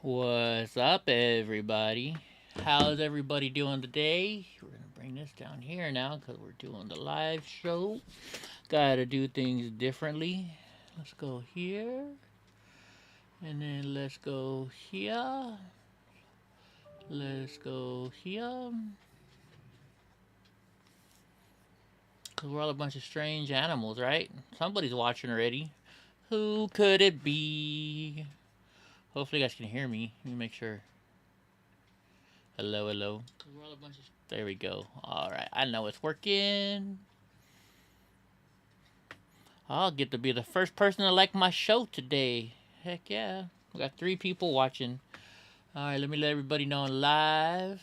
What's up, everybody? How's everybody doing today? We're gonna bring this down here now because we're doing the live show. Gotta do things differently. Let's go here, and then let's go here. Let's go here. Because we're all a bunch of strange animals, right? Somebody's watching already. Who could it be? Hopefully, you guys can hear me. Let me make sure. Hello, hello. We're all a bunch of. There we go. All right, I know it's working. I'll get to be the first person to like my show today. Heck yeah. We got 3 people watching. All right, let me let everybody know I'm live.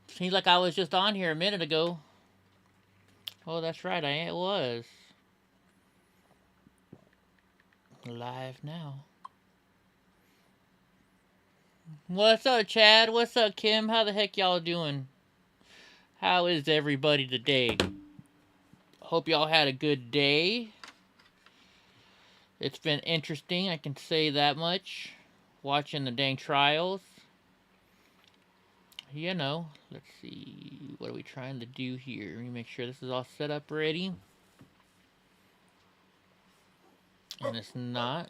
Seems like I was just on here a minute ago. Oh, that's right, I was. Live now. What's up, Chad? What's up, Kim? How the heck y'all doing? How is everybody today? Hope y'all had a good day. It's been interesting, I can say that much. Watching the dang trials. You know, let's see. What are we trying to do here? Let me make sure this is all set up ready. And it's not.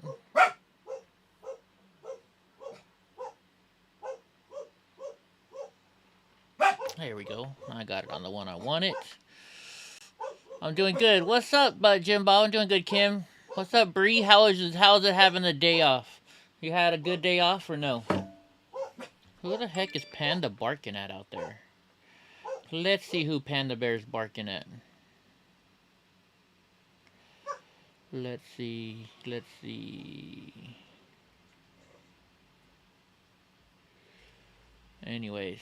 There we go. I got it on the one I wanted. I'm doing good. What's up, Jimbo? I'm doing good, Kim. What's up, Bree? How's it having the day off? You had a good day off or no? Who the heck is Panda barking at out there? Let's see who Panda Bear's barking at. Let's see. Anyways,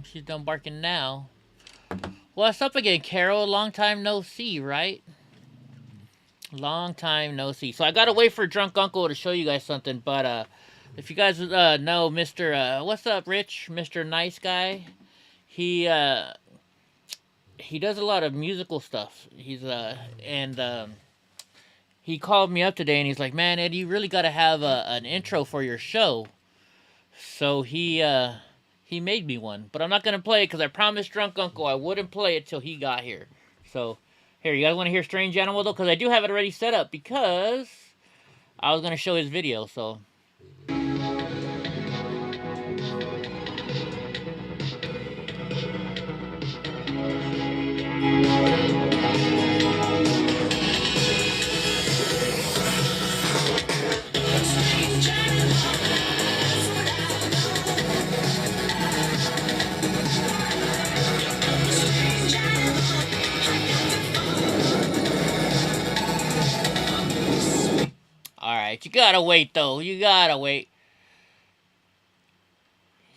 she's done barking now. What's up again, Carol? Long time no see, right? Long time no see. So I gotta wait for Drunk Uncle to show you guys something, but if you guys know Mr. What's up, Rich? Mr. Nice Guy. He does a lot of musical stuff. He called me up today and he's like, "Man, Eddie, you really gotta have an intro for your show." So he made me one, but I'm not gonna play it because I promised Drunk Uncle I wouldn't play it till he got here. So here, you guys want to hear Strange Animal though? Because I do have it already set up because I was gonna show his video. So all right, you gotta wait though. You gotta wait.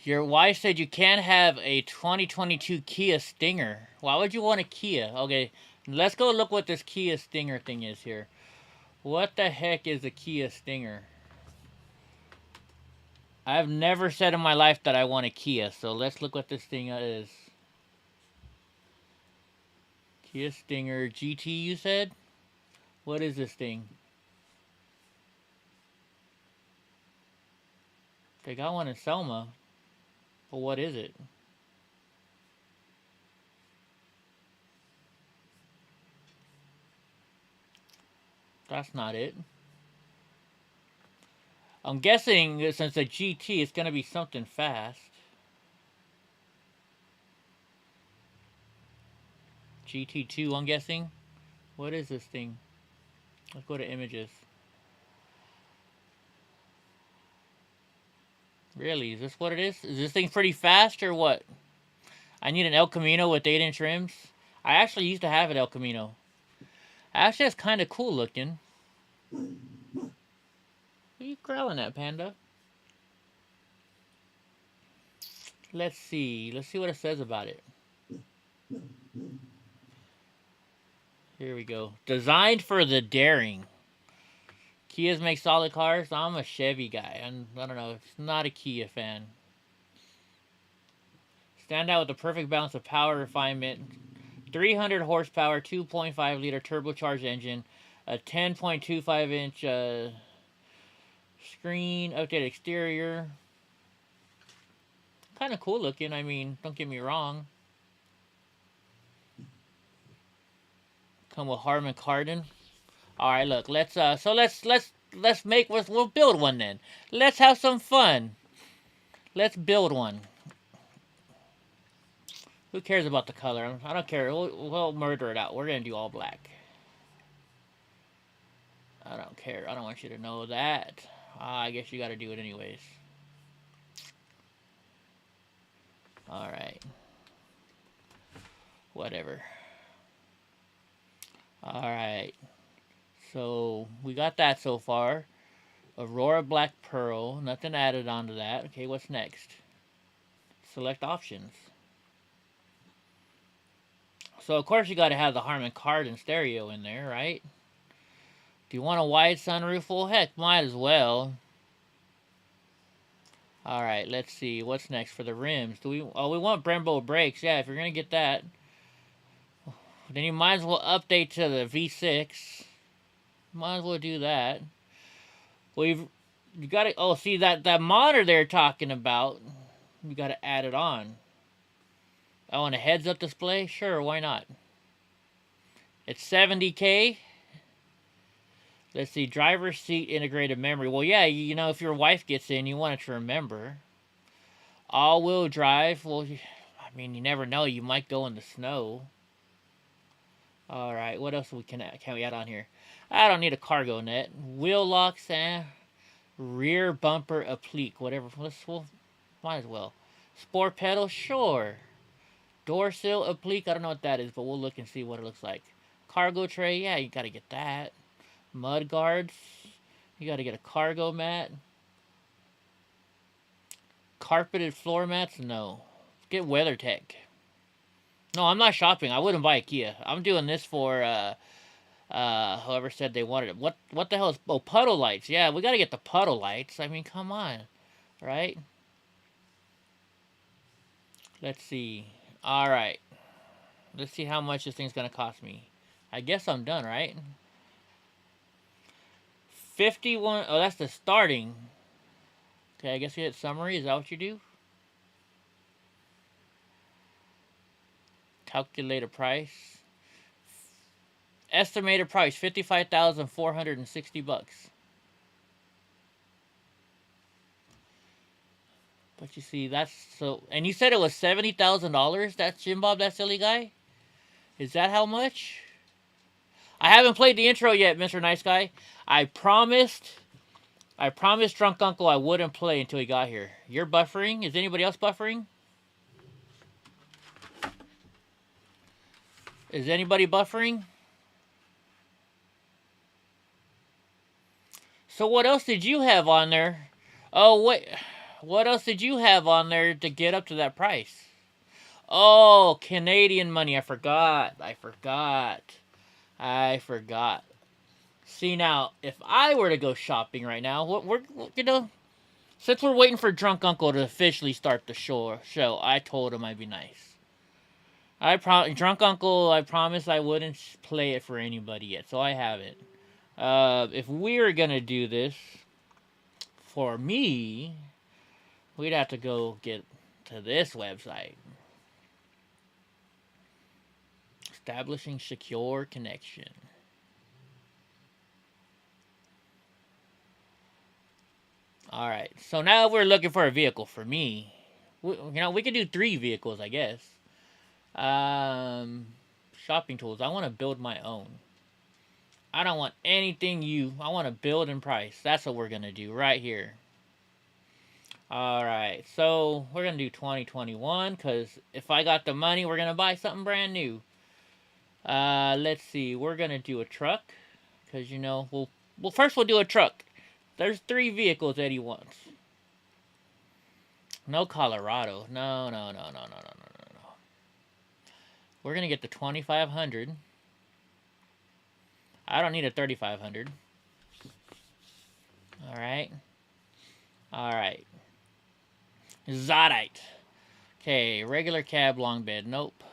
Your wife said you can't have a 2022 Kia Stinger. Why would you want a Kia? Okay, let's go look what this Kia Stinger thing is here. What the heck is a Kia Stinger? I've never said in my life that I want a Kia, so let's look what this thing is. Kia Stinger GT, you said? What is this thing? They got one in Selma. But what is it? That's not it. I'm guessing since a GT, it's going to be something fast. GT2, I'm guessing. What is this thing? Let's go to images. Really? Is this what it is? Is this thing pretty fast or what? I need an El Camino with 8-inch rims. I actually used to have an El Camino. Actually, it's kind of cool looking. What are you growling at, Panda? Let's see. Let's see what it says about it. Here we go. Designed for the daring. Kias make solid cars. I'm a Chevy guy. I don't know. It's not a Kia fan. Stand out with the perfect balance of power refinement. 300 horsepower, 2.5 liter turbocharged engine, a 10.25 inch Screen, updated exterior. Kind of cool looking. I mean, don't get me wrong. Come with Harman Kardon. All right, look. Let's make we'll build one then. Let's have some fun. Let's build one. Who cares about the color? I don't care. We'll murder it out. We're gonna do all black. I don't care. I don't want you to know that. I guess you got to do it anyways. All right. Whatever. All right. So we got that so far. Aurora Black Pearl. Nothing added onto that. Okay, what's next? Select options. So of course you got to have the Harman Kardon stereo in there, right? Do you want a wide sunroof? Well, heck, might as well. All right, let's see. What's next for the rims? We want Brembo brakes. Yeah, if you're going to get that, then you might as well update to the V6. Might as well do that. Well, you got to... Oh, see, that monitor they're talking about, you got to add it on. I want a heads-up display? Sure, why not? It's $70K. Let's see, driver's seat integrated memory. Well, yeah, you know, if your wife gets in, you want it to remember. All-wheel drive. Well, I mean, you never know. You might go in the snow. All right, what else can we add on here? I don't need a cargo net. Wheel locks, rear bumper applique, whatever. Well, might as well. Sport pedal, sure. Door sill applique, I don't know what that is, but we'll look and see what it looks like. Cargo tray, yeah, you got to get that. Mud guards. You got to get a cargo mat. Carpeted floor mats? No. Get WeatherTech. No, I'm not shopping. I wouldn't buy IKEA. I'm doing this for whoever said they wanted it. What the hell is... Oh, puddle lights. Yeah, we got to get the puddle lights. I mean, come on. Right? Let's see. All right. Let's see how much this thing's going to cost me. I guess I'm done, right? 51. Oh, that's the starting. Okay, I guess you hit summary. Is that what you do? Calculate a price. Estimated price $55,460. But you see, that's so. And you said it was $70,000. That's Jim Bob, that silly guy. Is that how much? I haven't played the intro yet, Mr. Nice Guy. I promised Drunk Uncle I wouldn't play until he got here. You're buffering? Is anybody else buffering? Is anybody buffering? So what else did you have on there? Oh, wait. What else did you have on there to get up to that price? Oh, Canadian money. I forgot. See, now, if I were to go shopping right now, since we're waiting for Drunk Uncle to officially start the show, I told him I'd be nice. Drunk Uncle, I promised I wouldn't play it for anybody yet, so I haven't. If we were gonna do this, for me, we'd have to go get to this website. Establishing secure connection. Alright, so now we're looking for a vehicle for me. We could do 3 vehicles, I guess. Shopping tools. I want to build my own. I don't want anything I want to build and price. That's what we're going to do right here. Alright, so we're going to do 2021, because if I got the money, we're going to buy something brand new. Let's see. We're going to do a truck, because, first we'll do a truck. There's 3 vehicles Eddie wants. No Colorado. No. We're going to get the 2500. I don't need a 3500. Alright. Zodite. Okay, regular cab, long bed. Nope.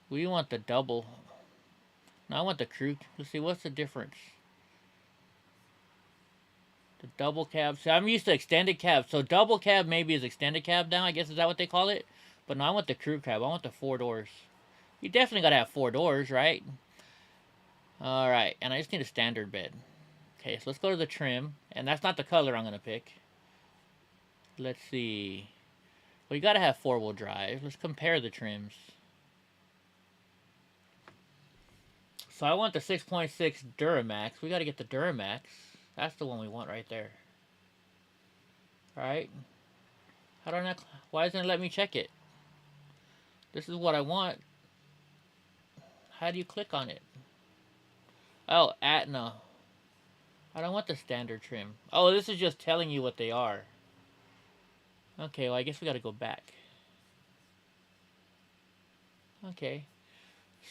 We want the double. No, I want the crew. Let's see, what's the difference? The Double cab. So I'm used to extended cab. So double cab maybe is extended cab now, I guess. Is that what they call it? But no, I want the crew cab. I want the 4 doors. You definitely got to have 4 doors, right? Alright, and I just need a standard bed. Okay, so let's go to the trim. And that's not the color I'm going to pick. Let's see. Well, you got to have 4-wheel drive. Let's compare the trims. So I want the 6.6 Duramax. We got to get the Duramax. That's the one we want right there. Alright. How do I not... Why doesn't it let me check it? This is what I want. How do you click on it? Oh, no. I don't want the standard trim. Oh, this is just telling you what they are. Okay, well, I guess we got to go back. Okay.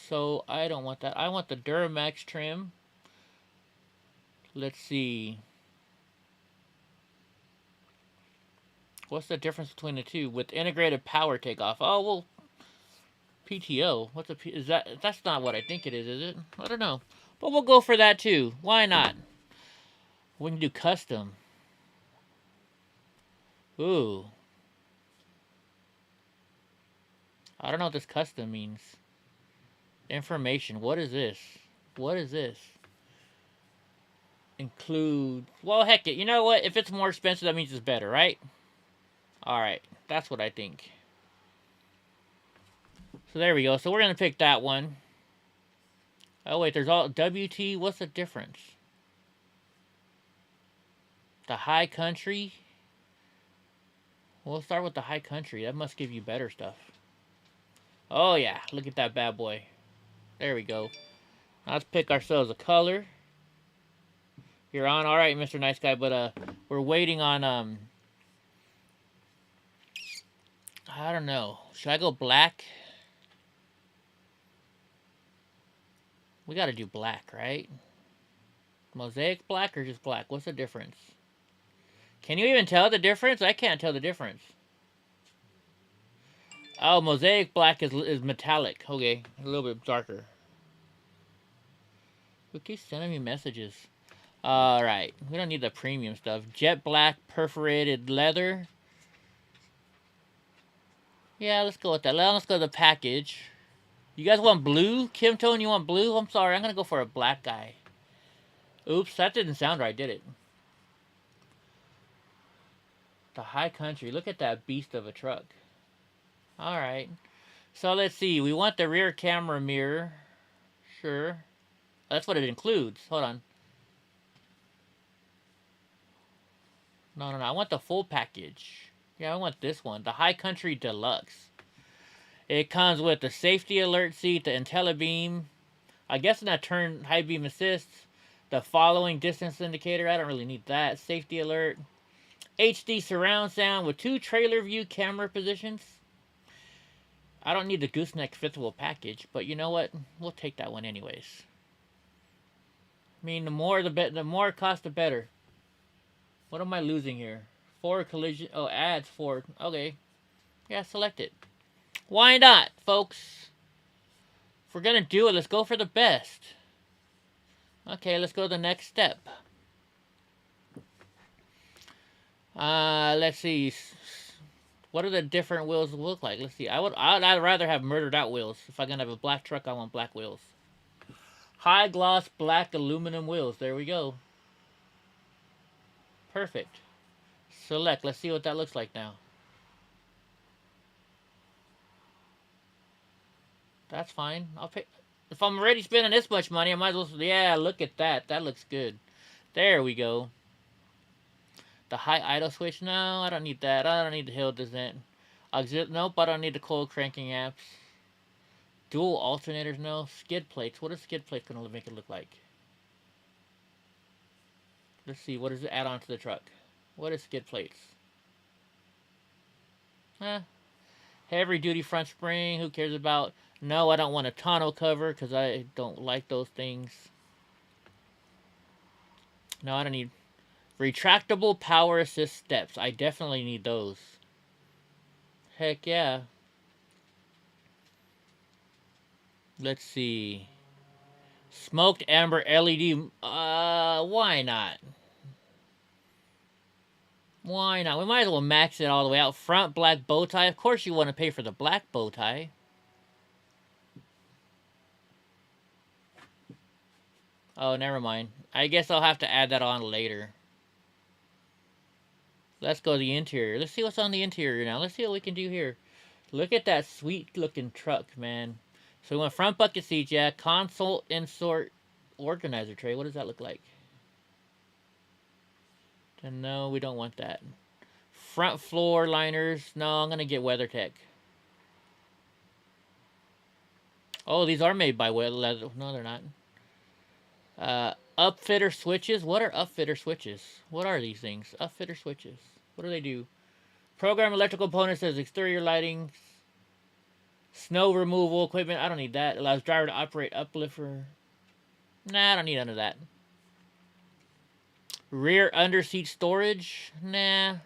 So, I don't want that. I want the Duramax trim. Let's see. What's the difference between the two? With integrated power takeoff. Oh, well, PTO. What's a P... Is that... That's not what I think it is it? I don't know. But we'll go for that, too. Why not? We can do custom. Ooh. I don't know what this custom means. Information. What is this? What is this? Include... Well, heck it. You know what? If it's more expensive, that means it's better, right? Alright. That's what I think. So there we go. So we're going to pick that one. Oh, wait. There's all... WT. What's the difference? The high country. We'll start with the high country. That must give you better stuff. Oh, yeah. Look at that bad boy. There we go. Now let's pick ourselves a color. You're on. All right, Mr. Nice Guy. But we're waiting on... I don't know. Should I go black? We got to do black, right? Mosaic black or just black? What's the difference? Can you even tell the difference? I can't tell the difference. Oh, mosaic black is metallic. Okay, a little bit darker. Who keeps sending me messages? Alright, we don't need the premium stuff. Jet black, perforated leather. Yeah, let's go with that. Let's go to the package. You guys want blue? Kim Tone, you want blue? I'm sorry, I'm going to go for a black guy. Oops, that didn't sound right, did it? The high country. Look at that beast of a truck. Alright. So let's see. We want the rear camera mirror. Sure. That's what it includes. Hold on. No. I want the full package. Yeah, I want this one. The High Country Deluxe. It comes with the safety alert seat, the IntelliBeam. I guess not turn high beam assist. The following distance indicator. I don't really need that. Safety alert. HD surround sound with 2 trailer view camera positions. I don't need the gooseneck fifth wheel package, but you know what? We'll take that one anyways. I mean, the more it costs, the better. What am I losing here? 4 collision. Oh, adds 4. Okay. Yeah, select it. Why not, folks? If we're gonna do it, let's go for the best. Okay, let's go to the next step. Let's see. What do the different wheels look like? Let's see. I'd rather have murdered out wheels. If I'm gonna have a black truck, I want black wheels. High gloss black aluminum wheels. There we go. Perfect. Select. Let's see what that looks like now. That's fine. I'll pay. If I'm already spending this much money, I might as well. Yeah, look at that. That looks good. There we go. The high idle switch. No, I don't need that. I don't need the hill descent. Nope, I don't need the cold cranking apps. Dual alternators. No. Skid plates. What is skid plates going to make it look like? Let's see. What does it add on to the truck? What is skid plates? Heavy duty front spring. Who cares about... No, I don't want a tonneau cover because I don't like those things. No, I don't need... Retractable power assist steps. I definitely need those. Heck yeah. Let's see. Smoked amber LED. Why not? Why not? We might as well max it all the way out. Front black bow tie. Of course you want to pay for the black bow tie. Oh, never mind. I guess I'll have to add that on later. Let's go to the interior. Let's see what's on the interior now. Let's see what we can do here. Look at that sweet looking truck, man. So we want front bucket seats, yeah. Console insert organizer tray. What does that look like? And no, we don't want that. Front floor liners. No, I'm going to get WeatherTech. Oh, these are made by leather. No, they're not. Upfitter switches. What are upfitter switches? What are these things? Upfitter switches. What do they do? Program electrical components as exterior lighting. Snow removal equipment. I don't need that. Allows driver to operate uplifter. Nah, I don't need none of that. Rear underseat storage. Nah.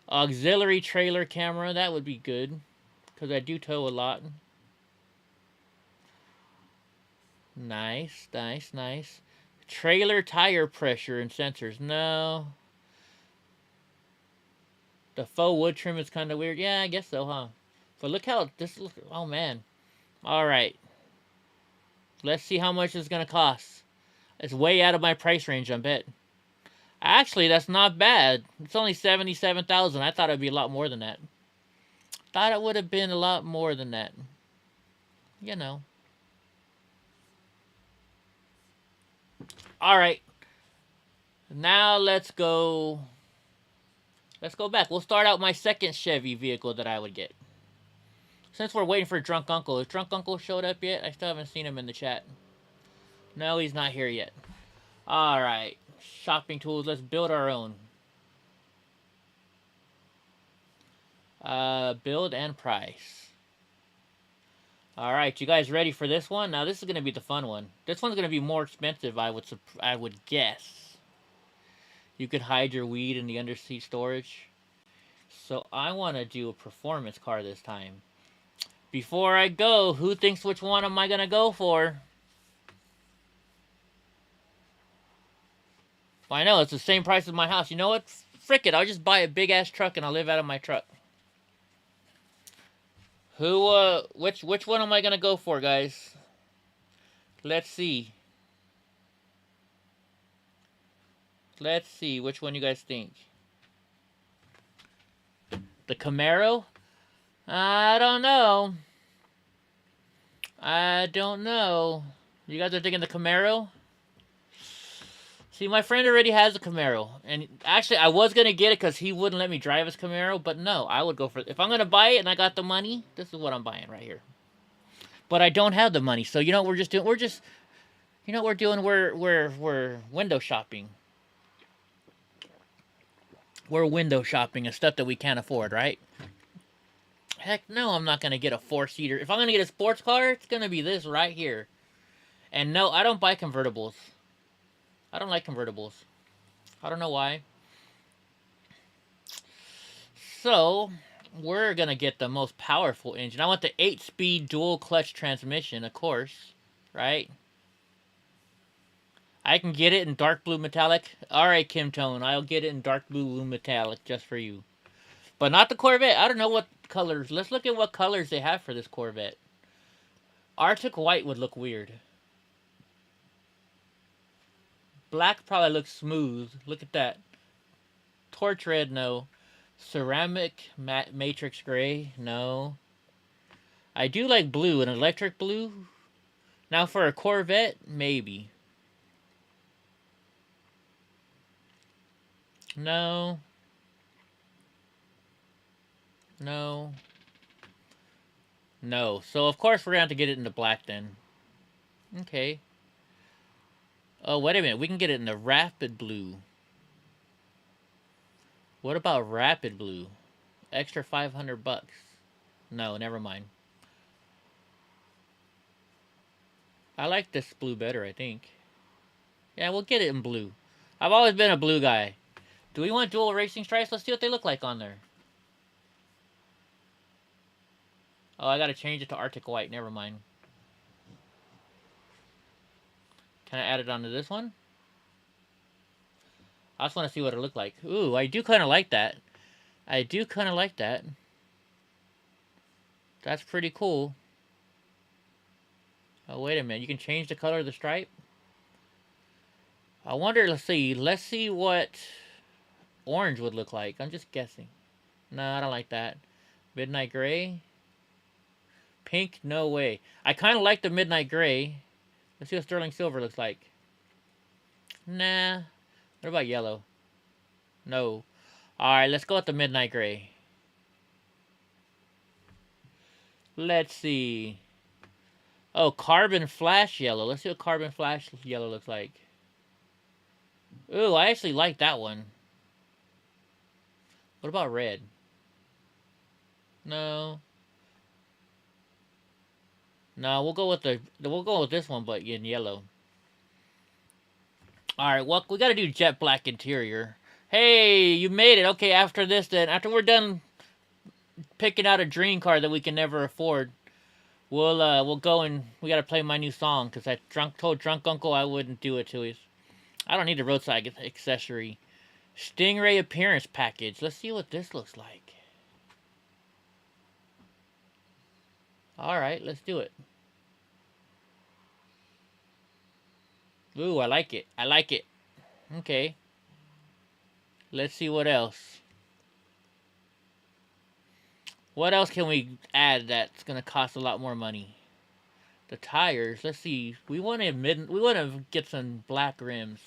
Auxiliary trailer camera. That would be good. Because I do tow a lot. Nice, nice, nice. Trailer tire pressure and sensors. No. The faux wood trim is kind of weird. Yeah, I guess so, huh? But look how this looks. Oh, man. All right. Let's see how much it's going to cost. It's way out of my price range, I bet. Actually, that's not bad. It's only $77,000. I thought it would be a lot more than that. Thought it would have been a lot more than that. You know. All right. Now let's go. Let's go back. We'll start out my second Chevy vehicle that I would get. Since we're waiting for Drunk Uncle. Has Drunk Uncle showed up yet? I still haven't seen him in the chat. No, he's not here yet. All right. Shopping tools. Let's build our own. Build and price. All right, you guys ready for this one? Now this is going to be the fun one. This one's going to be more expensive, I would guess. You could hide your weed in the underseat storage. So I want to do a performance car this time. Before I go, who thinks which one am I going to go for? Well, I know, it's the same price as my house. You know what? Frick it, I'll just buy a big-ass truck and I'll live out of my truck. Which one am I going to go for, guys? Let's see. Let's see which one you guys think. The Camaro? I don't know. I don't know. You guys are thinking the Camaro? See, my friend already has a Camaro. And actually, I was going to get it because he wouldn't let me drive his Camaro. But no, I would go for it. If I'm going to buy it and I got the money, this is what I'm buying right here. But I don't have the money. So, you know what we're just doing? We're just, you know what we're doing? We're window shopping. We're window shopping and stuff that we can't afford, right? Heck no, I'm not going to get a four-seater. If I'm going to get a sports car, it's going to be this right here. And no, I don't buy convertibles. I don't like convertibles. I don't know why. So, we're going to get the most powerful engine. I want the 8-speed dual clutch transmission, of course. Right? I can get it in dark blue metallic. Alright, Kim Tone. I'll get it in dark blue metallic just for you. But not the Corvette. I don't know what colors. Let's look at what colors they have for this Corvette. Arctic white would look weird. Black probably looks smooth. Look at that. Torch red, no. Ceramic matrix gray, no. I do like blue, an electric blue. Now for a Corvette, maybe. No. No. No. So of course we're going to have to get it in the black then. Okay. Oh, wait a minute. We can get it in the rapid blue. What about rapid blue? Extra 500 bucks. No, never mind. I like this blue better, I think. Yeah, we'll get it in blue. I've always been a blue guy. Do we want dual racing stripes? Let's see what they look like on there. Oh, I gotta change it to Arctic white. Never mind. Can I add it onto this one? I just want to see what it looked like. Ooh, I do kind of like that. I do kind of like that. That's pretty cool. Oh, wait a minute. You can change the color of the stripe? I wonder, let's see. Let's see what orange would look like. I'm just guessing. No, I don't like that. Midnight gray? Pink? No way. I kind of like the midnight gray. Let's see what sterling silver looks like. Nah. What about yellow? No. Alright, let's go with the midnight gray. Let's see. Oh, carbon flash yellow. Let's see what carbon flash yellow looks like. Ooh, I actually like that one. What about red? No. No, we'll go with this one, but in yellow. Alright, well, we gotta do jet black interior. Hey, you made it. Okay, after this then, after we're done picking out a dream car that we can never afford, we'll go and we gotta play my new song, because I told drunk uncle I wouldn't do it to us. I don't need a roadside accessory. Stingray appearance package. Let's see what this looks like. Alright, let's do it. Ooh, I like it. I like it. Okay. Let's see what else. What else can we add that's gonna cost a lot more money? The tires. Let's see. We want to get some black rims.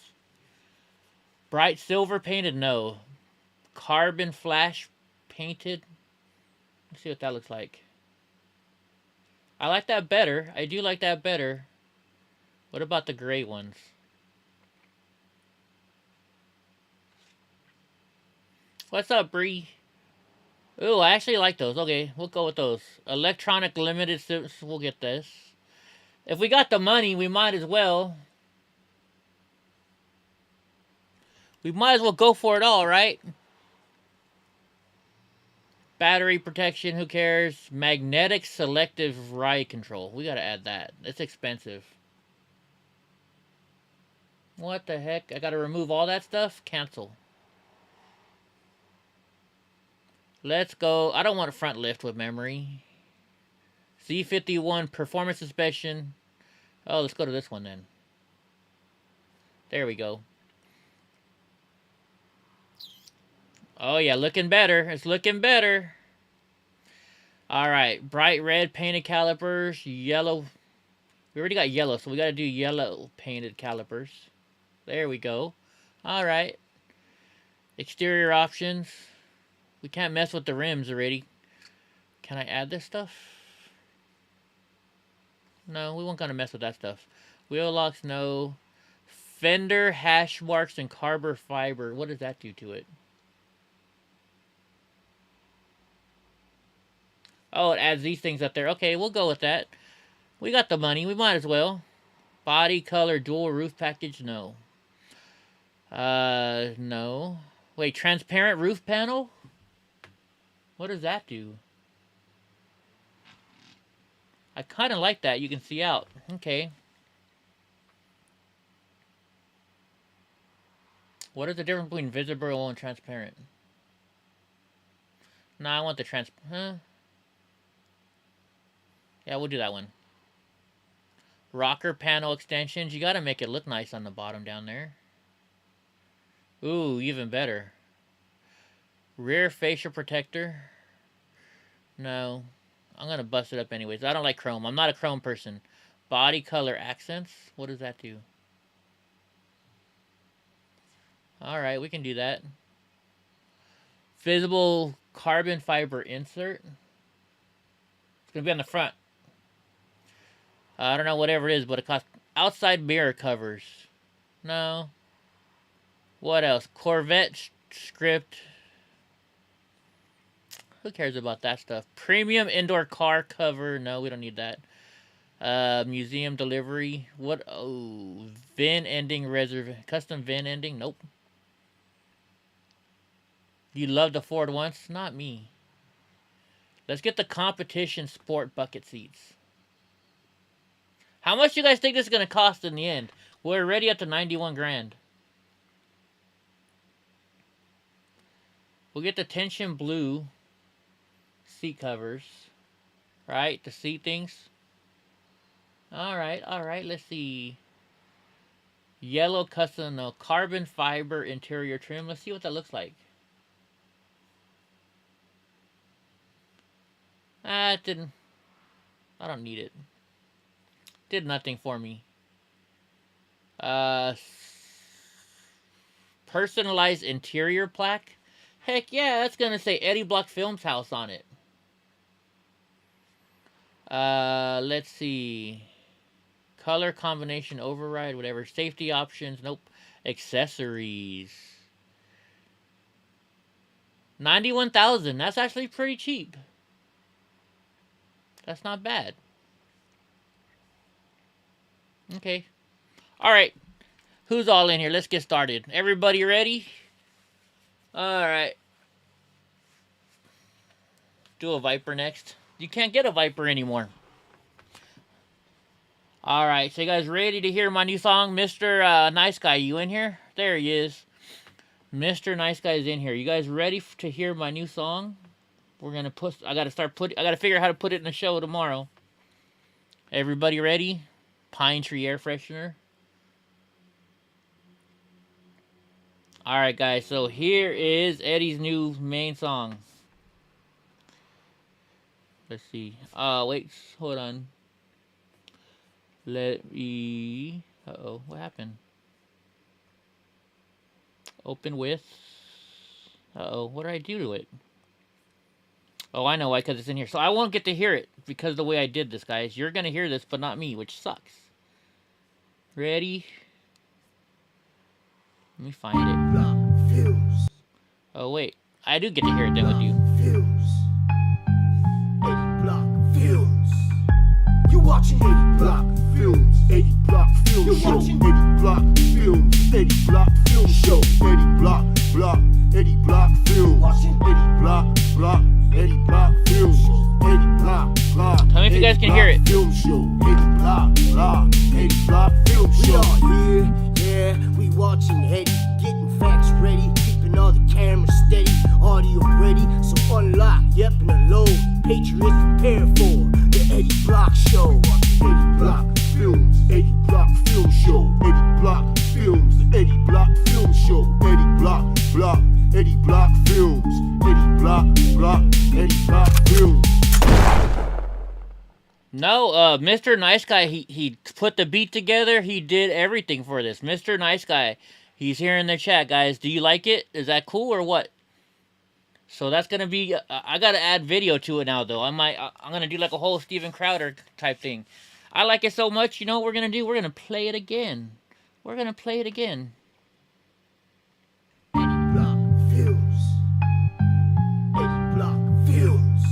Bright silver painted. No. Carbon flash painted. Let's see what that looks like. I like that better. I do like that better. What about the gray ones? What's up, Bree? Ooh, I actually like those. Okay, we'll go with those. Electronic limited. We'll get this. If we got the money, we might as well. We might as well go for it all, right? Battery protection, who cares? Magnetic selective ride control. We gotta add that. It's expensive. What the heck? I gotta remove all that stuff? Cancel. Let's go. I don't want a front lift with memory. Z51 performance inspection. Oh, let's go to this one then. There we go. Oh yeah, looking better. It's looking better. Alright, bright red painted calipers. Yellow. We already got yellow, so we gotta do yellow painted calipers. There we go. Alright. Exterior options. We can't mess with the rims already. Can I add this stuff? No, we weren't gonna mess with that stuff. Wheel locks, no. Fender hash marks and carbon fiber. What does that do to it? Oh, it adds these things up there. Okay, we'll go with that. We got the money. We might as well. Body color dual roof package? No. No. Wait, transparent roof panel? What does that do? I kind of like that. You can see out. Okay. What is the difference between visible and transparent? No, I want the Huh? Yeah, we'll do that one. Rocker panel extensions. You gotta make it look nice on the bottom down there. Ooh, even better. Rear facial protector. No. I'm gonna bust it up anyways. I don't like chrome. I'm not a chrome person. Body color accents. What does that do? Alright, we can do that. Visible carbon fiber insert. It's gonna be on the front. I don't know, whatever it is, but it costs. Outside mirror covers. No. What else? Corvette script. Who cares about that stuff? Premium indoor car cover. No, we don't need that. Museum delivery. What? Oh, VIN ending custom VIN ending. Nope. You love the Ford once? Not me. Let's get the competition sport bucket seats. How much do you guys think this is going to cost in the end? We're already up to 91 grand. We'll get the tension blue seat covers, right? The seat things. All right. Let's see. Yellow custom carbon fiber interior trim. Let's see what that looks like. It didn't. I don't need it. Did nothing for me. Personalized interior plaque. Heck yeah, that's gonna say EddieBlockFilms house on it. Let's see. Color combination override, whatever. Safety options, nope. Accessories. 91,000. That's actually pretty cheap. That's not bad. Okay. All right. Who's all in here? Let's get started. Everybody ready? All right. Do a Viper next. You can't get a Viper anymore. All right. So you guys ready to hear my new song, Mr. Nice Guy? You in here? There he is. Mr. Nice Guy is in here. You guys ready to hear my new song? We're gonna put. I gotta figure out how to put it in the show tomorrow. Everybody ready? Pine Tree air freshener. All right, guys. So here is Eddie's new main song. Let's see. Wait. Hold on. Let me. Uh-oh. What happened? Open with. Uh-oh. What did I do to it? Oh, I know why, because it's in here. So I won't get to hear it because of the way I did this, guys. You're going to hear this, but not me, which sucks. Ready? Let me find it. Oh, wait. I do get to hear it then with you. EddieBlockFilms. You watching EddieBlockFilms. EddieBlockFilms. You watching EddieBlockFilms. EddieBlockFilms show. EddieBlockFilms. Watching EddieBlock. EddieBlockFilms. EddieBlock. Tell me if you guys can hear it. Film show. EddieBlockFilms show. We are here, yeah. We watching Eddie, getting facts ready, keeping all the cameras steady, audio ready. So unlock, yep, and unload. Patriots prepare for the Eddie Block Show. EddieBlockFilms. EddieBlockFilms show. EddieBlockFilms. The EddieBlockFilms show. EddieBlockFilms. EddieBlockFilms. No, Mr. Nice Guy, he put the beat together. He did everything for this. Mr. Nice Guy, he's here in the chat, guys. Do you like it? Is that cool or what? So that's gonna be. I gotta add video to it now, though. I'm gonna do like a whole Steven Crowder type thing. I like it so much. You know what we're gonna do? We're gonna play it again. We're gonna play it again. EddieBlockFilms. EddieBlockFilms.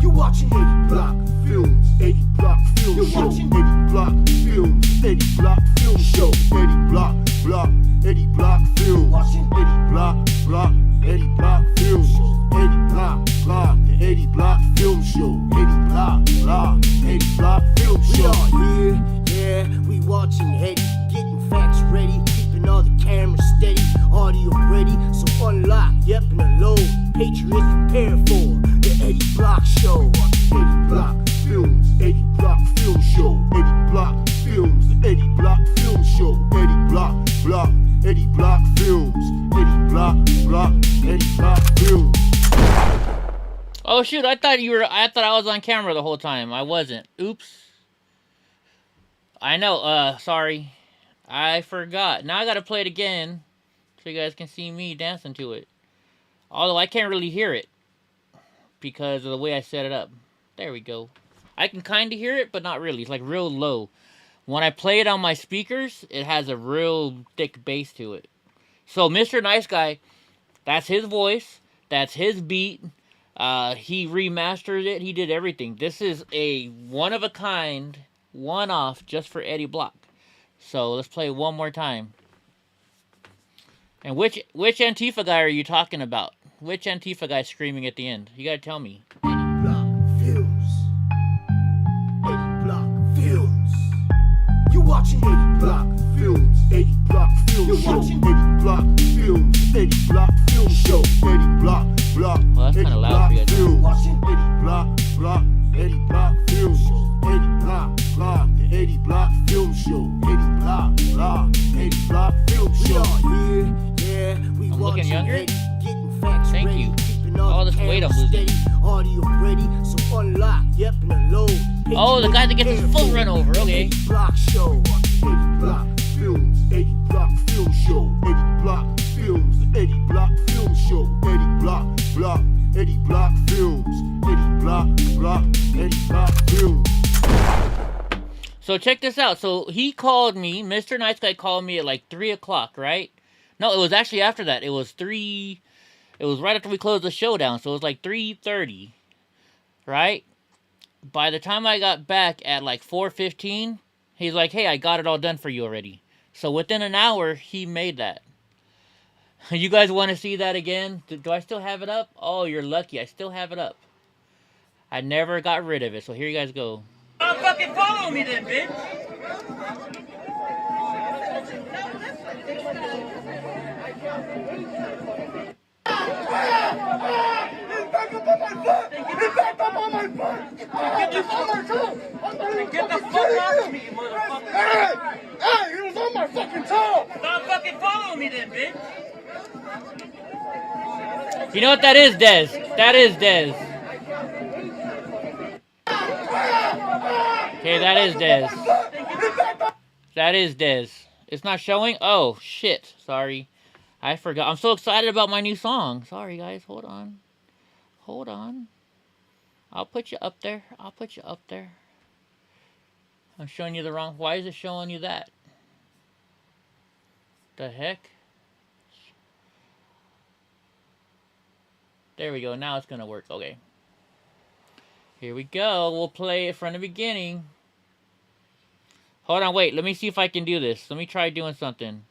You watching EddieBlockFilms. EddieBlockFilms. You watching EddieBlockFilms. EddieBlockFilms show. EddieBlockFilms. Watching EddieBlockFilms. EddieBlock. The EddieBlockFilms show. EddieBlockFilms show. We are here, yeah. We watching Eddie, getting facts ready, keeping all the cameras steady, audio ready. So unlock, yep, and unload. Patriots prepare for the Eddie Block Show. EddieBlockFilms. EddieBlockFilms show. EddieBlockFilms. The EddieBlockFilms show. EddieBlockFilms. EddieBlockFilms. Oh shoot! I thought I was on camera the whole time. I wasn't. Oops. I know. Sorry. I forgot. Now I gotta play it again so you guys can see me dancing to it. Although I can't really hear it because of the way I set it up. There we go. I can kind of hear it, but not really. It's like real low. When I play it on my speakers, it has a real thick bass to it. So Mr. Nice Guy, that's his voice. That's his beat. He remastered it. He did everything. This is a one-of-a-kind, one-off just for Eddie Block. So let's play it one more time. And which Antifa guy are you talking about? Which Antifa guy screaming at the end? You gotta tell me. EddieBlockFilms. EddieBlockFilms. You watching EddieBlockFilms. EddieBlockFilms. You watching EddieBlockFilms. EddieBlockFilms Show. Eddie Block, Block. Well, that's kind of loud for you guys. Eddie Block, Block. Eddie Block Films. Eddie Block, Block. The Eddie Block Film Show. Eddie Block, Block. Eddie Block Film Show. Here, yeah, we I'm looking younger? Eddie, getting facts Thank ready, you. keeping All the this weight I'm cameras losing. steady, audio ready, so unlock, yep, and unload. Oh, the guy that gets his foot run over, okay. Eddie Block Show. Eddie Block Films. Eddie Block Film Show. Eddie Block Films. The Eddie Block Film Show. Eddie Block, Block. Eddie Block Films. Eddie Block, Block. Eddie Block Films. So check this out. So he called me, Mr. Nice Guy called me at like 3 o'clock, right? No, it was actually after that. It was right after we closed the show down. So it was like 3:30, right? By the time I got back at like 4:15, he's like, hey, I got it all done for you already. So within an hour, he made that. You guys want to see that again? Do I still have it up? Oh, you're lucky. I still have it up. I never got rid of it. So here you guys go. Don't fucking follow me then, bitch. Get the fuck off me, you motherfucker. Hey, it was on my fucking toe. Stop fucking following me then, bitch. You know what that is, Dez? That is Dez. Okay, that is Dez. That is Dez. It's not showing? Oh, shit. Sorry. I forgot. I'm so excited about my new song. Sorry, guys. Hold on. Hold on. I'll put you up there. I'll put you up there. I'm showing you the wrong... Why is it showing you that? The heck? There we go. Now it's going to work. Okay. Here we go. We'll play it from the beginning. Hold on. Wait. Let me see if I can do this. Let me try doing something.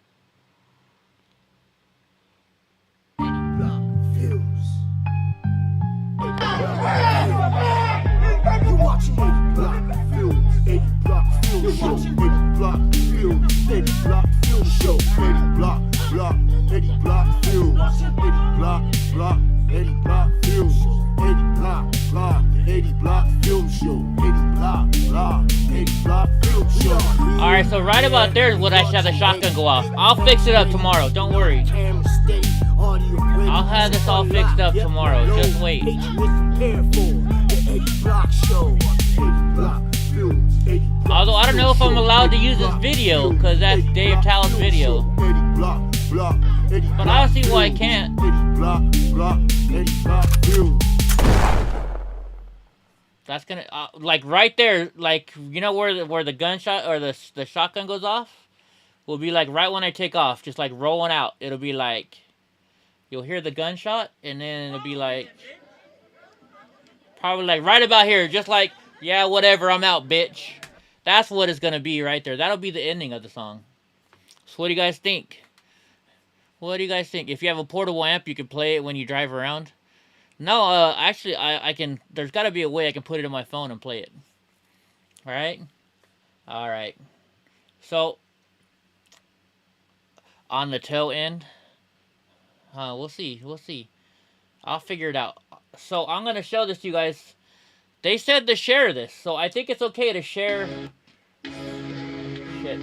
You watching Eddie Block Films, Eddie Block Film Show, Eddie Block Films, Eddie Block Film Show, Eddie Block, Block, Eddie Block Films, Eddie Block, Block, Eddie Block Films, Eddie Block, Block, Eddie Block Film Show, Eddie Block, Block, Eddie Block Film Show. Alright, so right about there is what I should have the shotgun go off. I'll fix it up tomorrow. Don't worry. I'll have this all fixed up tomorrow. Just wait. Although I don't know if I'm allowed to use this video because that's Dave Tal's video. But I don't see why I can't. That's gonna like right there, like you know where the gunshot or the shotgun goes off, will be like right when I take off, just like rolling out. It'll be like you'll hear the gunshot, and then it'll be like probably like right about here, just like yeah, whatever, I'm out, bitch. That's what it's gonna be right there. That'll be the ending of the song. So what do you guys think? What do you guys think? If you have a portable amp, you can play it when you drive around. No, actually, I can... There's got to be a way I can put it in my phone and play it. Alright? Alright. So, on the tail end, we'll see. We'll see. I'll figure it out. So, I'm going to show this to you guys. They said to share this, so I think it's okay to share... Shit.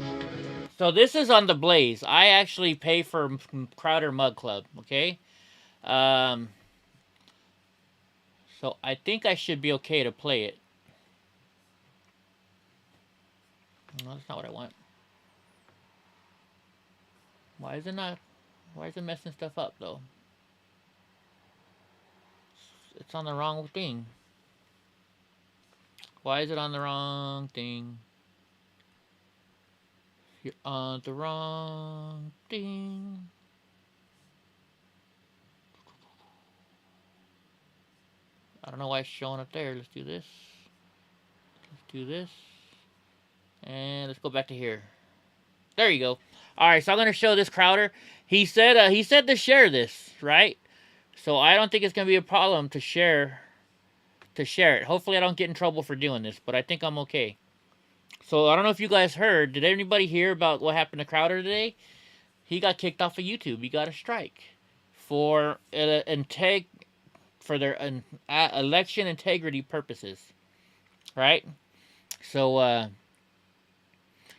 So, this is on the Blaze. I actually pay for Crowder Mug Club, okay? So I think I should be okay to play it. No, that's not what I want. Why is it messing stuff up though? It's on the wrong thing. Why is it on the wrong thing? You're on the wrong thing. I don't know why it's showing up there. Let's do this. Let's do this. And let's go back to here. There you go. Alright, so I'm going to show this Crowder. He said to share this, right? So I don't think it's going to be a problem to share it. Hopefully I don't get in trouble for doing this, but I think I'm okay. So I don't know if you guys heard. Did anybody hear about what happened to Crowder today? He got kicked off of YouTube. He got a strike for for their election integrity purposes, right? So,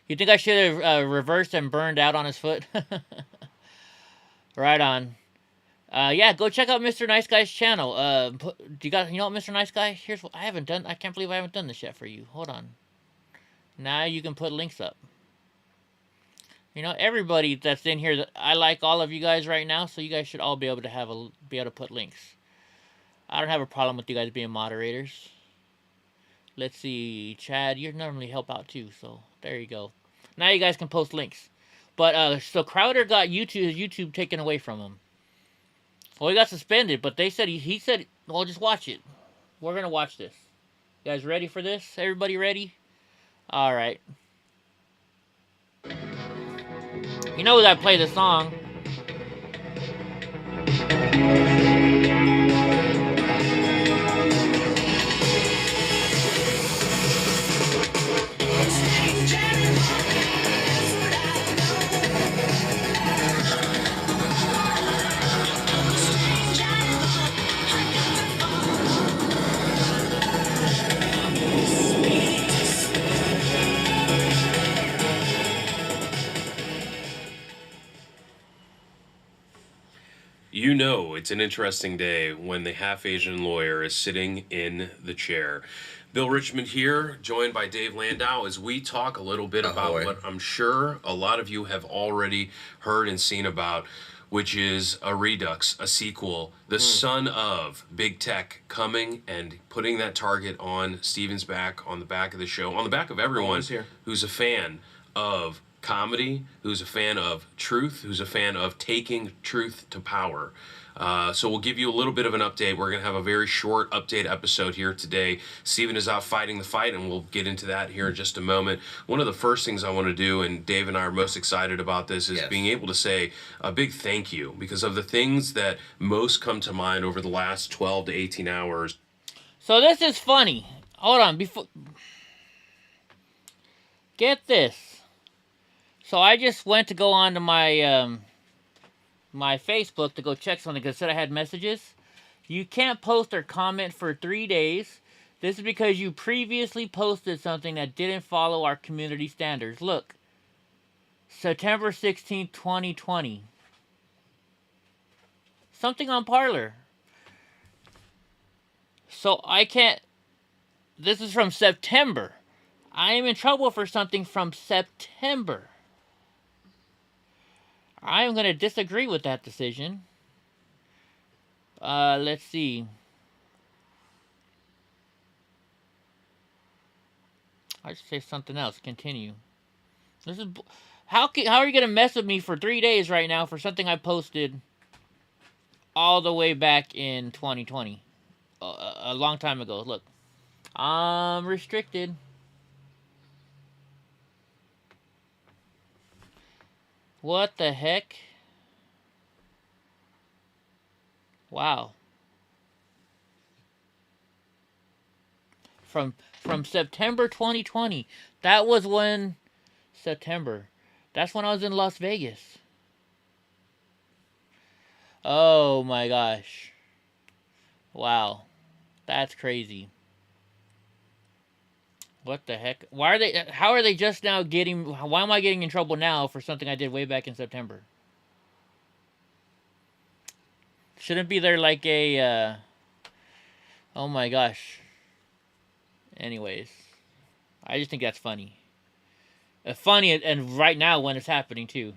you think I should have reversed and burned out on his foot? Right on. Yeah, go check out Mr. Nice Guy's channel. Do you know what, Mr. Nice Guy? Here's what I haven't done. I can't believe I haven't done this yet for you. Hold on. Now you can put links up. You know, everybody that's in here, I like all of you guys right now, so you guys should all be able to put links. I don't have a problem with you guys being moderators. Let's see, Chad, you normally help out too, so there you go. Now you guys can post links. But so Crowder got YouTube taken away from him. Well, he got suspended, but they said he said, well, just watch it. We're gonna watch this. You guys ready for this? Everybody ready? All right. You know that I play the song. You know it's an interesting day when the half-Asian lawyer is sitting in the chair. Bill Richmond here, joined by Dave Landau, as we talk a little bit about what I'm sure a lot of you have already heard and seen about, which is a redux, a sequel, the son of big tech coming and putting that target on Steven's back, on the back of the show, on the back of everyone who's a fan of comedy, who's a fan of truth, who's a fan of taking truth to power. So we'll give you a little bit of an update. We're going to have a very short update episode here today. Steven is out fighting the fight, and we'll get into that here in just a moment. One of the first things I want to do, and Dave and I are most excited about this, is being able to say a big thank you, because of the things that most come to mind over the last 12 to 18 hours. So this is funny. Hold on. Get this. So I just went to go on to my my Facebook to go check something because it said I had messages. You can't post or comment for 3 days. This is because you previously posted something that didn't follow our community standards. Look. September 16th, 2020. Something on Parler. So I can't... This is from September. I am in trouble for something from September. I am going to disagree with that decision. Let's see. I should say something else. Continue. This is how are you going to mess with me for 3 days right now for something I posted all the way back in 2020, a long time ago? Look, I'm restricted. What the heck? Wow. From September 2020. That was when September. That's when I was in Las Vegas. Oh my gosh. Wow. That's crazy. What the heck? How are they just now why am I getting in trouble now for something I did way back in September? Shouldn't be there like a, oh my gosh. Anyways. I just think that's funny. Funny, and right now when it's happening too.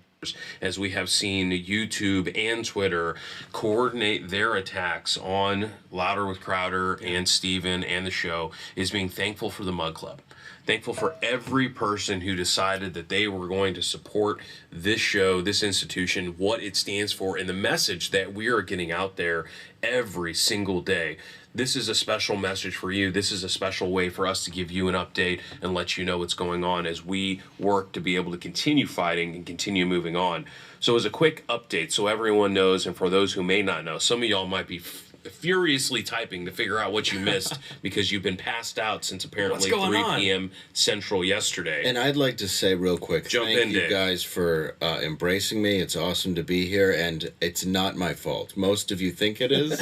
As we have seen YouTube and Twitter coordinate their attacks on Louder with Crowder and Steven and the show, is being thankful for the Mug Club. Thankful for every person who decided that they were going to support this show, this institution, what it stands for, and the message that we are getting out there every single day. This is a special message for you. This is a special way for us to give you an update and let you know what's going on as we work to be able to continue fighting and continue moving on. So as a quick update, so everyone knows, and for those who may not know, some of y'all might be furiously typing to figure out what you missed because you've been passed out since apparently 3 p.m. Central yesterday. And I'd like to say real quick, thank you guys for embracing me. It's awesome to be here, and it's not my fault. Most of you think it is.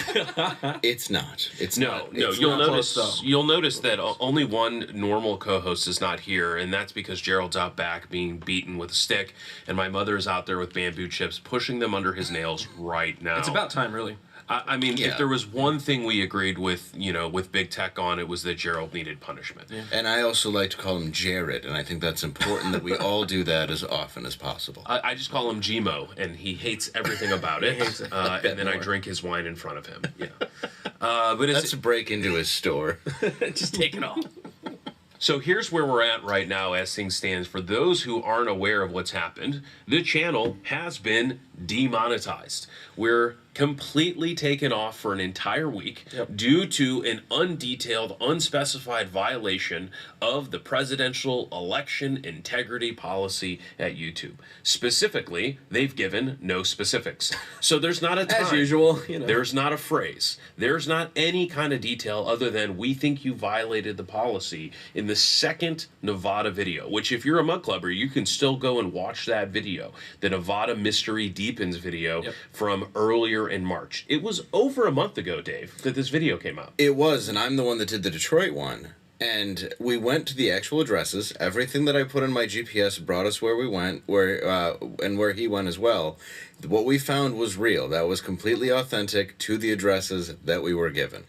It's not. It's not. No. You'll notice that only one normal co-host is not here, and that's because Gerald's out back being beaten with a stick, and my mother's out there with bamboo chips, pushing them under his nails right now. It's about time, really. I mean, if there was one thing we agreed with, with Big Tech on, it was that Gerald needed punishment. Yeah. And I also like to call him Jared, and I think that's important that we all do that as often as possible. I just call him Gmo, and he hates everything about it. And then I drink his wine in front of him. Yeah. But that's a break into his store. Just take it all. So here's where we're at right now as things stand. For those who aren't aware of what's happened, the channel has been demonetized. We're completely taken off for an entire week due to an undetailed, unspecified violation of the presidential election integrity policy at YouTube. Specifically, they've given no specifics. So there's not a time. As usual, There's not a phrase. There's not any kind of detail other than we think you violated the policy in the second Nevada video, which if you're a Mug Clubber, you can still go and watch that video, the Nevada Mystery Deepens video from earlier in March. It was over a month ago, Dave, that this video came out. It was, and I'm the one that did the Detroit one. And we went to the actual addresses. Everything that I put in my GPS brought us where we went, and where he went as well. What we found was real. That was completely authentic to the addresses that we were given.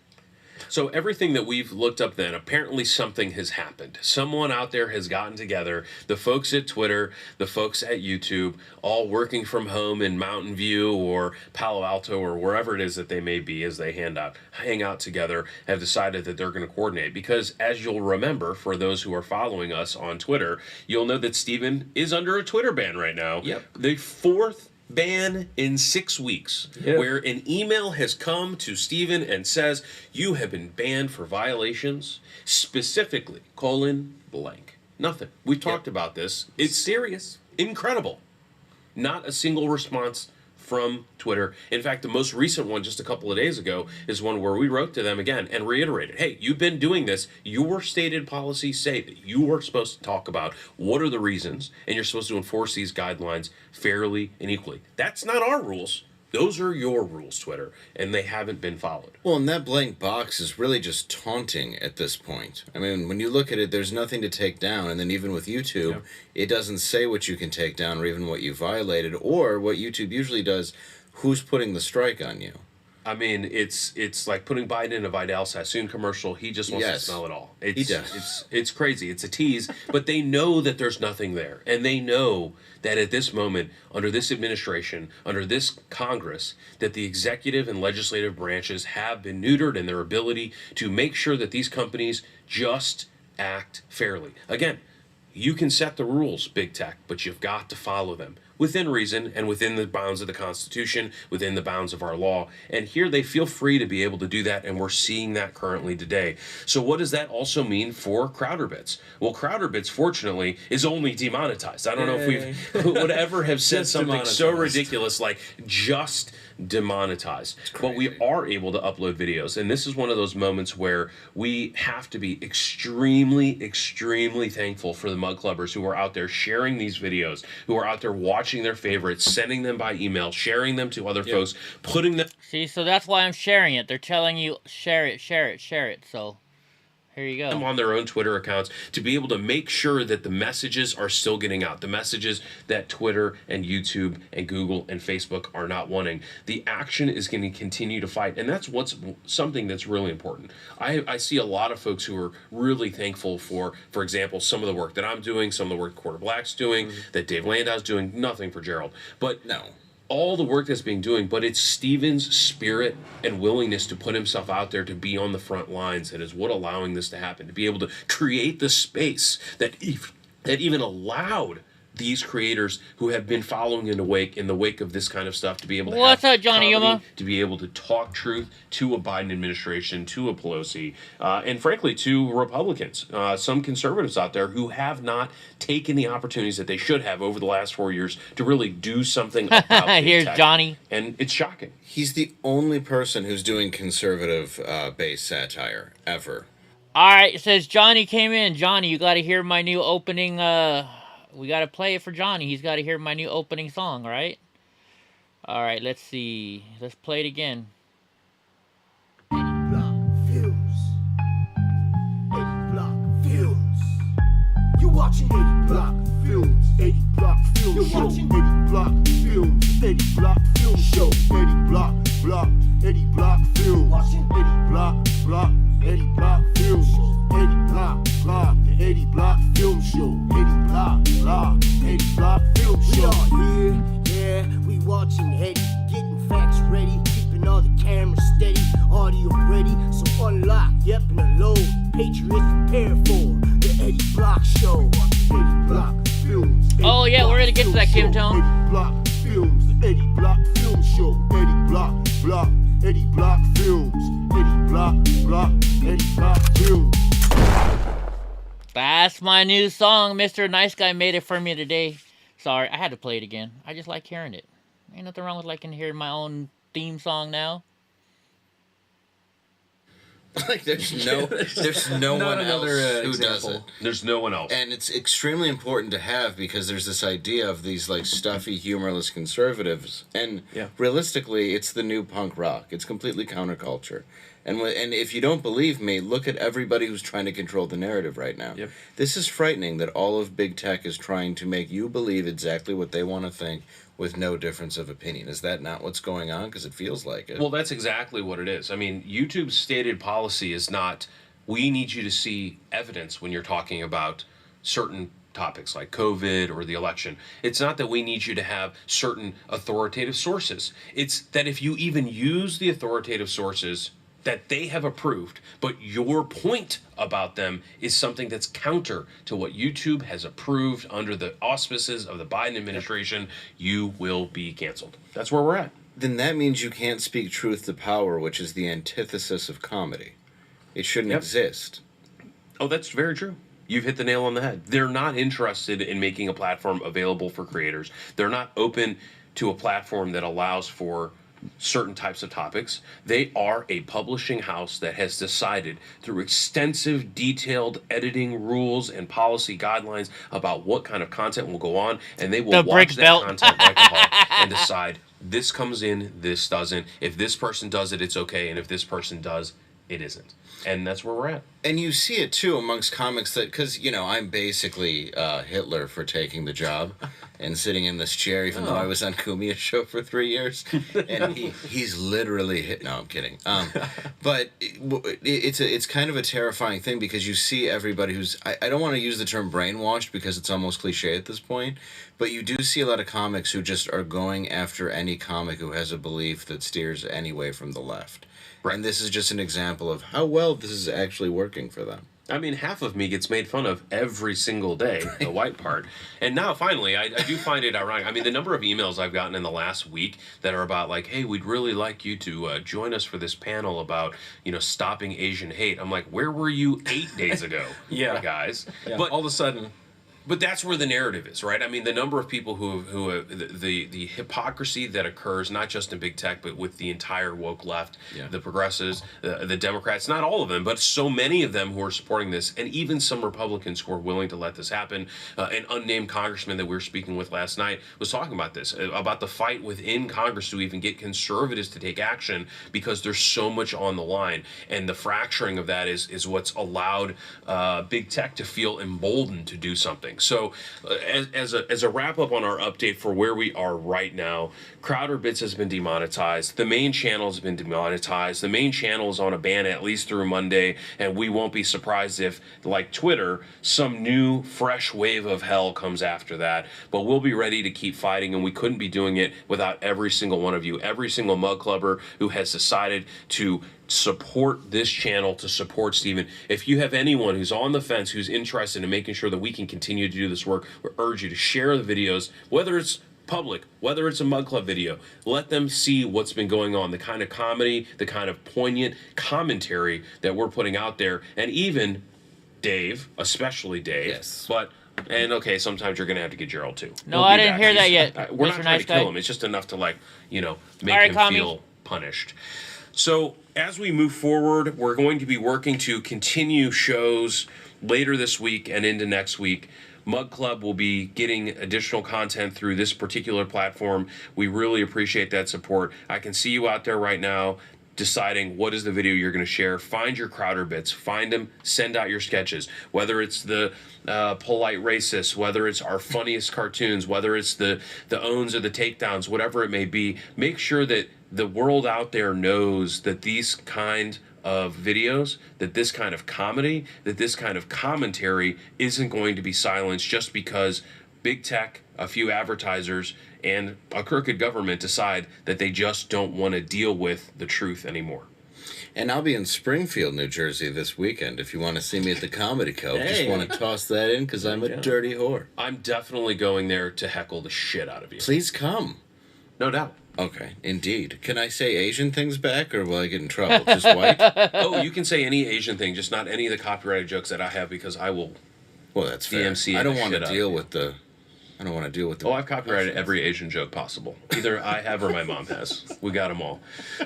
So everything that we've looked up then, apparently something has happened. Someone out there has gotten together, the folks at Twitter, the folks at YouTube, all working from home in Mountain View or Palo Alto or wherever it is that they may be as they hang out together, have decided that they're going to coordinate. Because as you'll remember, for those who are following us on Twitter, you'll know that Steven is under a Twitter ban right now. The fourth ban in 6 weeks, where an email has come to Steven and says, you have been banned for violations, specifically, : blank. Nothing. We've talked about this. It's serious. Incredible. Not a single response from Twitter. In fact, the most recent one just a couple of days ago is one where we wrote to them again and reiterated, hey, you've been doing this. Your stated policies say that you are supposed to talk about what are the reasons, and you're supposed to enforce these guidelines fairly and equally. That's not our rules. Those are your rules, Twitter, and they haven't been followed. Well, and that blank box is really just taunting at this point. I mean, when you look at it, there's nothing to take down, and then even with YouTube, it doesn't say what you can take down or even what you violated, or what YouTube usually does, who's putting the strike on you. I mean, it's like putting Biden in a Vidal Sassoon commercial. He just wants to smell it all. He does. It's crazy. It's a tease, but they know that there's nothing there. And they know that at this moment, under this administration, under this Congress, that the executive and legislative branches have been neutered in their ability to make sure that these companies just act fairly. Again, you can set the rules, Big Tech, but you've got to follow them within reason and within the bounds of the Constitution, within the bounds of our law. And here they feel free to be able to do that, and we're seeing that currently today. So what does that also mean for CrowderBits? Well, CrowderBits, fortunately, is only demonetized. I don't know if we would ever have said something so ridiculous like just demonetized. But we are able to upload videos, and this is one of those moments where we have to be extremely, extremely thankful for the Mug Clubbers who are out there sharing these videos, who are out there watching their favorites, sending them by email, sharing them to other folks, putting them... See, so that's why I'm sharing it. They're telling you, share it, share it, share it. So, here you go. Them on their own Twitter accounts to be able to make sure that the messages are still getting out. The messages that Twitter and YouTube and Google and Facebook are not wanting. The action is going to continue to fight. And that's something that's really important. I see a lot of folks who are really thankful for example, some of the work that I'm doing, some of the work Quarter Black's doing, that Dave Landau's doing. Nothing for Gerald. But no. All the work that's being doing, but it's Steven's spirit and willingness to put himself out there to be on the front lines that is what allowing this to happen, to be able to create the space that even allowed these creators who have been following in the wake of this kind of stuff to be able to What's have up, Johnny comedy, Yuma? to be able to talk truth to a Biden administration, to a Pelosi, and frankly to Republicans, some conservatives out there who have not taken the opportunities that they should have over the last 4 years to really do something about big Here's tech. Johnny. And it's shocking. He's the only person who's doing conservative based satire ever. All right, it says Johnny came in. Johnny, you got to hear my new opening. We got to play it for Johnny. He's got to hear my new opening song, right? All right, let's see. Let's play it again. EddieBlockFilms. EddieBlockFilms. You watching EddieBlockFilms. EddieBlockFilms. You watching EddieBlockFilms. EddieBlockFilms show. EddieBlockFilms. Watching EddieBlockFilms. EddieBlock, the EddieBlockFilms show. EddieBlockFilms show. We are here, yeah, we watching Eddie, getting facts ready, keeping all the cameras steady, audio ready, so unlock, yep, and unload. Patriots prepare for the Eddie Block show. EddieBlockFilms. Oh, yeah, we're gonna get to that, Kim Tone. EddieBlockFilms, the EddieBlockFilms show. EddieBlockFilms. EddieBlockFilms. That's my new song. Mr. Nice Guy made it for me today. Sorry, I had to play it again. I just like hearing it. Ain't nothing wrong with liking hearing my own theme song now. Like there's no one else who does it. There's no one else. And it's extremely important to have because there's this idea of these like stuffy, humorless conservatives, and realistically, it's the new punk rock. It's completely counterculture. And if you don't believe me, look at everybody who's trying to control the narrative right now. Yep. This is frightening that all of big tech is trying to make you believe exactly what they want to think with no difference of opinion. Is that not what's going on? Because it feels like it. Well, that's exactly what it is. I mean, YouTube's stated policy is not, we need you to see evidence when you're talking about certain topics like COVID or the election. It's not that we need you to have certain authoritative sources. It's that if you even use the authoritative sources that they have approved, but your point about them is something that's counter to what YouTube has approved under the auspices of the Biden administration, you will be canceled. That's where we're at. Then that means you can't speak truth to power, which is the antithesis of comedy. It shouldn't exist. Oh, that's very true. You've hit the nail on the head. They're not interested in making a platform available for creators. They're not open to a platform that allows for certain types of topics. They are a publishing house that has decided through extensive, detailed editing rules and policy guidelines about what kind of content will go on, and they will watch that content like a hawk and decide this comes in, this doesn't. If this person does it, it's okay, and if this person does, it isn't. And that's where we're at. And you see it, too, amongst comics that... Because, you know, I'm basically Hitler for taking the job and sitting in this chair, even though I was on Kumia's show for 3 years. And he's literally... No, I'm kidding. But it's kind of a terrifying thing because you see everybody who's... I don't want to use the term brainwashed because it's almost cliche at this point. But you do see a lot of comics who just are going after any comic who has a belief that steers any way from the left. Right. And this is just an example of how well this is actually working for them. I mean, half of me gets made fun of every single day, the white part. And now, finally, I do find it ironic. I mean, the number of emails I've gotten in the last week that are about, like, hey, we'd really like you to join us for this panel about, you know, stopping Asian hate. I'm like, where were you 8 days ago, guys? Yeah, but all of a sudden... But that's where the narrative is, right? I mean, the number of people who the hypocrisy that occurs, not just in big tech, but with the entire woke left, the progressives, the Democrats, not all of them, but so many of them who are supporting this, and even some Republicans who are willing to let this happen. An unnamed congressman that we were speaking with last night was talking about this, about the fight within Congress to even get conservatives to take action because there's so much on the line. And the fracturing of that is what's allowed big tech to feel emboldened to do something. So as a wrap up on our update for where we are right now, Crowder Bits has been demonetized. The main channel has been demonetized. The main channel is on a ban at least through Monday, and we won't be surprised if, like Twitter, some new fresh wave of hell comes after that. But we'll be ready to keep fighting, and we couldn't be doing it without every single one of you, every single mug clubber who has decided to support this channel to support Steven. If you have anyone who's on the fence, who's interested in making sure that we can continue to do this work, we urge you to share the videos, whether it's public, whether it's a Mug Club video. Let them see what's been going on, the kind of comedy, the kind of poignant commentary that we're putting out there, and even Dave, especially Dave. Yes. And okay, sometimes you're gonna have to get Gerald too. No, I didn't hear that yet. We're Mr. not trying Nice to kill Guy. him. It's just enough to make right, him Kami. feel punished. So as we move forward, we're going to be working to continue shows later this week and into next week. Mug Club will be getting additional content through this particular platform. We really appreciate that support. I can see you out there right now deciding what is the video you're going to share. Find your Crowder bits. Find them. Send out your sketches. Whether it's the polite racist, whether it's our funniest cartoons, whether it's the owns or the takedowns, whatever it may be, make sure that the world out there knows that these kind of videos, that this kind of comedy, that this kind of commentary isn't going to be silenced just because big tech, a few advertisers, and a crooked government decide that they just don't want to deal with the truth anymore. And I'll be in Springfield, New Jersey this weekend. If you want to see me at the Comedy Cove, Hey. just want to toss that in because I'm a dirty whore. I'm definitely going there to heckle the shit out of you. Please come. No doubt. Okay, indeed. Can I say Asian things back, or will I get in trouble? Just white? Oh, you can say any Asian thing, just not any of the copyrighted jokes that I have, because I will. Well, that's fair. DMC I don't the want shit to out deal of you. with the. I don't want to deal with the. Oh, I've copyrighted every Asian joke possible. Either I have or my mom has. We got them all.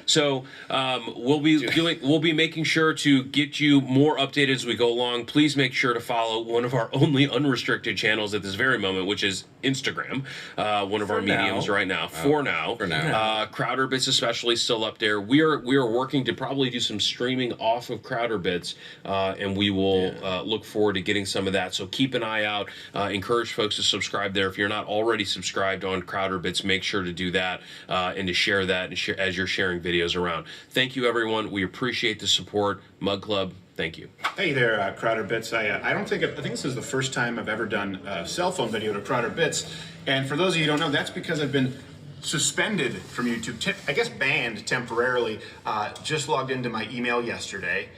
So we'll be making sure to get you more updated as we go along. Please make sure to follow one of our only unrestricted channels at this very moment, which is Instagram. One of our mediums right now. For now. Crowder Bits especially still up there. We are working to probably do some streaming off of Crowder Bits, and we will look forward to getting some of that. So keep an eye out. Encourage folks to subscribe there. If you're not already subscribed on Crowder Bits, make sure to do that and to share that and as you're sharing videos around. Thank you, everyone. We appreciate the support. Mug Club, thank you. Hey there, Crowder Bits. I think this is the first time I've ever done a cell phone video to Crowder Bits. And for those of you who don't know, that's because I've been suspended from YouTube, I guess banned temporarily. Just logged into my email yesterday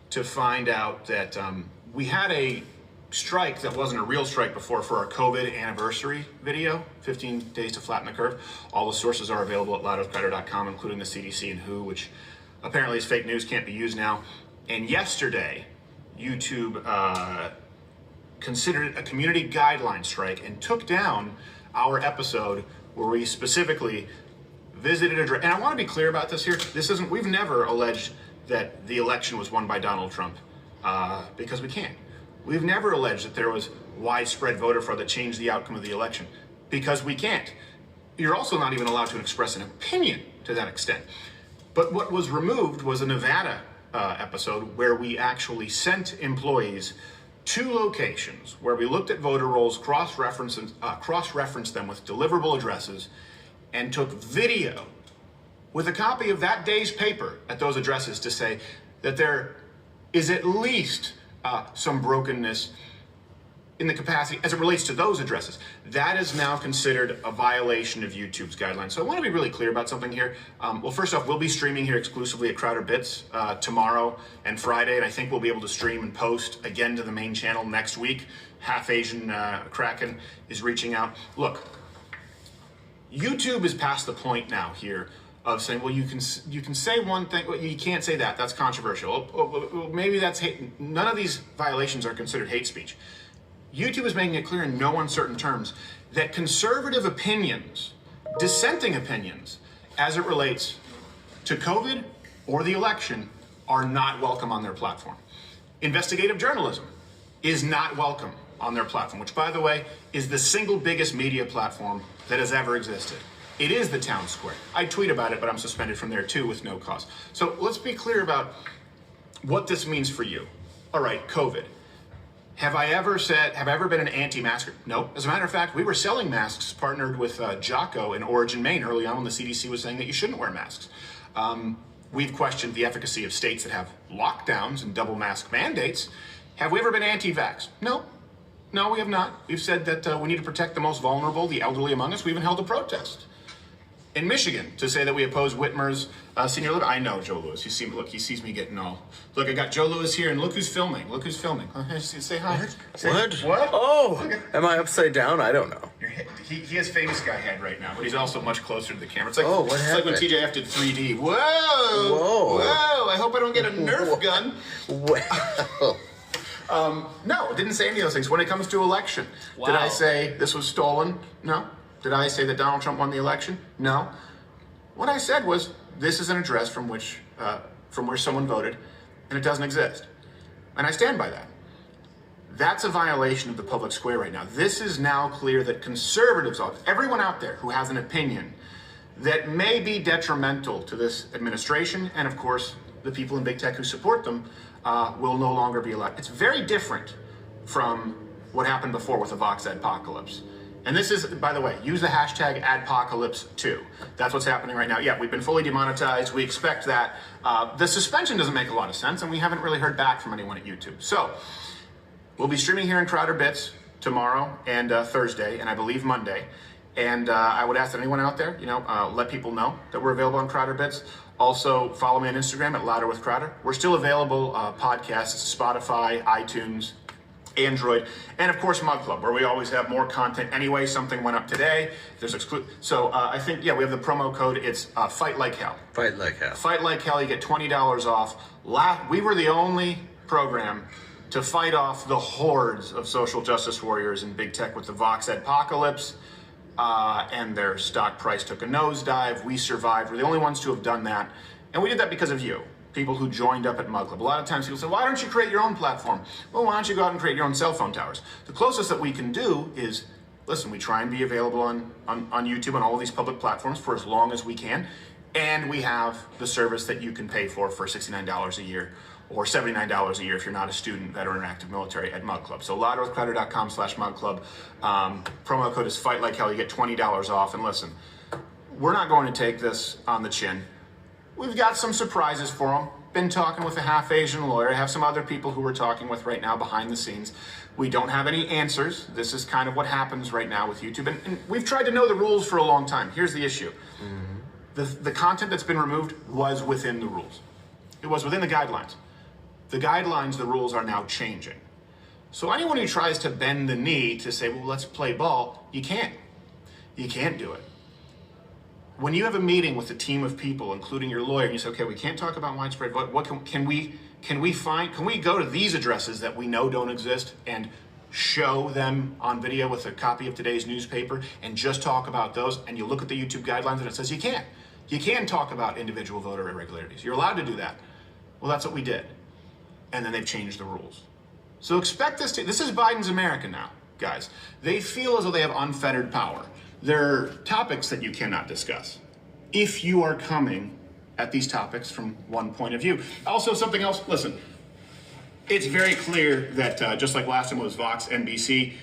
to find out that we had a strike that wasn't a real strike before for our COVID anniversary video, 15 days to flatten the curve. All the sources are available at loudwithcrowder.com, including the CDC and WHO, which apparently is fake news, can't be used now. And yesterday, YouTube considered it a community guideline strike and took down our episode where we specifically visited a and I want to be clear about this here. We've never alleged that the election was won by Donald Trump because we can't. We've never alleged that there was widespread voter fraud that changed the outcome of the election because we can't. You're also not even allowed to express an opinion to that extent. But what was removed was a Nevada episode where we actually sent employees to locations where we looked at voter rolls, cross-referenced them with deliverable addresses, and took video with a copy of that day's paper at those addresses to say that there is at least some brokenness in the capacity as it relates to those addresses. That is now considered a violation of YouTube's guidelines. So I want to be really clear about something here. Well, first off, we'll be streaming here exclusively at Crowder Bits tomorrow and Friday, and I think we'll be able to stream and post again to the main channel next week. Half Asian Kraken is reaching out. Look, YouTube is past the point now here of saying, well, you can say one thing, well, you can't say that. That's controversial. Well, maybe that's hate. None of these violations are considered hate speech. YouTube is making it clear in no uncertain terms that conservative opinions, dissenting opinions, as it relates to COVID or the election, are not welcome on their platform. Investigative journalism is not welcome on their platform, which, by the way, is the single biggest media platform that has ever existed. It is the town square. I tweet about it, but I'm suspended from there too with no cause. So let's be clear about what this means for you. All right, COVID. Have I ever been an anti-masker? No. As a matter of fact, we were selling masks partnered with Jocko in Origin, Maine early on when the CDC was saying that you shouldn't wear masks. We've questioned the efficacy of states that have lockdowns and double mask mandates. Have we ever been anti-vax? No. No, we have not. We've said that we need to protect the most vulnerable, the elderly among us. We even held a protest. in Michigan to say that we oppose Whitmer's senior living. I know Joe Lewis. You see, look, he sees me getting all. Look, I got Joe Lewis here, and look who's filming. Look who's filming. Say hi. What? Oh, am I upside down? I don't know. He has famous guy head right now, but he's also much closer to the camera. It's like, what it's like when TJF did 3D. Whoa! I hope I don't get a Nerf gun. No, didn't say any of those things. When it comes to election, did I say this was stolen? No. Did I say that Donald Trump won the election? No. What I said was this is an address from where someone voted, and it doesn't exist, and I stand by that. That's a violation of the public square right now. This is now clear that conservatives, everyone out there who has an opinion that may be detrimental to this administration, and of course the people in big tech who support them, will no longer be elected. It's very different from what happened before with the Vox Adpocalypse. And this is, by the way, use the hashtag Adpocalypse2. That's what's happening right now. Yeah, we've been fully demonetized. We expect that. The suspension doesn't make a lot of sense, and we haven't really heard back from anyone at YouTube. So we'll be streaming here in Crowder Bits tomorrow and Thursday, and I believe Monday. And I would ask that anyone out there, let people know that we're available on Crowder Bits. Also, follow me on Instagram at Louder with Crowder. We're still available podcasts, Spotify, iTunes, Android, and of course Mug Club, where we always have more content anyway. Something went up today. There's So I think, we have the promo code. It's Fight Like Hell. Fight Like Hell. Fight Like Hell. You get $20 off. We were the only program to fight off the hordes of social justice warriors in big tech with the Vox Adpocalypse, and their stock price took a nosedive. We survived. We're the only ones to have done that, and we did that because of you. People who joined up at Mug Club. A lot of times people say, why don't you create your own platform? Well, why don't you go out and create your own cell phone towers? The closest that we can do is, listen, we try and be available on YouTube and all of these public platforms for as long as we can. And we have the service that you can pay for $69 a year or $79 a year if you're not a student, veteran, or active military at Mug Club. So louderwithcrowder.com/Mug Club. Promo code is Fight Like Hell. You get $20 off. And listen, we're not going to take this on the chin. We've got some surprises for them. Been talking with a half-Asian lawyer. I have some other people who we're talking with right now behind the scenes. We don't have any answers. This is kind of what happens right now with YouTube. And we've tried to know the rules for a long time. Here's the issue. The content that's been removed was within the rules. It was within the guidelines. The guidelines, the rules are now changing. So anyone who tries to bend the knee to say, well, let's play ball, you can't. You can't do it. When you have a meeting with a team of people, including your lawyer, and you say, okay, we can't talk about widespread vote. What can we go to these addresses that we know don't exist and show them on video with a copy of today's newspaper and just talk about those? And you look at the YouTube guidelines and it says you can't. You can talk about individual voter irregularities. You're allowed to do that. Well, that's what we did. And then they've changed the rules. So expect this is Biden's America now, guys. They feel as though they have unfettered power. There are topics that you cannot discuss if you are coming at these topics from one point of view. Also, something else, listen, it's very clear that just like last time it was Vox, NBC,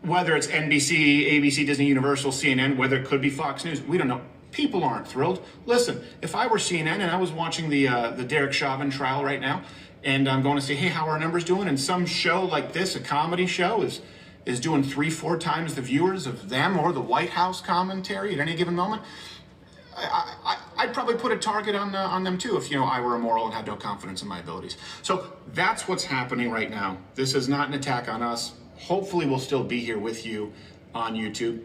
whether it's NBC, ABC, Disney, Universal, CNN, whether it could be Fox News, we don't know. People aren't thrilled. Listen, if I were CNN and I was watching the Derek Chauvin trial right now, and I'm going to say, hey, how are our numbers doing? And some show like this, a comedy show, is doing 3-4 times the viewers of them or the White House commentary at any given moment, I'd probably put a target on them too if I were immoral and had no confidence in my abilities. So that's what's happening right now. This is not an attack on us. Hopefully we'll still be here with you on YouTube.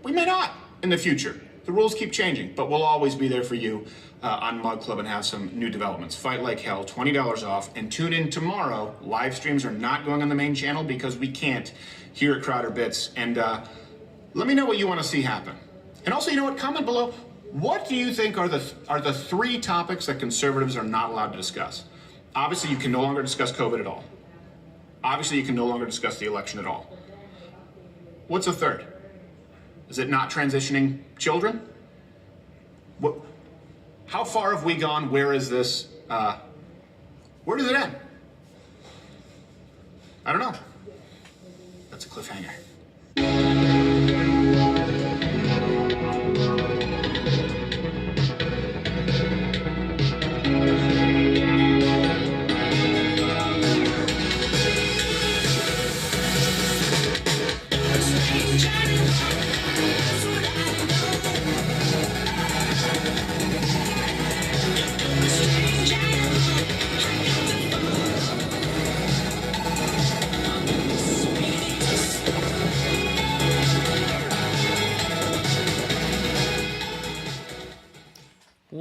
We may not in the future. The rules keep changing, but we'll always be there for you on Mug Club and have some new developments. Fight Like Hell, $20 off, and tune in tomorrow. Live streams are not going on the main channel because we can't here at Crowder Bits. And let me know what you want to see happen. And also, comment below. What do you think are the 3 topics that conservatives are not allowed to discuss? Obviously, you can no longer discuss COVID at all. Obviously, you can no longer discuss the election at all. What's the third? Is it not transitioning children? How far have we gone? Where is this? Where does it end? I don't know. That's a cliffhanger.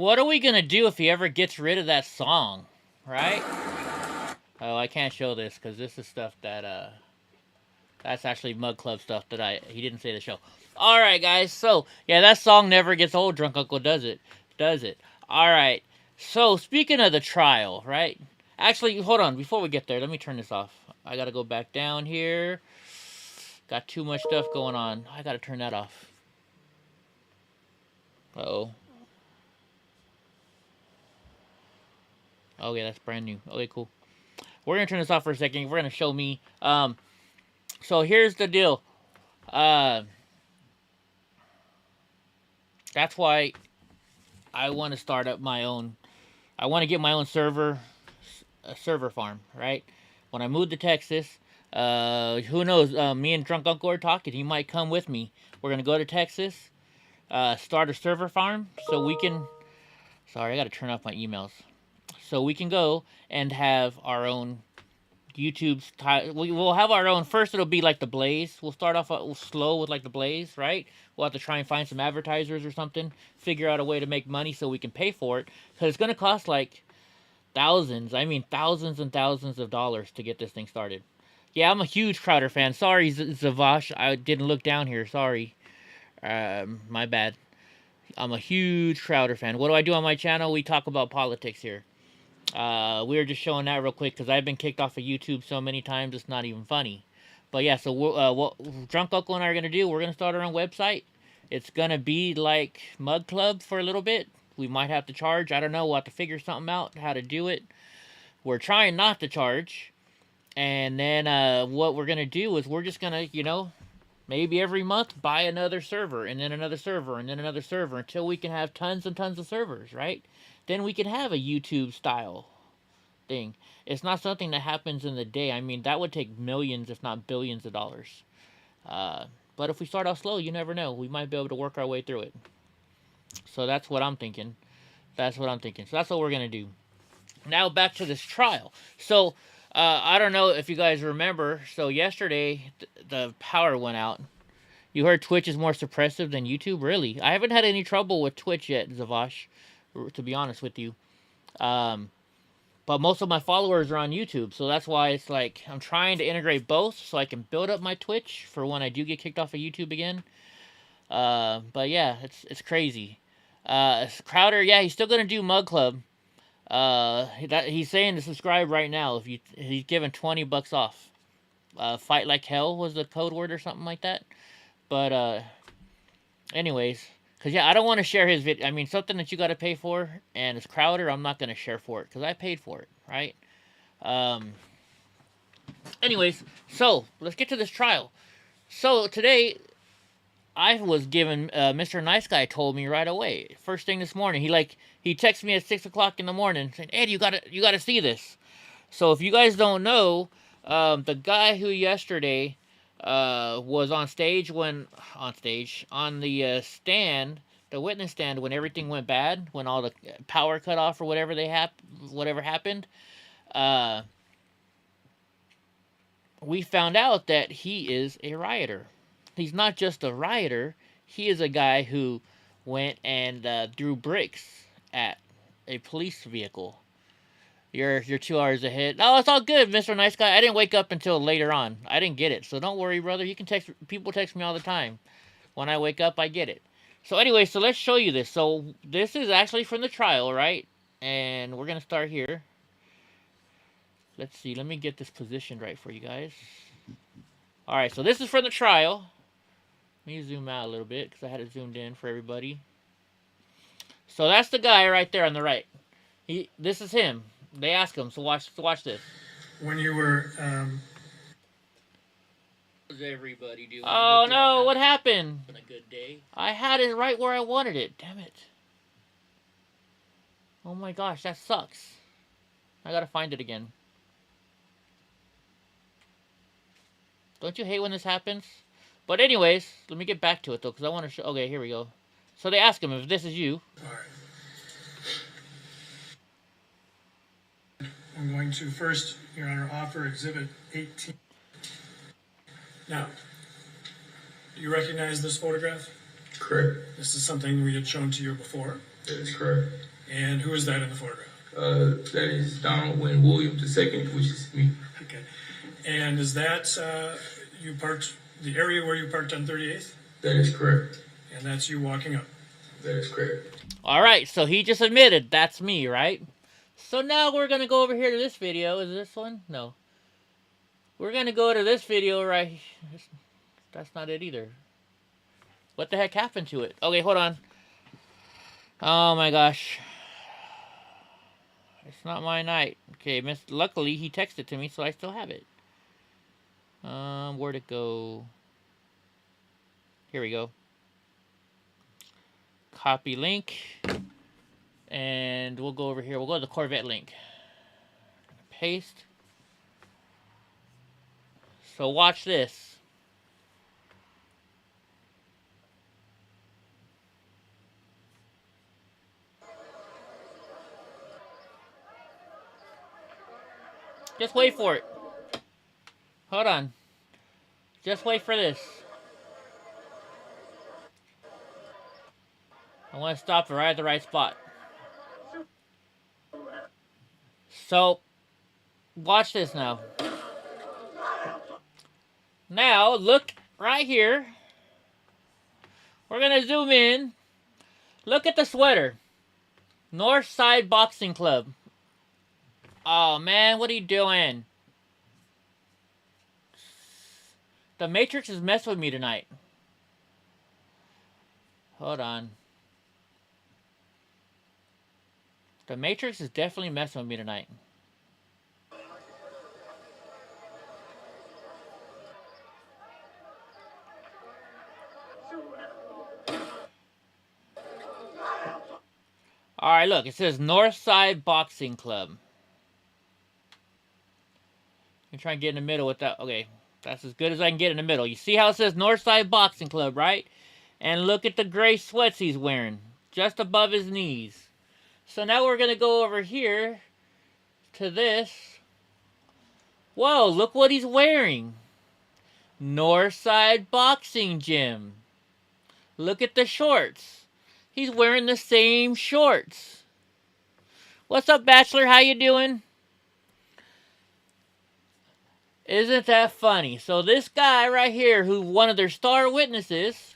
what are we gonna do if he ever gets rid of that song, right? Oh, I can't show this because this is stuff that that's actually Mug Club stuff that he didn't say the show. All right, guys. So yeah, that song never gets old. Drunk Uncle does it. All right. So speaking of the trial, right? Actually, hold on. Before we get there, let me turn this off. I gotta go back down here. Got too much stuff going on. I gotta turn that off. Uh-oh. Okay, that's brand new. Okay, cool. We're gonna turn this off for a second. We're gonna show me. So here's the deal. That's why I want to start up my own. I want to get my own server farm, right? When I move to Texas, who knows? Me and Drunk Uncle are talking. He might come with me. We're gonna go to Texas, start a server farm, so we can. Sorry, I gotta turn off my emails. So we can go and have our own YouTube's. We'll have our own. First, it'll be like the Blaze. We'll start off slow with like the Blaze, right? We'll have to try and find some advertisers or something. Figure out a way to make money so we can pay for it. Because it's going to cost like thousands. I mean, thousands and thousands of dollars to get this thing started. Yeah, I'm a huge Crowder fan. Sorry, Zavash. I didn't look down here. Sorry. My bad. I'm a huge Crowder fan. What do I do on my channel? We talk about politics here. We were just showing that real quick because I've been kicked off of YouTube so many times it's not even funny. But yeah, so what Drunk Uncle and I are going to do, we're going to start our own website. It's going to be like Mug Club for a little bit. We might have to charge. I don't know. We'll have to figure something out how to do it. We're trying not to charge. And then what we're going to do is we're just going to, you know, maybe every month buy another server and then another server and then another server until we can have tons and tons of servers, right? Then we can have a YouTube style thing. It's not something that happens in the day. I mean, that would take millions, if not billions of dollars. But if we start off slow, you never know. We might be able to work our way through it. So that's what I'm thinking. So that's what we're going to do. Now back to this trial. So I don't know if you guys remember. So yesterday, the power went out. You heard Twitch is more suppressive than YouTube? Really? I haven't had any trouble with Twitch yet, Zavash, to be honest with you. But most of my followers are on YouTube, so that's why it's like I'm trying to integrate both so I can build up my Twitch for when I do get kicked off of YouTube again. But yeah, it's crazy. Crowder, yeah, he's still gonna do Mug Club. He's saying to subscribe right now. If he's giving $20 off. Fight like hell was the code word or something like that. But anyways. Because, yeah, I don't want to share his video. I mean, something that you got to pay for, and it's Crowder, I'm not going to share for it, because I paid for it, right? Anyways, so, let's get to this trial. So, today, I was given, Mr. Nice Guy told me right away, first thing this morning, he texted me at 6 o'clock in the morning, saying, Ed, you gotta see this. So, if you guys don't know, the guy who yesterday... was on the stand, the witness stand, when everything went bad, when all the power cut off or whatever happened, we found out that he is a rioter. He's not just a rioter, he is a guy who went and threw bricks at a police vehicle. You're 2 hours ahead. Oh, it's all good, Mr. Nice Guy. I didn't wake up until later on. I didn't get it. So don't worry, brother. You can text. People text me all the time. When I wake up, I get it. So anyway, so let's show you this. So this is actually from the trial, right? And we're going to start here. Let's see. Let me get this positioned right for you guys. All right, so this is from the trial. Let me zoom out a little bit because I had it zoomed in for everybody. So that's the guy right there on the right. This is him. They ask him, so watch this. When you were, How's everybody doing? Oh no, what happened? Been a good day. I had it right where I wanted it. Damn it. Oh my gosh, that sucks. I gotta find it again. Don't you hate when this happens? But anyways, let me get back to it though, because I want to show... Okay, here we go. So they ask him if this is you. alright. I'm going to first, Your Honor, offer Exhibit 18. Now, do you recognize this photograph? Correct. This is something we had shown to you before. That is correct. And who is that in the photograph? That is Donald Wynn Williams II, which is me. Okay. And is that you parked, the area where you parked on 38th? That is correct. And that's you walking up? That is correct. All right, so he just admitted that's me, right? So now we're going to go over here to this video. Is this one? No. We're going to go to this video right. That's not it either. What the heck happened to it? Okay, hold on. Oh my gosh. It's not my night. Okay, luckily he texted to me, so I still have it. Where'd it go? Here we go. Copy link. And we'll go over here. We'll go to the Corvette link. Paste. So watch this. Just wait for it. Hold on. Just wait for this. I want to stop right at the right spot. So, watch this now. Now, look right here. We're going to zoom in. Look at the sweater. Northside Boxing Club. Oh, man, what are you doing? The Matrix is messing with me tonight. Hold on. The Matrix is definitely messing with me tonight. Alright, look. It says Northside Boxing Club. I'm trying to get in the middle with that. Okay. That's as good as I can get in the middle. You see how it says Northside Boxing Club, right? And look at the gray sweats he's wearing. Just above his knees. So now we're going to go over here to this. Whoa, look what he's wearing. Northside Boxing Gym. Look at the shorts. He's wearing the same shorts. What's up, Bachelor? How you doing? Isn't that funny? So this guy right here, who's one of their star witnesses,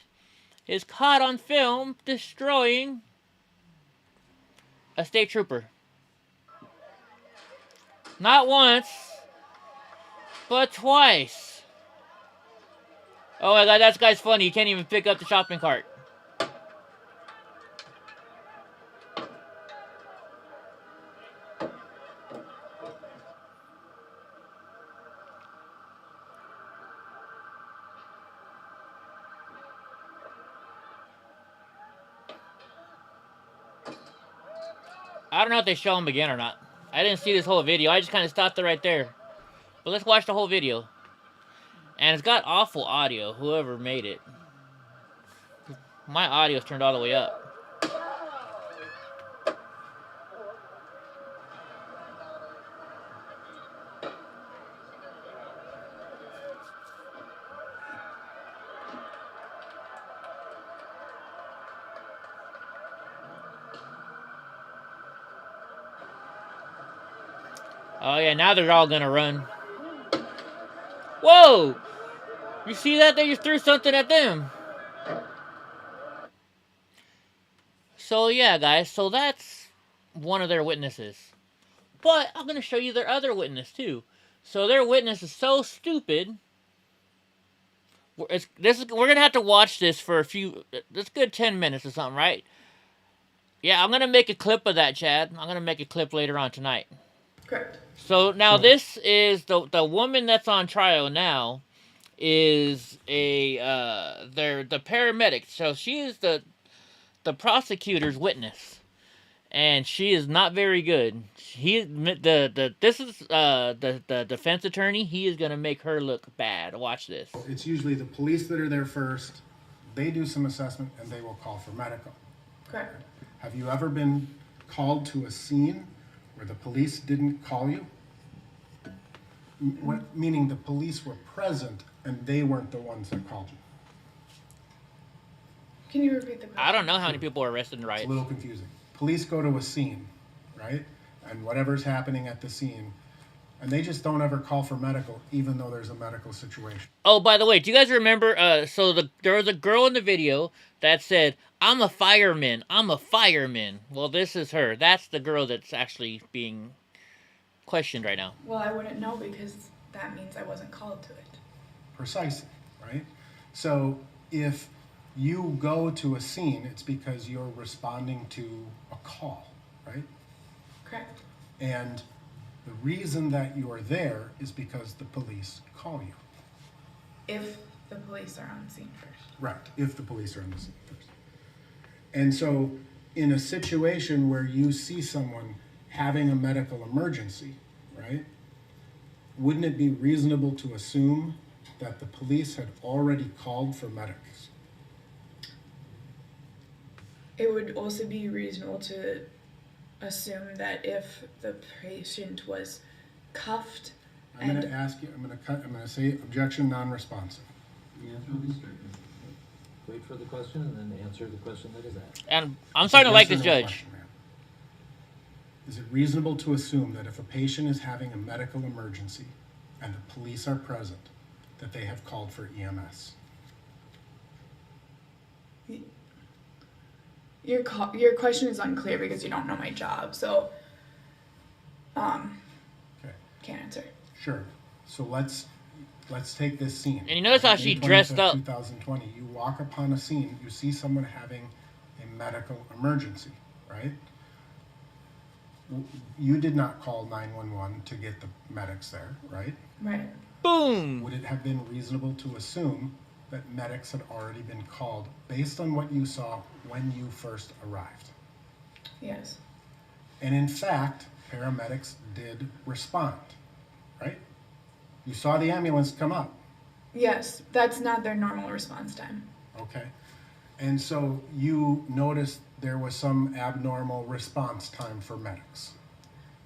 is caught on film destroying a state trooper. Not once, but twice. Oh my god, that guy's funny. He can't even pick up the shopping cart. I don't know if they show him again or not. I didn't see this whole video. I just kind of stopped it right there. But let's watch the whole video. And it's got awful audio, whoever made it. My audio's turned all the way up. Oh yeah, now they're all gonna run. Whoa! You see that? They just threw something at them. So yeah, guys, so that's one of their witnesses. But I'm gonna show you their other witness too. So their witness is so stupid. We're gonna have to watch this for a few. That's good 10 minutes or something, right? Yeah, I'm gonna make a clip of that, Chad. I'm gonna make a clip later on tonight. Correct. So now this is the woman that's on trial now is the paramedic. So she is the prosecutor's witness, and she is not very good. The defense attorney. He is gonna make her look bad. Watch this. It's usually the police that are there first. They do some assessment and they will call for medical. Correct. Have you ever been called to a scene where the police didn't call you? Meaning the police were present and they weren't the ones that called you. Can you repeat the question? I don't know how many people were arrested in It's riots. a little confusing. police go to a scene, right? And whatever's happening at the scene, and they just don't ever call for medical, even though there's a medical situation. Oh, by the way, do you guys remember? There was a girl in the video that said, "I'm a fireman. I'm a fireman." Well, this is her. That's the girl that's actually being questioned right now. Well, I wouldn't know because that means I wasn't called to it. Precisely, right? So if you go to a scene, it's because you're responding to a call, right? Correct. And the reason that you're there is because the police call you. If the police are on scene first. Right, if the police are on the scene first. And so in a situation where you see someone having a medical emergency, right, wouldn't it be reasonable to assume that the police had already called for medics? It would also be reasonable to assume that if the patient was cuffed I'm going to ask you, I'm going to say objection non-responsive. The answer will be stricken. Wait for the question and then answer the question that is asked. And I'm starting to like this judge. Question, ma'am. Is it reasonable to assume that if a patient is having a medical emergency and the police are present, that they have called for EMS? Your question is unclear because you don't know my job, so Okay. can't answer. Sure. So let's take this scene. And you notice how she dressed up. 2020. You walk upon a scene. You see someone having a medical emergency, right? You did not call 911 to get the medics there, right? Right. Boom. Would it have been reasonable to assume that medics had already been called based on what you saw when you first arrived? Yes. And in fact, paramedics did respond, right? You saw the ambulance come up. Yes, that's not their normal response time. Okay. And so you noticed there was some abnormal response time for medics.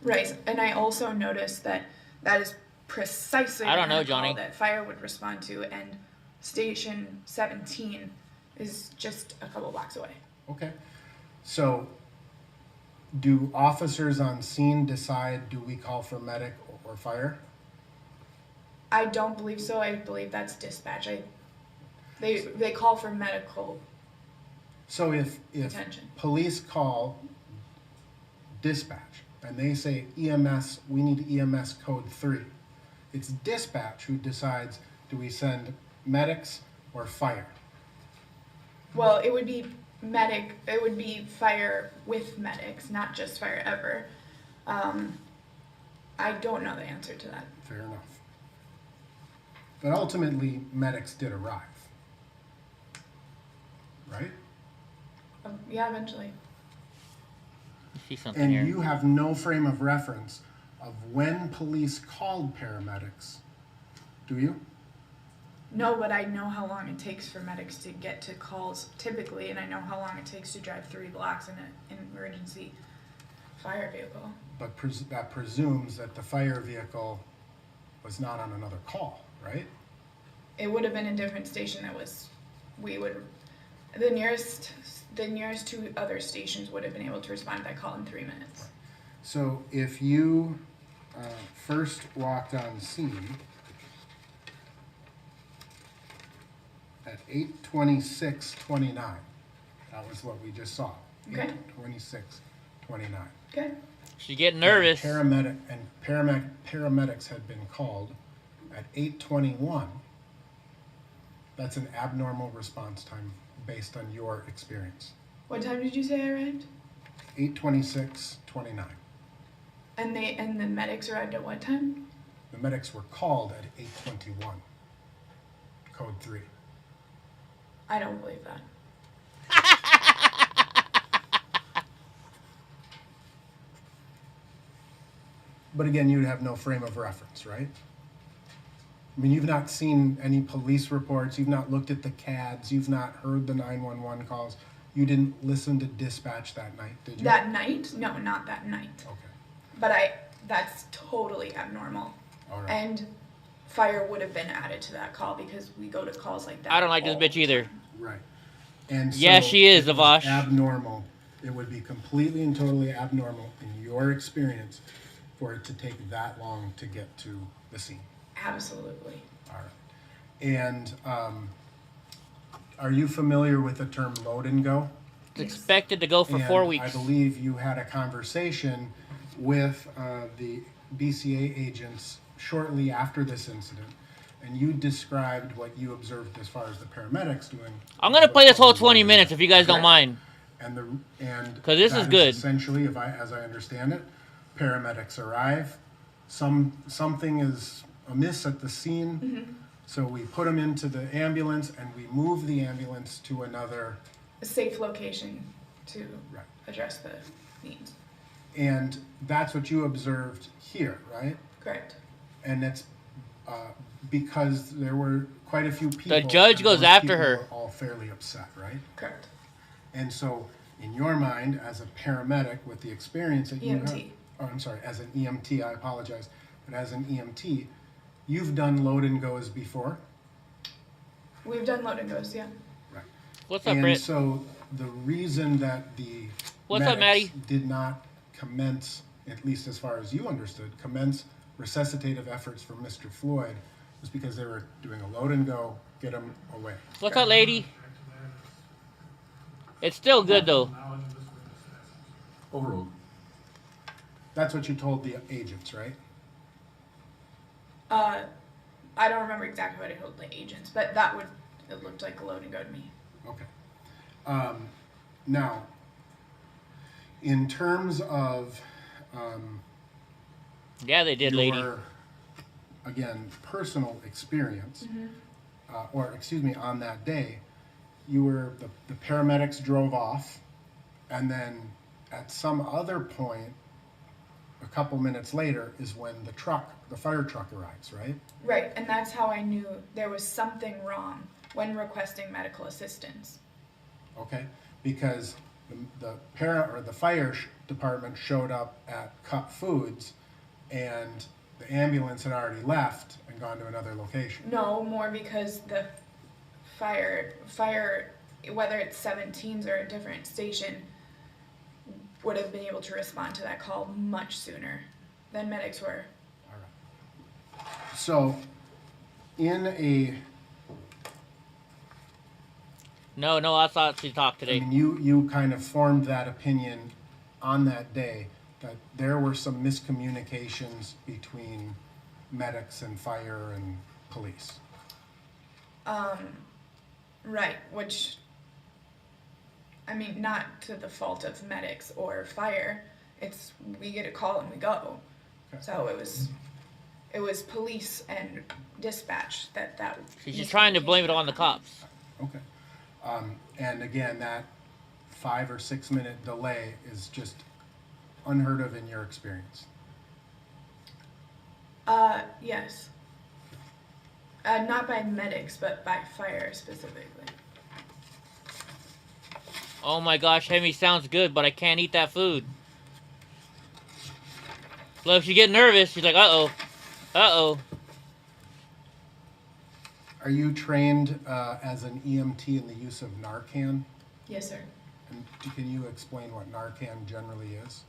Right, and I also noticed that is precisely I don't know, the call Johnny. that fire would respond to, and Station 17 is just a couple blocks away. Okay. So do officers on scene decide, do we call for medic or fire? I don't believe so. I believe that's dispatch. They call for medical. So if Attention. police call dispatch and they say EMS, we need EMS code 3, it's dispatch who decides, do we send medics or fire? Well, it would be medic. It would be fire with medics, not just fire ever. I don't know the answer to that. Fair enough. But ultimately, medics did arrive, right? Yeah, eventually. See something And here. you have no frame of reference of when police called paramedics, do you? No, but I know how long it takes for medics to get to calls typically, and I know how long it takes to drive 3 blocks in an emergency fire vehicle. But that presumes that the fire vehicle was not on another call, right? It would have been a different station the nearest 2 other stations would have been able to respond to that call in 3 minutes. So if you first walked on scene at 8:26:29, that was what we just saw. Okay. 8:26:29. Okay. She's getting nervous. Paramedics had been called at 8:21. That's an abnormal response time based on your experience. What time did you say I arrived? 8:26:29. And the medics arrived at what time? The medics were called at 8:21. Code 3. I don't believe that. But again, you'd have no frame of reference, right? I mean, you've not seen any police reports, you've not looked at the CADs, you've not heard the 911 calls, you didn't listen to dispatch that night, did you? That night? No, not that night. Okay, But that's totally abnormal. all right. And fire would have been added to that call because we go to calls like that. I don't like this all bitch the either. time. Right. And so Yeah, she is, it was Avash. abnormal. It would be completely and totally abnormal in your experience for it to take that long to get to the scene. Absolutely. All right. And are you familiar with the term load and go? It's expected to go for And 4 weeks. I believe you had a conversation with the BCA agents shortly after this incident, and you described what you observed as far as the paramedics doing. I'm gonna play this whole 20 minutes if you guys don't mind. And because this is good. Essentially, as I understand it, paramedics arrive. Something is amiss at the scene, Mm-hmm. so we put them into the ambulance and we move the ambulance to another. A safe location to Right. address the needs. And that's what you observed here, right? Correct. And it's because there were quite a few people. The judge and goes those after people her. were all fairly upset, right? Correct. And so, in your mind, as a paramedic with the experience that you have, EMT. oh, I'm sorry, as an EMT, I apologize, but as an EMT, you've done load and goes before, We've done load and goes, yeah. right? What's up, And Britt? so the reason that the What's up, medics Maddie? did not commence, at least as far as you understood, commence resuscitative efforts for Mr. Floyd was because they were doing a load and go, get him away. What's up, lady? It's still good though. Overruled. That's what you told the agents, right? I don't remember exactly what I told the agents, but it looked like a load and go to me. Okay. Now, in terms of Yeah, they did, lady. your, again, personal experience, or excuse me, on that day, you were, the paramedics drove off, and then at some other point, a couple minutes later, is when the fire truck arrives, right? Right, and that's how I knew there was something wrong when requesting medical assistance. Okay, because the fire department showed up at Cup Foods, and the ambulance had already left and gone to another location. No, more because the fire, whether it's 17s or a different station, would have been able to respond to that call much sooner than medics were. All right. So, in a, No, I thought she talked I today. mean, you kind of formed that opinion on that day that there were some miscommunications between medics and fire and police. Right, which, I mean, not to the fault of medics or fire. It's, we get a call and we go. Okay. So it was police and dispatch that. She's just trying to blame it on the cops. Okay. And again, that 5 or 6 minute delay is just unheard of in your experience. Yes. Not by medics, but by fire specifically. Oh my gosh, Hemi sounds good, but I can't eat that food. Look, she get nervous. She's like, uh-oh. Are you trained as an EMT in the use of Narcan? Yes, sir. And can you explain what Narcan generally is?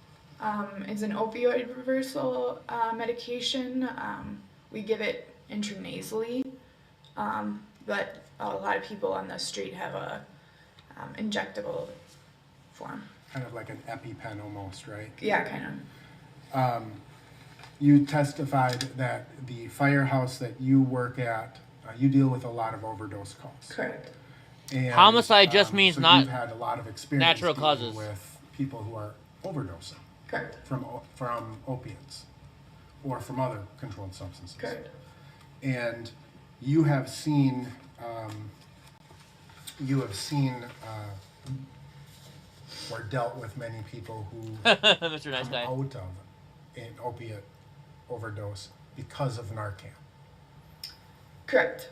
It's an opioid reversal medication. We give it intranasally, but a lot of people on the street have a injectable form. Kind of like an EpiPen almost, right? Yeah, kind of. You testified that the firehouse that you work at, you deal with a lot of overdose calls. Correct. And, Homicide just means so not you've had a lot of experience natural dealing causes. with people who are overdosing Correct. from opiates or from other controlled substances. Correct. And you have seen or dealt with many people who Mr. Nice come Guy. out of an opiate overdose because of Narcan. Correct.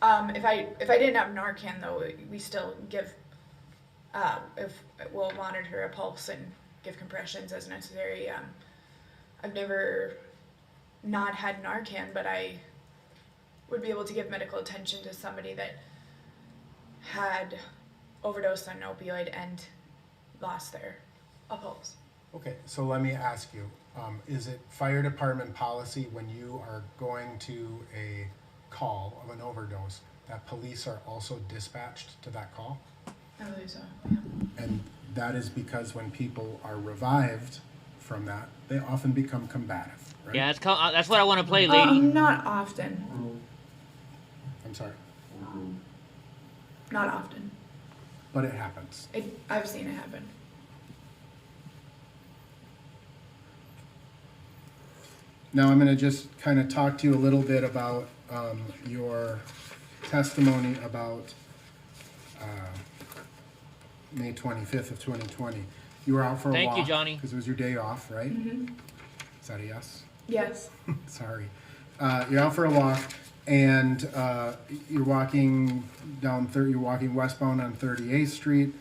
If I didn't have Narcan though, we still give. If we'll monitor a pulse and give compressions as necessary. I've never not had Narcan, but I would be able to give medical attention to somebody that had overdosed on an opioid and lost their pulse. Okay, so let me ask you, is it fire department policy when you are going to a call of an overdose that police are also dispatched to that call? I believe so, yeah. And that is because when people are revived from that, they often become combative, right? Yeah, that's what I want to play, lady. Not often. I'm sorry. Not often. But it happens. I've seen it happen. Now I'm going to just kind of talk to you a little bit about your testimony about May 25th of 2020. You were out for a walk. Thank you, Johnny. Because it was your day off, right? Mm-hmm. Is that a yes? Yes. Sorry. You're out for a walk, and you're walking you're walking westbound on 38th Street,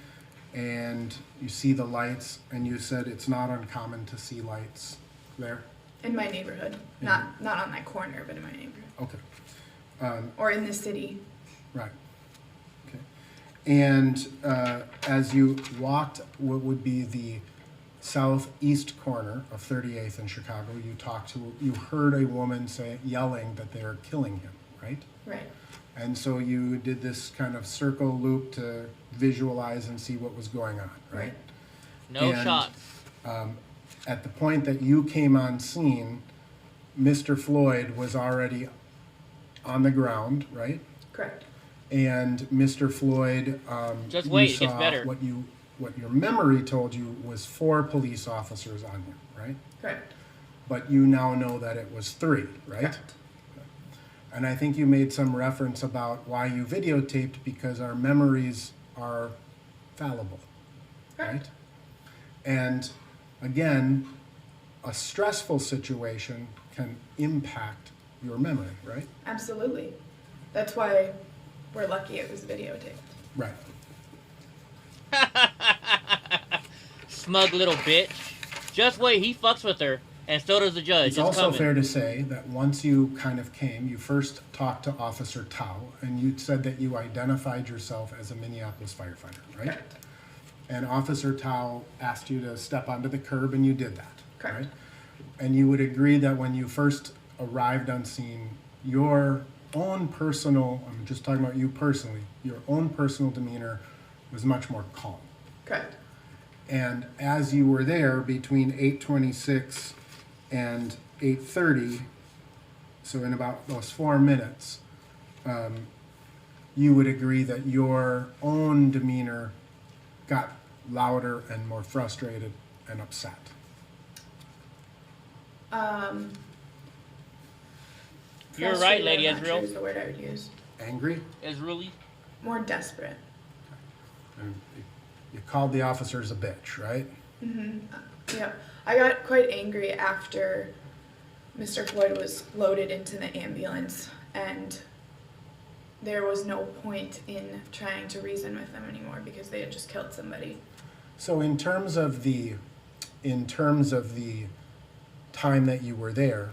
and you see the lights, and you said it's not uncommon to see lights there. In my neighborhood, not on that corner, but in my neighborhood. Okay. Or in the city. Right. Okay. And as you walked what would be the southeast corner of 38th in Chicago, you heard a woman yelling that they were killing him, right? Right. And so you did this kind of circle loop to visualize and see what was going on, right? No shots. At the point that you came on scene, Mr. Floyd was already on the ground, right? Correct. And Mr. Floyd, just wait, you it gets saw better. What your memory told you was 4 police officers on him, right? Correct. But you now know that it was 3, right? Correct. And I think you made some reference about why you videotaped, because our memories are fallible, right? And again, a stressful situation can impact your memory, right? Absolutely. That's why we're lucky it was videotaped. Right. Smug little bitch. Just wait, he fucks with her, and so does the judge. It's also fair to say that once you kind of came, you first talked to Officer Tao, and you said that you identified yourself as a Minneapolis firefighter, right? Correct. And Officer Tao asked you to step onto the curb, and you did that, Correct. right? And you would agree that when you first arrived on scene, your own personal, I'm just talking about you personally, your own personal demeanor was much more calm. Correct. And as you were there between 8:26 and 8:30, so in about those 4 minutes, you would agree that your own demeanor got louder and more frustrated and upset. You're right, Lady I'm not sure Israel. is the word I would use. Angry? Israeli? More desperate. And you called the officers a bitch, right? Mm-hmm. Yeah. I got quite angry after Mr. Floyd was loaded into the ambulance, and there was no point in trying to reason with them anymore because they had just killed somebody. So in terms of the time that you were there,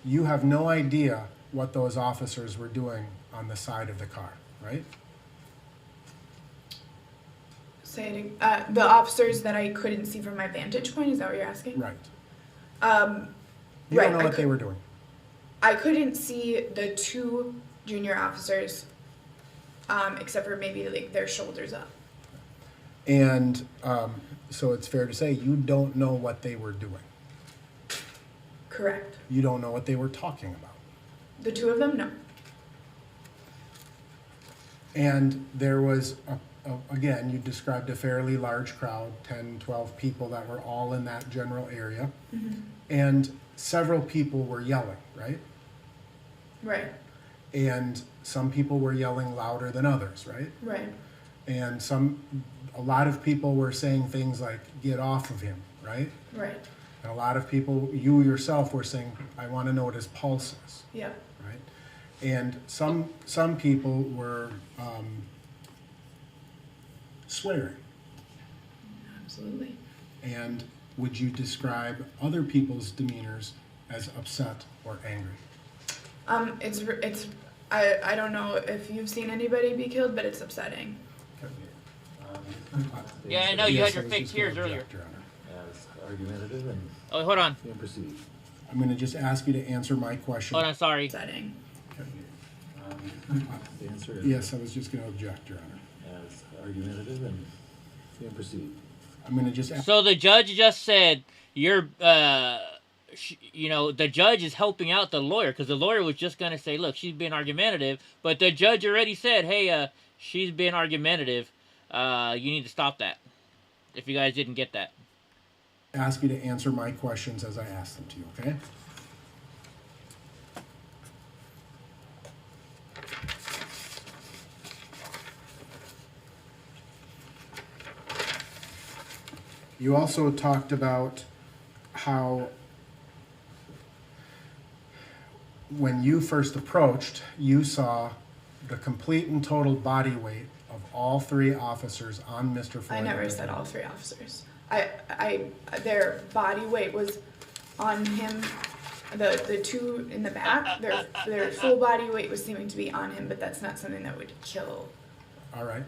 you have no idea what those officers were doing on the side of the car, right? Say it, the officers that I couldn't see from my vantage point, is that what you're asking? Right. You Right, don't know what they were doing. I couldn't see the 2 junior officers, except for maybe like their shoulders up. And so it's fair to say you don't know what they were doing. Correct. You don't know what they were talking about. The 2 of them, no. And there was, again, you described a fairly large crowd, 10, 12 people that were all in that general area. Mm-hmm. And several people were yelling, right? Right. And some people were yelling louder than others, right? Right. And a lot of people were saying things like, get off of him, right? Right. And a lot of people, you yourself, were saying, I want to know what his pulse is. Yeah. Right? And some people were swearing. Absolutely. And would you describe other people's demeanors as upset or angry? I don't know if you've seen anybody be killed, but it's upsetting. Okay. Yeah, I know you Yes, had your I was fake just gonna tears earlier. object, Your Honor. As argumentative and Oh, hold on. you can proceed. I'm going to just ask you to answer my question. Hold on, sorry. Setting. The answer is Yes, I was just going to object, Your Honor. as argumentative and you can proceed. I'm going to just ask. So the judge just said you're, you know, the judge is helping out the lawyer because the lawyer was just going to say, look, she's being argumentative, but the judge already said, hey, she's being argumentative. You need to stop that. If you guys didn't get that. Ask you to answer my questions as I ask them to you, okay? You also talked about how when you first approached, you saw the complete and total body weight of all three officers on Mr. Floyd. I never said all three officers. Their body weight was on him. The two in the back, their full body weight was seeming to be on him, but that's not something that would kill. All right.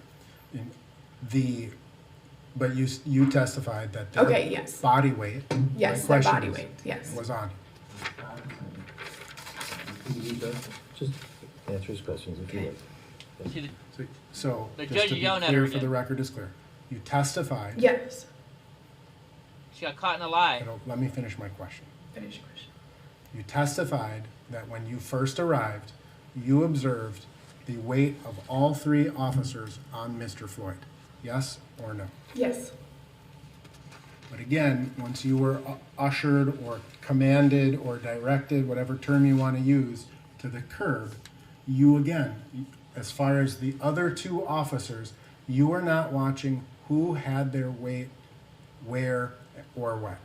But you testified that their Okay, yes. body weight. Yes, my their question body is, weight, yes. was on. Just answer his questions if you would. See, So The just judge to is be yelling at clear her for the again. record is clear. You testified. Yes. she got caught in a lie. Let me finish my question. Finish your question. You testified that when you first arrived, you observed the weight of all three officers on Mr. Floyd. Yes or no? Yes. But again, once you were ushered or commanded or directed, whatever term you want to use, to the curb, you again, as far as the other two officers, you were not watching who had their weight, where, or when.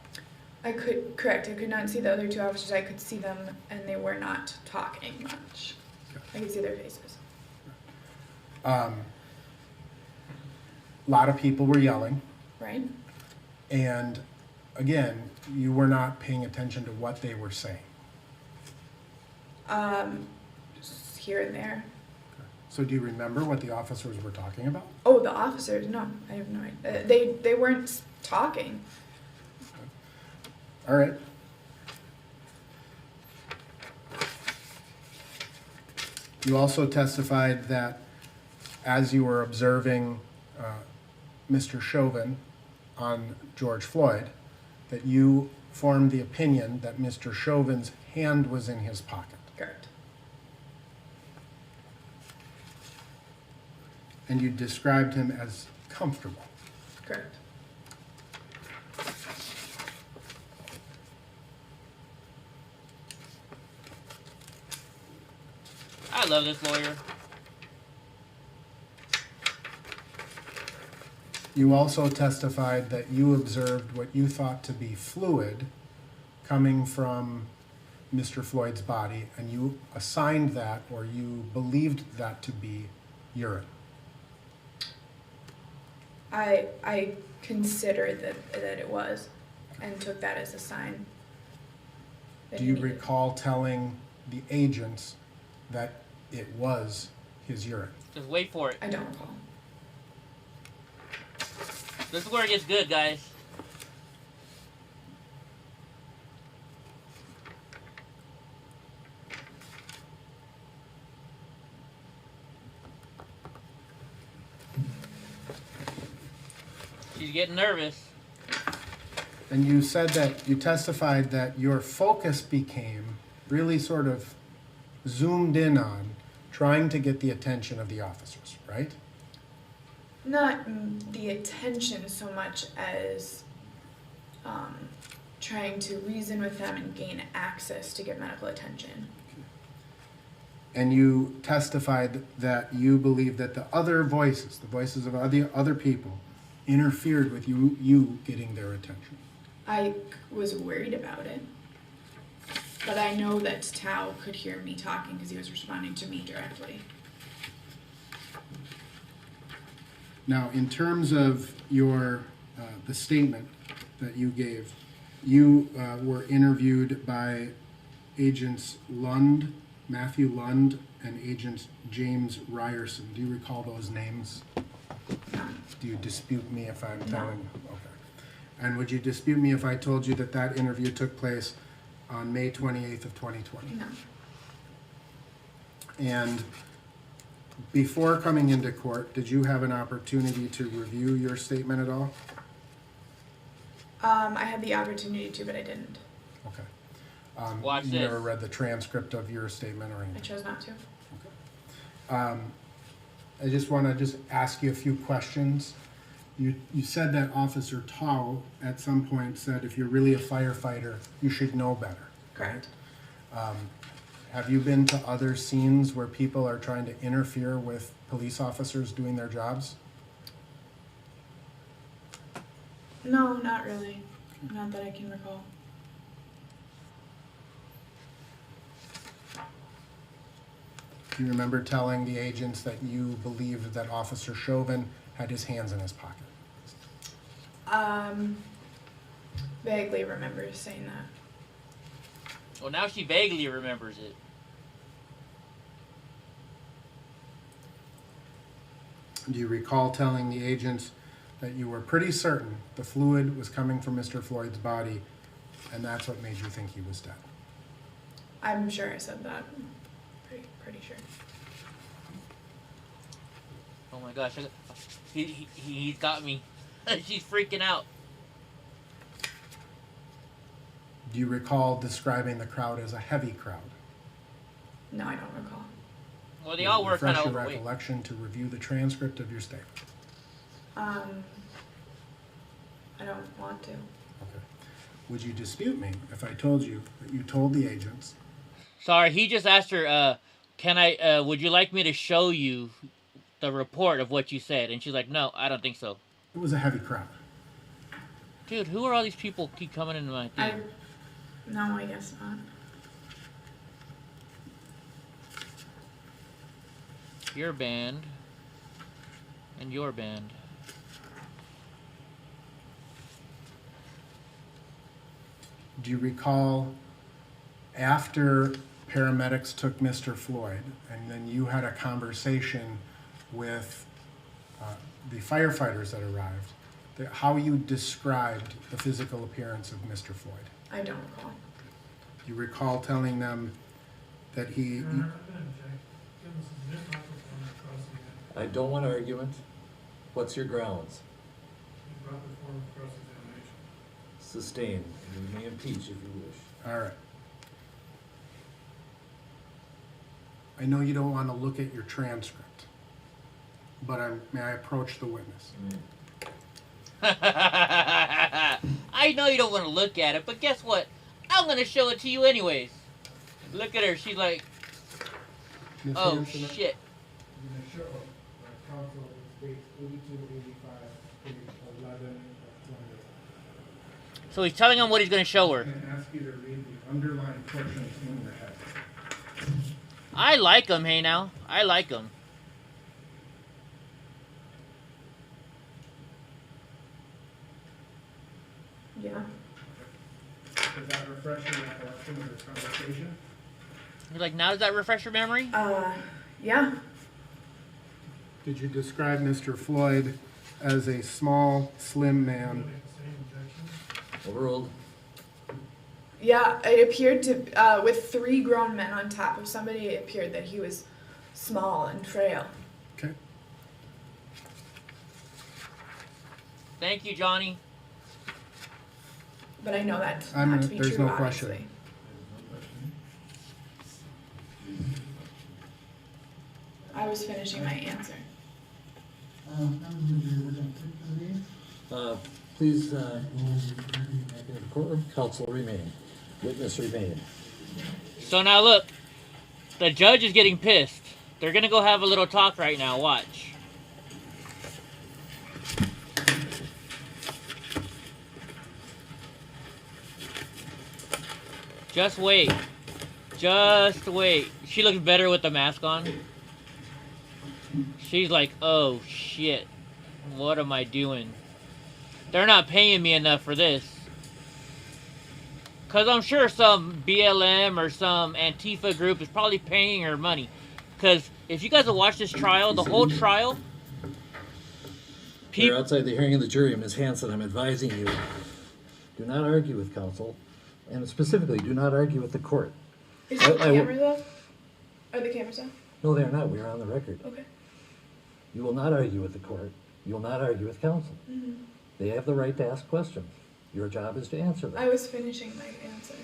Correct. I could not see the other two officers. I could see them, and they were not talking much. I could see their faces. A lot of people were yelling. Right? And again, you were not paying attention to what they were saying. Just here and there. So do you remember what the officers were talking about? Oh, the officers? No, I have no idea. They weren't talking. All right. You also testified that as you were observing Mr. Chauvin on George Floyd, that you formed the opinion that Mr. Chauvin's hand was in his pocket. Correct. And you described him as comfortable. Correct. I love this lawyer. You also testified that you observed what you thought to be fluid coming from Mr. Floyd's body, and you assigned that, or you believed that to be urine. I considered that it was, and took that as a sign. that Do he you needed. recall telling the agents that it was his urine? Just wait for it. I don't recall. This is where it gets good, guys. She's getting nervous. And you said that, you testified that your focus became really sort of zoomed in on trying to get the attention of the officers, right? Not the attention so much as trying to reason with them and gain access to get medical attention. And you testified that you believe that the other voices, the voices of other people, interfered with you getting their attention. I was worried about it, but I know that Tao could hear me talking because he was responding to me directly. Now, in terms of your the statement that you gave, you were interviewed by Agents Matthew Lund, and Agent James Ryerson. Do you recall those names? Do you dispute me if I'm telling you? Okay. And would you dispute me if I told you that that interview took place on May 28th of 2020? No. And before coming into court, did you have an opportunity to review your statement at all? I had the opportunity to, but I didn't. Okay. Watch you this. never read the transcript of your statement or I anything? chose not to. I just want to ask you a few questions. You said that Officer Tao at some point said if you're really a firefighter, you should know better. Correct. Have you been to other scenes where people are trying to interfere with police officers doing their jobs? No, not really. Not that I can recall. Do you remember telling the agents that you believed that Officer Chauvin had his hands in his pocket? Vaguely remember saying that. Well, now she vaguely remembers it. Do you recall telling the agents that you were pretty certain the fluid was coming from Mr. Floyd's body, and that's what made you think he was dead? I'm sure I said that. Pretty sure. Oh my gosh, he's got me. She's freaking out. Do you recall describing the crowd as a heavy crowd? No, I don't recall. Well, they all were kind of Refresh your overweight. recollection to review the transcript of your statement. I don't want to. Okay. Would you dispute me if I told you that you told the agents? Sorry, he just asked her, would you like me to show you the report of what you said? And she's like, no, I don't think so. It was a heavy crowd. Dude, who are all these people keep coming into my thing? No, I guess not. Your band. And your band. Do you recall after paramedics took Mr. Floyd and then you had a conversation with the firefighters that arrived, how you described the physical appearance of Mr. Floyd? I don't recall. Do you recall telling them that he... I don't want argument. What's your grounds? Sustain. You may impeach if you wish. All right. I know you don't want to look at your transcript, but may I approach the witness? I know you don't want to look at it, but guess what? I'm going to show it to you anyways. Look at her. She's like, Ms. oh, Hanson, shit. I'm going to show counsel states 8285, page 11 of 28. So he's telling him what he's going to show her. I'm going to ask you to read the underlined portions in your head. I like him, hey now. I like him. Yeah. Does that refresh your recollection of this conversation? You're like, now does that refresh your memory? Yeah. Did you describe Mr. Floyd as a small, slim man? Overruled. Yeah, it appeared to, with 3 grown men on top of somebody, it appeared that he was small and frail. Okay. Thank you, Johnny. But I know that not to be there's true, no question. obviously. I was finishing my answer. Please, courtroom, counsel remain. Witness remain. So now look, the judge is getting pissed. They're gonna go have a little talk right now, watch. Just wait. Just wait. She looks better with the mask on. She's like, oh shit. What am I doing? They're not paying me enough for this. Because I'm sure some BLM or some Antifa group is probably paying her money. Because if you guys have watched this trial, the whole trial, We're outside the hearing of the jury. Ms. Hanson, I'm advising you, do not argue with counsel, and specifically, do not argue with the court. Is the cameras off? Are the cameras off? No, they are not. We are on the record. Okay. You will not argue with the court. You will not argue with counsel. Mm-hmm. They have the right to ask questions. Your job is to answer them. I was finishing my answer.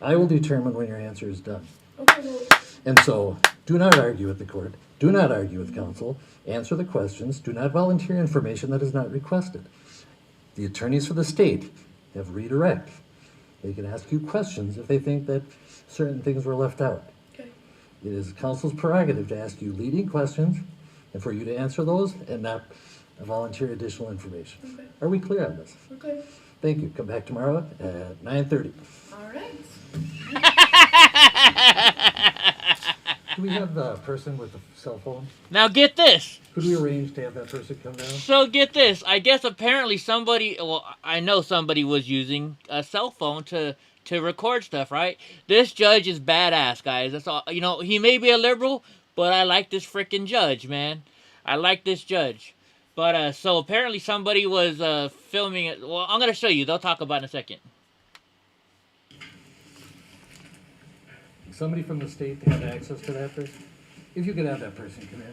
I will determine when your answer is done. Okay, well. And so, do not argue with the court. Do not argue with counsel. Answer the questions. Do not volunteer information that is not requested. The attorneys for the state have redirect. They can ask you questions if they think that certain things were left out. Okay. It is counsel's prerogative to ask you leading questions and for you to answer those and not volunteer additional information. Okay. Are we clear on this? Okay. Thank you. Come back tomorrow at 9:30. All right. Do we have the person with the cell phone? Now get this. Could we arrange to have that person come down? So get this. I guess apparently somebody, well, I know somebody was using a cell phone to record stuff, right? This judge is badass, guys. That's all. You know, he may be a liberal, but I like this freaking judge, man. I like this judge. But so apparently somebody was filming it. Well, I'm gonna show you. They'll talk about it in a second. Somebody from the state to have access to that person? If you could have that person come in.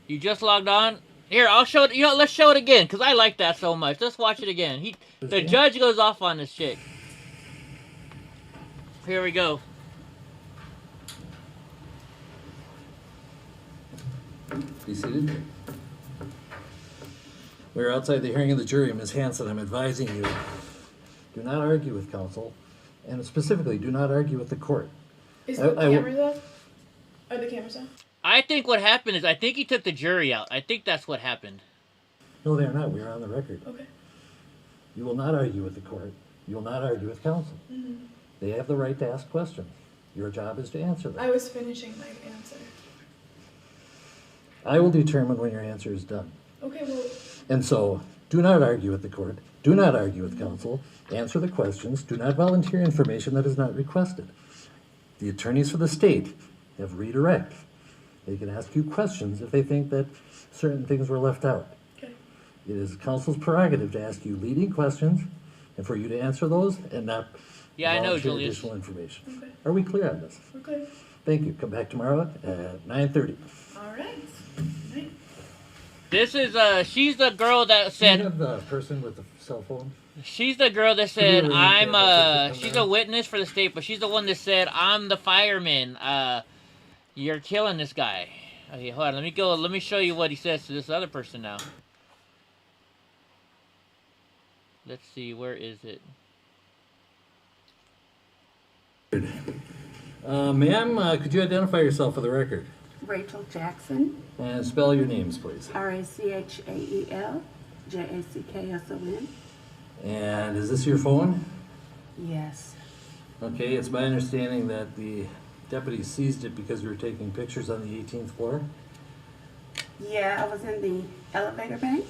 You just logged on. Here, I'll show it. You know, let's show it again because I like that so much. Let's watch it again. The judge goes off on this chick. Here we go. Be seated. We're outside the hearing of the jury. Ms. Hanson, I'm advising you, do not argue with counsel, and specifically, do not argue with the court. Is the cameras off? Are the cameras off? I think what happened is I think he took the jury out. I think that's what happened. No, they are not. We are on the record. Okay. You will not argue with the court. You will not argue with counsel. Mm-hmm. They have the right to ask questions. Your job is to answer them. I was finishing my answer. I will determine when your answer is done. Okay, well. And so, do not argue with the court. Do not argue with counsel. Answer the questions. Do not volunteer information that is not requested. The attorneys for the state have redirect. They can ask you questions if they think that certain things were left out. Okay. It is counsel's prerogative to ask you leading questions and for you to answer those and not I know, volunteer Julius. additional information. Okay. Are we clear on this? Okay. Thank you. Come back tomorrow at 9:30. All right. This is she's the girl that Do said. you have the person with the cell phone? She's the girl that said she's a witness for the state, but she's the one that said I'm the fireman. You're killing this guy. Okay, hold on. Let me show you what he says to this other person now. Let's see, where is it? Ma'am, could you identify yourself for the record? Rachel Jackson, And spell your names, please. RACHAEL, JACKSON. And is this your phone? Yes. Okay, it's my understanding that the deputy seized it because you were taking pictures on the 18th floor. Yeah, I was in the elevator bank.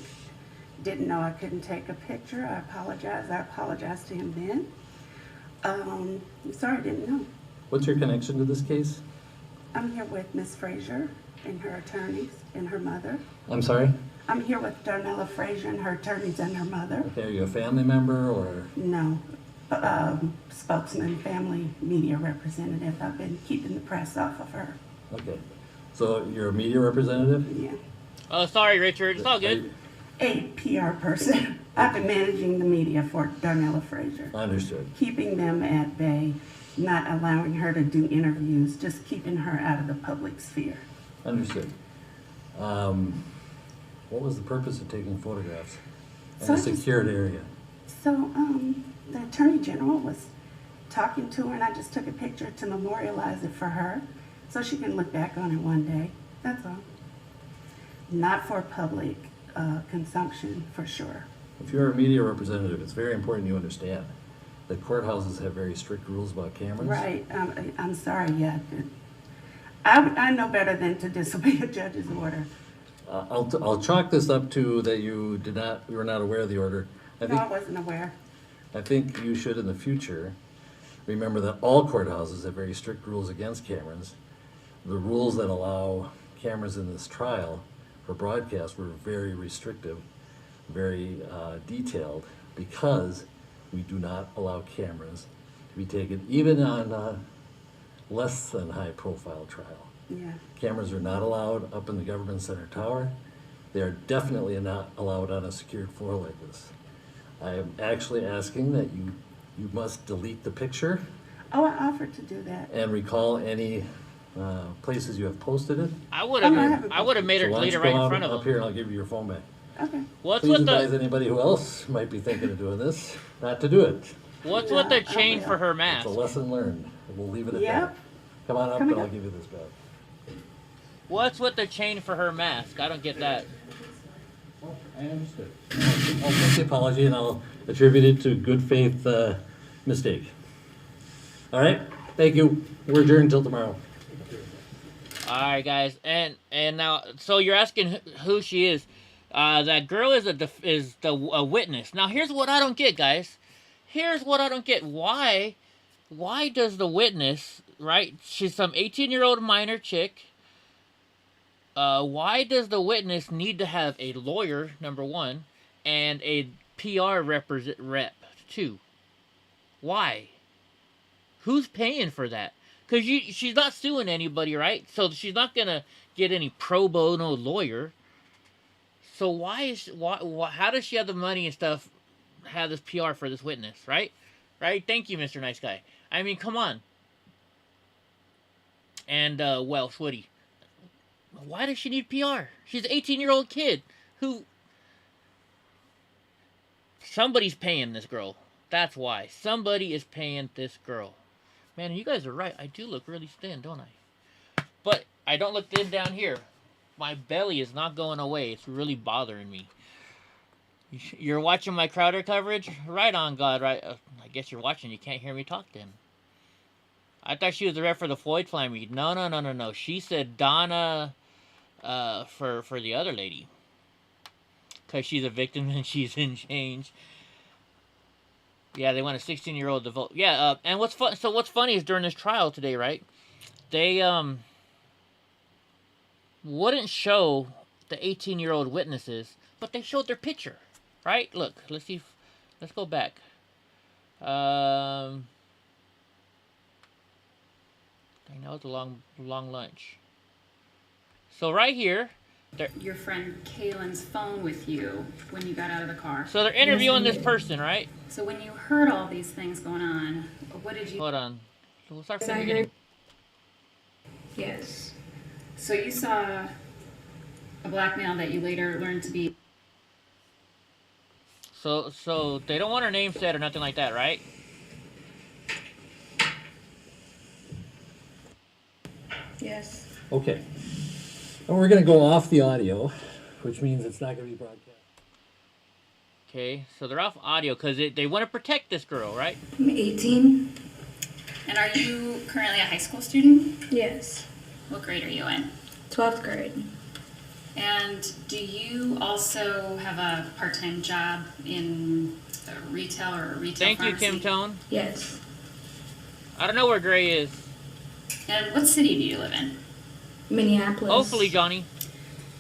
Didn't know I couldn't take a picture. I apologize. I apologized to him then. I'm sorry, I didn't know. What's your connection to this case? I'm here with Miss Frazier and her attorneys and her mother. I'm sorry? I'm here with Darnella Frazier and her attorneys and her mother. Okay, are you a family member or? No. Spokesman, family media representative. I've been keeping the press off of her. Okay. So you're a media representative? Yeah. Oh, sorry, Richard. It's all good. A PR person. I've been managing the media for Darnella Frazier. Understood. Keeping them at bay, not allowing her to do interviews, just keeping her out of the public sphere. Understood. What was the purpose of taking photographs in So a I just- secured area? So, the Attorney General was talking to her, and I just took a picture to memorialize it for her, so she can look back on it one day. That's all. Not for public consumption, for sure. If you're a media representative, it's very important you understand that courthouses have very strict rules about cameras. Right. I'm sorry. Yeah. I know better than to disobey a judge's order. I'll chalk this up to that you were not aware of the order. No, I wasn't aware. I think you should in the future Remember that all courthouses have very strict rules against cameras. The rules that allow cameras in this trial for broadcast were very restrictive, very detailed, because we do not allow cameras to be taken even on less than high profile trial. Yeah. Cameras are not allowed up in the government center tower. They are definitely not allowed on a secured floor like this. I am actually asking that you must delete the picture Oh, I offered to do that. and recall any places you have posted it. I would Oh, I have. haven't I would have made her So why don't delete you it right go in out front of up him. here and I'll give you your phone back. Okay. What's Please with advise the anybody who else might be thinking of doing this not to do it. What's Yeah, with the I chain will. for her It's mask? a lesson learned. We'll leave it at Yep. that. Come on up Coming and I'll up. give you this back. What's with the chain for her mask? I don't get that. I understood. I'll take the apology and I'll attribute it to good faith mistake. All right, thank you. We're adjourned until tomorrow. All right, guys, and now, so you're asking who she is. That girl is a witness. Now, here's what I don't get, guys. Here's what I don't get. Why does the witness, right? She's some 18-year-old minor chick. Why does the witness need to have a lawyer, number one, and a PR rep, two? Why? Who's paying for that? Because she's not suing anybody, right? So she's not going to get any pro bono lawyer. So why how does she have the money and stuff, have this PR for this witness, right? Right? Thank you, Mr. Nice Guy. I mean, come on. And, Welsh Woody. Why does she need PR? She's an 18-year-old kid who... Somebody's paying this girl. That's why. Somebody is paying this girl. Man, you guys are right. I do look really thin, don't I? But I don't look thin down here. My belly is not going away. It's really bothering me. You're watching my Crowder coverage? Right on, God. Right. I guess you're watching. You can't hear me talk then. I thought she was the rep for the Floyd family. No. She said Donna for the other lady. Because she's a victim and she's in change. Yeah, they want a 16-year-old to vote. Yeah, and what's fun? So what's funny is during this trial today, right? They wouldn't show the 18-year-old witnesses, but they showed their picture, right? Look, let's see. Let's go back. I know it's a long lunch. So right here, your friend Kaylin's phone with you when you got out of the car. So they're interviewing this person, right? So when you heard all these things going on, what did you... Hold on. So we'll start from the beginning. Yes. So you saw a black male that you later learned to be... So they don't want her name said or nothing like that, right? Yes. Okay. And we're going to go off the audio, which means it's not going to be broadcast. Okay, so they're off audio because they want to protect this girl, right? I'm 18. And are you currently a high school student? Yes. What grade are you in? 12th grade. And do you also have a part-time job in retail or a retail Thank pharmacy? you, Kim Tone. Yes. I don't know where Gray is. And what city do you live in? Minneapolis. Hopefully, Johnny.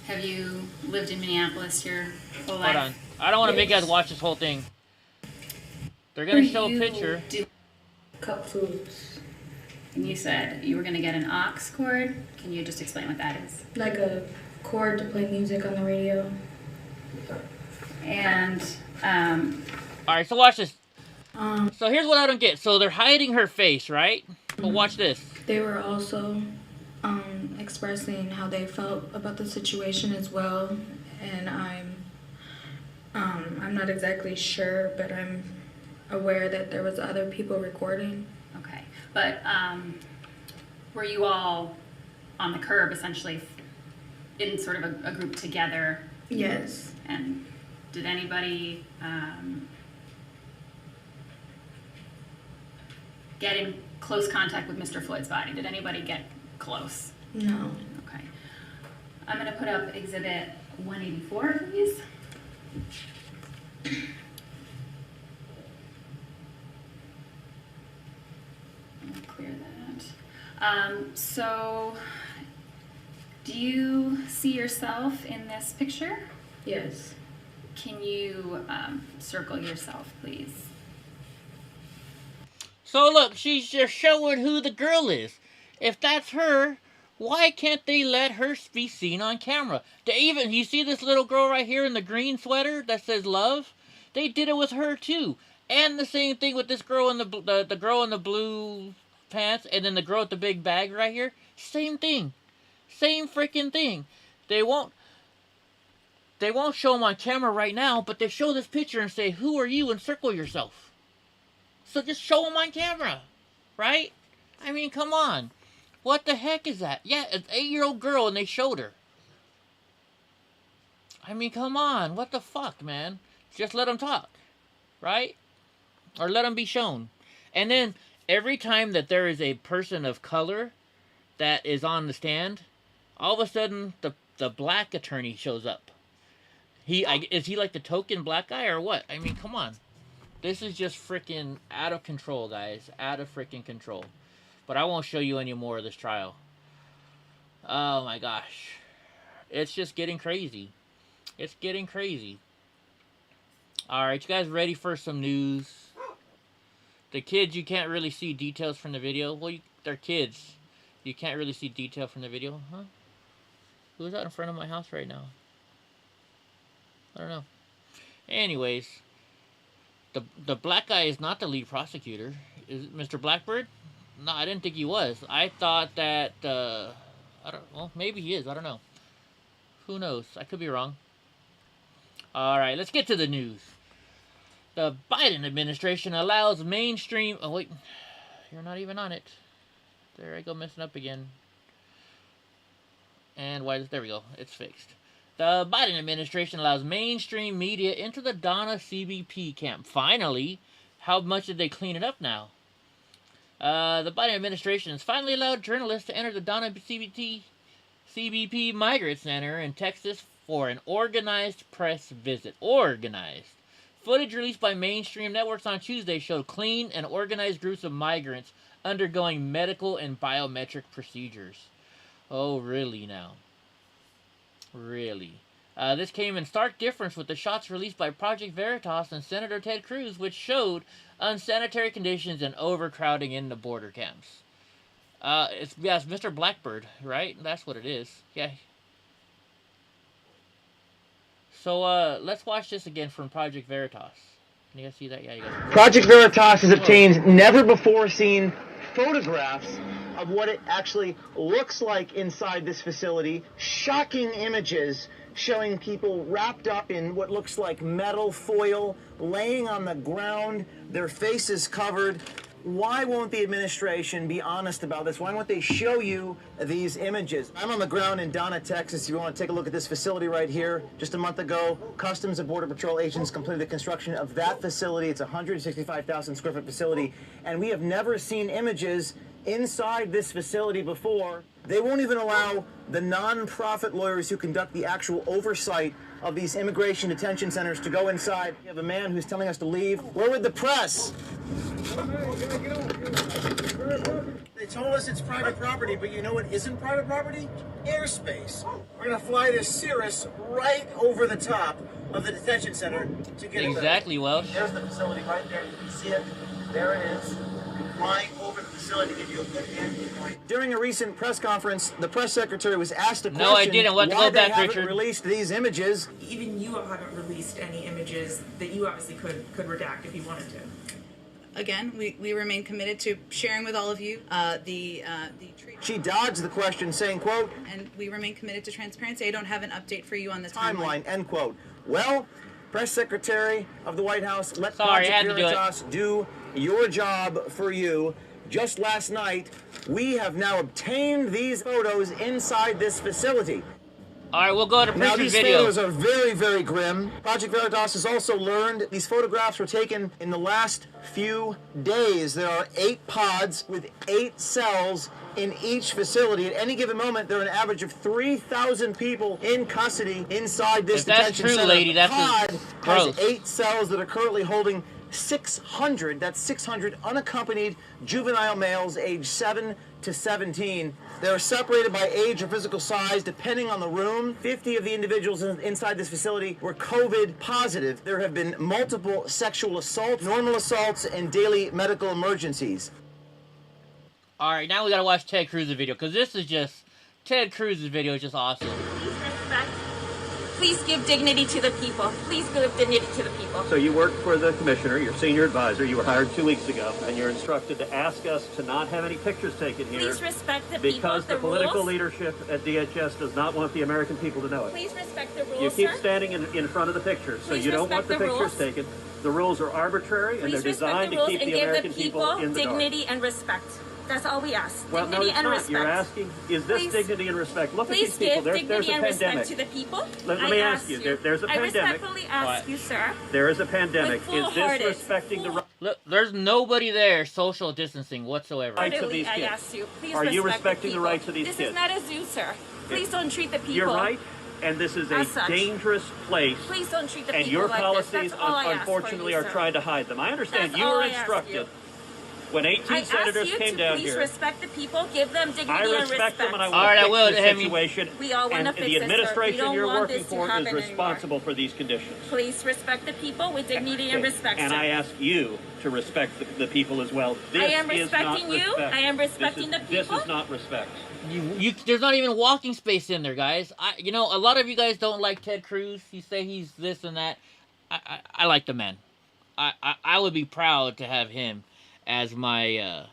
Have you lived in Minneapolis your whole life? Hold on. I don't want to make you guys watch this whole thing. They're going to show a picture. Cup foods. And you said you were going to get an aux cord. Can you just explain what that is? Like a cord to play music on the radio. And, Alright, so watch this. So here's what I don't get. So they're hiding her face, right? But watch this. They were also expressing how they felt about the situation as well. And I'm not exactly sure, but I'm aware that there was other people recording. okay. But, were you all on the curb, essentially, in sort of a group together? Yes. And did anybody get in close contact with Mr. Floyd's body? Did anybody get close? No. Okay. I'm going to put up Exhibit 184, please. So, do you see yourself in this picture? Yes. Can you circle yourself, please? So look, she's just showing who the girl is. If that's her, why can't they let her be seen on camera? You see this little girl right here in the green sweater that says love? They did it with her too. And the same thing with this girl in the girl in the blue pants, and then the girl with the big bag right here. Same thing. Same freaking thing. They won't show them on camera right now, but they show this picture and say, who are you, and circle yourself. So just show them on camera, right? I mean, come on. What the heck is that? Yeah, it's an 8-year-old girl and they showed her. I mean, come on. What the fuck, man? Just let them talk, right? Or let them be shown. And then every time that there is a person of color that is on the stand, all of a sudden the black attorney shows up. Is he like the token black guy or what? I mean, come on. This is just freaking out of control, guys. Out of freaking control. But I won't show you any more of this trial. Oh my gosh. It's just getting crazy. It's getting crazy. Alright, you guys ready for some news? The kids, you can't really see details from the video. Well, they're kids. You can't really see detail from the video. Huh? Who's out in front of my house right now? I don't know. Anyways. The black guy is not the lead prosecutor. Is it Mr. Blackbird? No, I didn't think he was. I thought that, well, maybe he is. I don't know. Who knows? I could be wrong. Alright, let's get to the news. The Biden administration allows mainstream... Oh, wait. You're not even on it. There I go, messing up again. And why? There we go. It's fixed. The Biden administration allows mainstream media into the Donna CBP camp. Finally, how much did they clean it up now? The Biden administration has finally allowed journalists to enter the Donna CBP Migrant Center in Texas for an organized press visit. Organized. Footage released by mainstream networks on Tuesday showed clean and organized groups of migrants undergoing medical and biometric procedures. Oh, really now? Really. This came in stark difference with the shots released by Project Veritas and Senator Ted Cruz, which showed unsanitary conditions and overcrowding in the border camps. It's Mr. Blackbird, right? That's what it is. Yeah. So, let's watch this again from Project Veritas. Can you guys see that? Yeah, you guys. Project Veritas has obtained never-before-seen photographs of what it actually looks like inside this facility. Shocking images showing people wrapped up in what looks like metal foil, laying on the ground, their faces covered. Why won't the administration be honest about this? Why won't they show you these images? I'm on the ground in Donna, Texas. If you want to take a look at this facility right here, just a month ago, Customs and Border Patrol agents completed the construction of that facility. It's a 165,000 square foot facility, and we have never seen images inside this facility before. They won't even allow the non-profit lawyers who conduct the actual oversight of these immigration detention centers to go inside. We have a man who's telling us to leave. Where would the press? They told us it's private property, but you know what isn't private property? Airspace. We're going to fly this Cirrus right over the top of the detention center to get exactly, Welsh. There's the facility right there. You can see it. There it is. Flying over the facility to give you a good vantage point. During a recent press conference, the press secretary was asked a question. No, I didn't. What to why go back, they haven't Richard? released these images. Even you all haven't released any images that you obviously could redact if you wanted to. Again, we remain committed to sharing with all of you the treatment. She dodged the question, saying, quote, and we remain committed to transparency. I don't have an update for you on the timeline, end quote. Well, press secretary of the White House, let Project Veritas do your job for you. Just last night, we have now obtained these photos inside this facility. All right, we'll go to Now, Preacher's these video. photos are very, very grim. Project Veritas has also learned these photographs were taken in the last few days. There are 8 pods with 8 cells in each facility. At any given moment, there are an average of 3,000 people in custody inside this detention center. Lady, that's pod gross. has 8 cells that are currently holding 600, that's 600 unaccompanied juvenile males aged 7 to 17. They are separated by age or physical size depending on the room. 50 of the individuals inside this facility were COVID positive. There have been multiple sexual assaults, normal assaults, and daily medical emergencies. All right, now we gotta watch Ted Cruz's video, because this is just, Ted Cruz's video is just awesome. Please respect. Please give dignity to the people. Please give dignity to the people. So you work for the commissioner, your senior advisor. You were hired 2 weeks ago, and you're instructed to ask us to not have any pictures taken here. Please respect the people, because the political rules. leadership at DHS does not want the American people to know it. Please respect the rules, You keep sir. standing in front of the pictures, so Please you don't want the respect the pictures rules. taken. The rules are arbitrary, and Please they're respect designed the to rules keep and the give American the people in the dark. dignity and respect. That's all we ask. Well, no, Dignity it's and not. respect. You're asking, is this Please- dignity and respect? Look at Please these people. give There's dignity a and pandemic. respect to the people. Let I me ask you, there's a I pandemic. respectfully ask you, sir. There is a pandemic. With Is full this hearted, respecting the right? Look, there's nobody there social distancing whatsoever. Rights of these I kids? ask you, please Are you respect respecting the people. rights of these This kids? is not a zoo, sir. Please don't treat the people. You're right, and this is a as such. dangerous place. Please don't treat the And people your like policies, this. That's all I ask for unfortunately, you, are sir. trying to hide them. I understand That's you all were I ask instructed you. when 18 I senators ask you came to down please here. respect the people, give them dignity I and respect respect. them, and I All want right, I to will, fix this Hemi. situation. We all want to and fix the this, sir. We administration don't you're want working this to for happen is anymore. responsible for these conditions. Please respect the people with dignity and respect, And sir. I ask you to respect the people as well. This I am is not respecting you. respect. I am respecting the This people. is not respect. There's not even walking space in there, guys. You know, a lot of you guys don't like Ted Cruz. You say he's this and that. I like the man. I would be proud to have him as my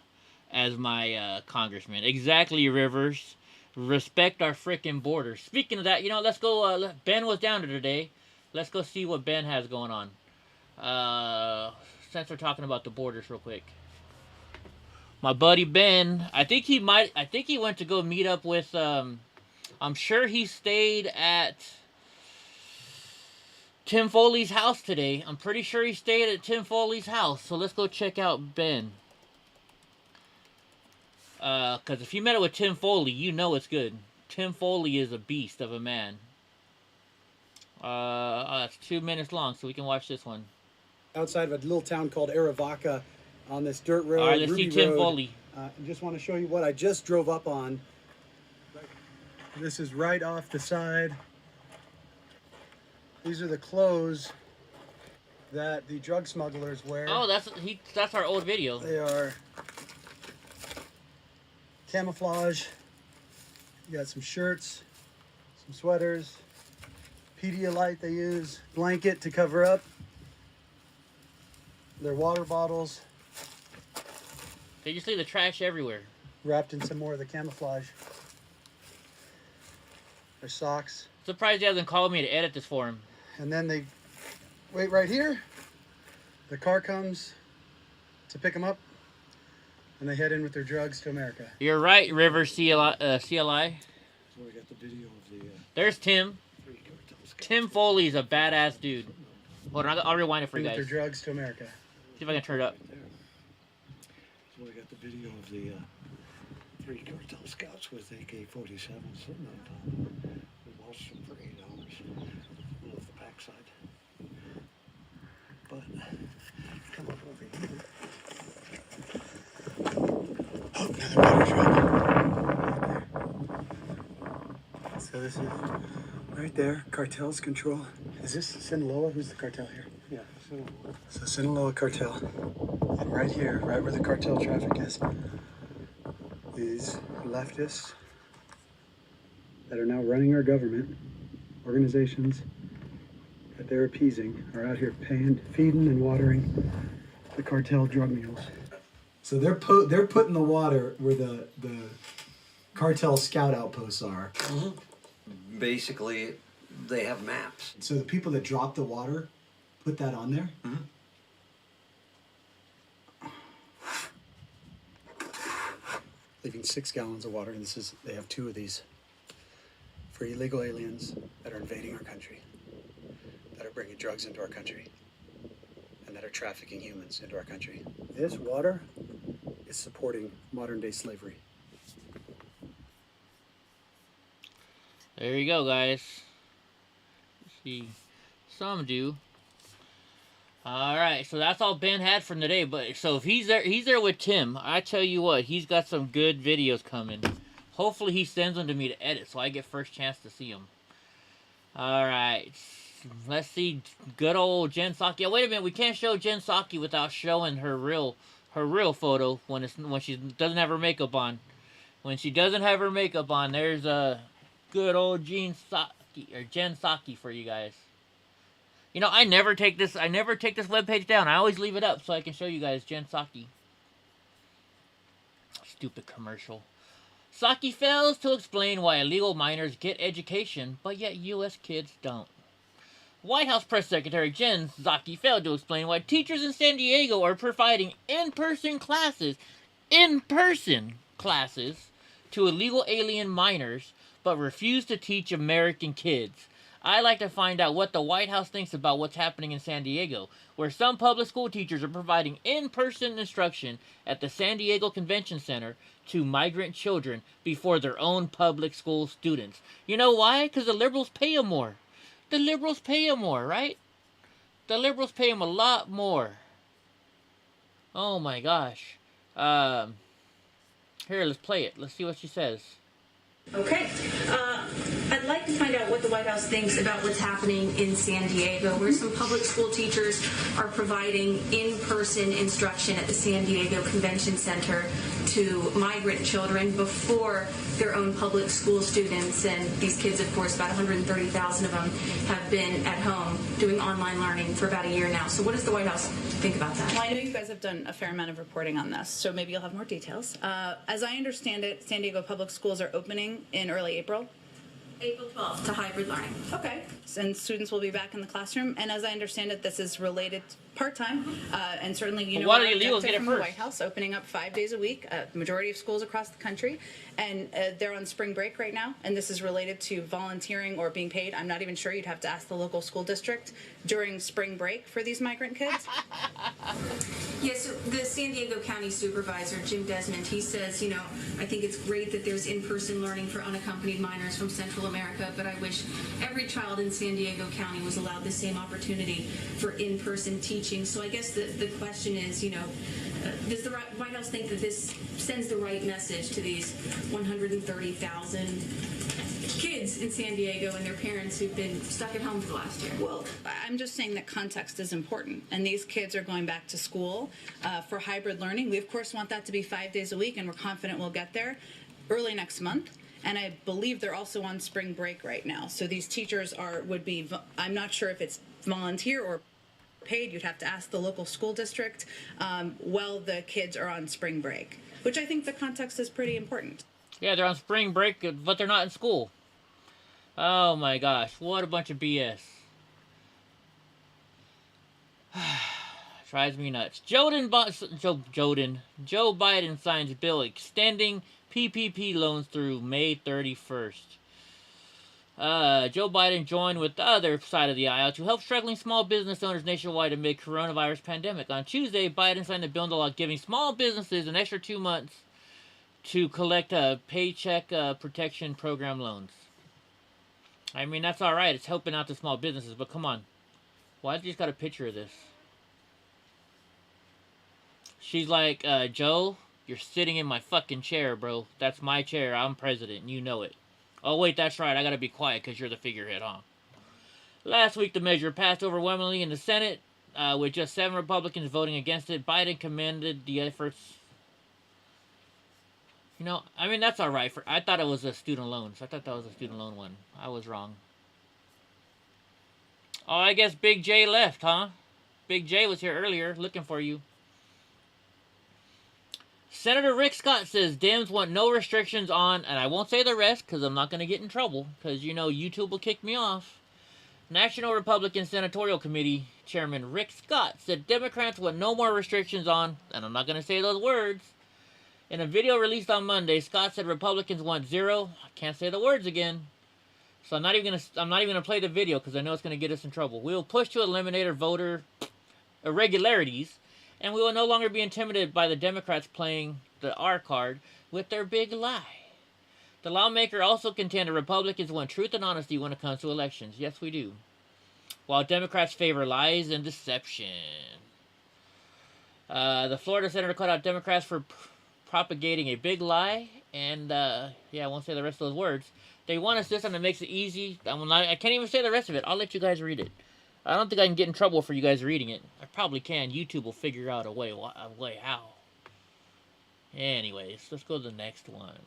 congressman. Exactly, Rivers. Respect our freaking borders. Speaking of that, you know, let's go. Ben was down there today. Let's go see what Ben has going on. Since we're talking about the borders, real quick. My buddy Ben, I think he went to go meet up with. I'm sure he stayed at Tim Foley's house today. I'm pretty sure he stayed at Tim Foley's house. So let's go check out Ben. Because if you met it with Tim Foley, you know it's good. Tim Foley is a beast of a man. It's 2 minutes long, so we can watch this one. Outside of a little town called Arivaca on this dirt road. All right, let's Ruby see Tim Road. Foley. I just want to show you what I just drove up on. This is right off the side. These are the clothes that the drug smugglers wear. Oh, that's our old video. They are camouflage. You got some shirts, some sweaters, Pedialyte they use, blanket to cover up, their water bottles. They just leave the trash everywhere. Wrapped in some more of the camouflage. Their socks. Surprised he hasn't called me to edit this for him. And then they wait right here. The car comes to pick them up, and they head in with their drugs to America. You're right, River CLI. So we got the video of the. There's Tim. Tim Foley's a badass dude. Hold on, I'll rewind it for you with guys. their drugs to America. See if I can turn it up. So we got the video of the 3 cartel scouts with AK-47s sitting on top. We watched them for 8 hours. I love the backside. But come up over here. Oh, another battery truck. So this is right there, cartel's control. Is this Sinaloa? Who's the cartel here? Yeah, Sinaloa. So Sinaloa cartel. And right here, right where the cartel traffic is leftists that are now running our government, organizations that they're appeasing, are out here feeding and watering the cartel drug mules. So they're putting the water where the cartel scout outposts are. Mm-hmm. Basically, they have maps. So the people that drop the water put that on there? Mm-hmm. Leaving 6 gallons of water, and they have 2 of these for illegal aliens that are invading our country, that are bringing drugs into our country, and that are trafficking humans into our country. This water is supporting modern-day slavery. There you go, guys. See, some do. All right, so that's all Ben had for today. But so if he's there with Tim. I tell you what, he's got some good videos coming. Hopefully he sends them to me to edit, so I get first chance to see them. All right, let's see. Good old Jen Psaki. Oh, wait a minute, we can't show Jen Psaki without showing her real photo when she doesn't have her makeup on. When she doesn't have her makeup on, there's a good old Jen Psaki for you guys. You know, I never take this webpage down. I always leave it up so I can show you guys Jen Psaki. Stupid commercial. Psaki fails to explain why illegal minors get education, but yet U.S. kids don't. White House Press Secretary Jen Psaki failed to explain why teachers in San Diego are providing in-person classes to illegal alien minors, but refuse to teach American kids. I'd like to find out what the White House thinks about what's happening in San Diego, where some public school teachers are providing in-person instruction at the San Diego Convention Center to migrant children before their own public school students. You know why? Because the liberals pay them more. The liberals pay them more, right? The liberals pay them a lot more. Oh my gosh. Here, let's play it. Let's see what she says. Okay. I'd like to find out what the White House thinks about what's happening in San Diego, where some public school teachers are providing in-person instruction at the San Diego Convention Center to migrant children before their own public school students. And these kids, of course, about 130,000 of them have been at home doing online learning for about a year now. So what does the White House think about that? Well, I know you guys have done a fair amount of reporting on this, so maybe you'll have more details. As I understand it, San Diego public schools are opening in early April. April 12th to hybrid learning. Okay. And students will be back in the classroom. And as I understand it, this is related part-time. And certainly, you know, why do you get it from the first? White House opening up 5 days a week, the majority of schools across the country. And they're on spring break right now. And this is related to volunteering or being paid. I'm not even sure. You'd have to ask the local school district during spring break for these migrant kids. Yes, the San Diego County Supervisor, Jim Desmond, he says, you know, I think it's great that there's in-person learning for unaccompanied minors from Central America, but I wish every child in San Diego County was allowed the same opportunity for in-person teaching. So I guess the question is, you know, does the White House think that this sends the right message to these 130,000 kids in San Diego and their parents who've been stuck at home for the last year? Well, I'm just saying that context is important. And these kids are going back to school for hybrid learning. We, of course, want that to be 5 days a week, and we're confident we'll get there early next month. And I believe they're also on spring break right now. So these teachers would be, I'm not sure if it's volunteer or paid. You'd have to ask the local school district while the kids are on spring break, which I think the context is pretty important. Yeah, they're on spring break, but they're not in school. Oh my gosh, what a bunch of BS. Drives me nuts. Joe Biden signs bill extending PPP loans through May 31st. Joe Biden joined with the other side of the aisle to help struggling small business owners nationwide amid coronavirus pandemic. On Tuesday, Biden signed a bill into law giving small businesses an extra 2 months to collect Paycheck Protection Program loans. I mean, that's all right. It's helping out the small businesses, but come on. Why have you just got a picture of this? She's like, Joe, you're sitting in my fucking chair, bro. That's my chair. I'm president, and you know it. Oh, wait, that's right. I gotta be quiet because you're the figurehead, huh? Last week, the measure passed overwhelmingly in the Senate, with just 7 Republicans voting against it. Biden commended the efforts. You know, I mean, that's all right. I thought it was a student loan. So I thought that was a student loan one. I was wrong. Oh, I guess Big J left, huh? Big J was here earlier looking for you. Senator Rick Scott says Dems want no restrictions on, and I won't say the rest because I'm not going to get in trouble because, you know, YouTube will kick me off. National Republican Senatorial Committee Chairman Rick Scott said Democrats want no more restrictions on, and I'm not going to say those words. In a video released on Monday, Scott said Republicans want zero. I can't say the words again. So I'm not even gonna play the video because I know it's gonna get us in trouble. We will push to eliminate our voter irregularities, and we will no longer be intimidated by the Democrats playing the R card with their big lie. The lawmaker also contended Republicans want truth and honesty when it comes to elections. Yes, we do. while Democrats favor lies and deception. The Florida senator called out Democrats for propagating a big lie, and yeah, I won't say the rest of those words. They want a system that makes it easy. I can't even say the rest of it. I'll let you guys read it. I don't think I can get in trouble for you guys reading it. I probably can. YouTube will figure out a way how. Anyways, let's go to the next one.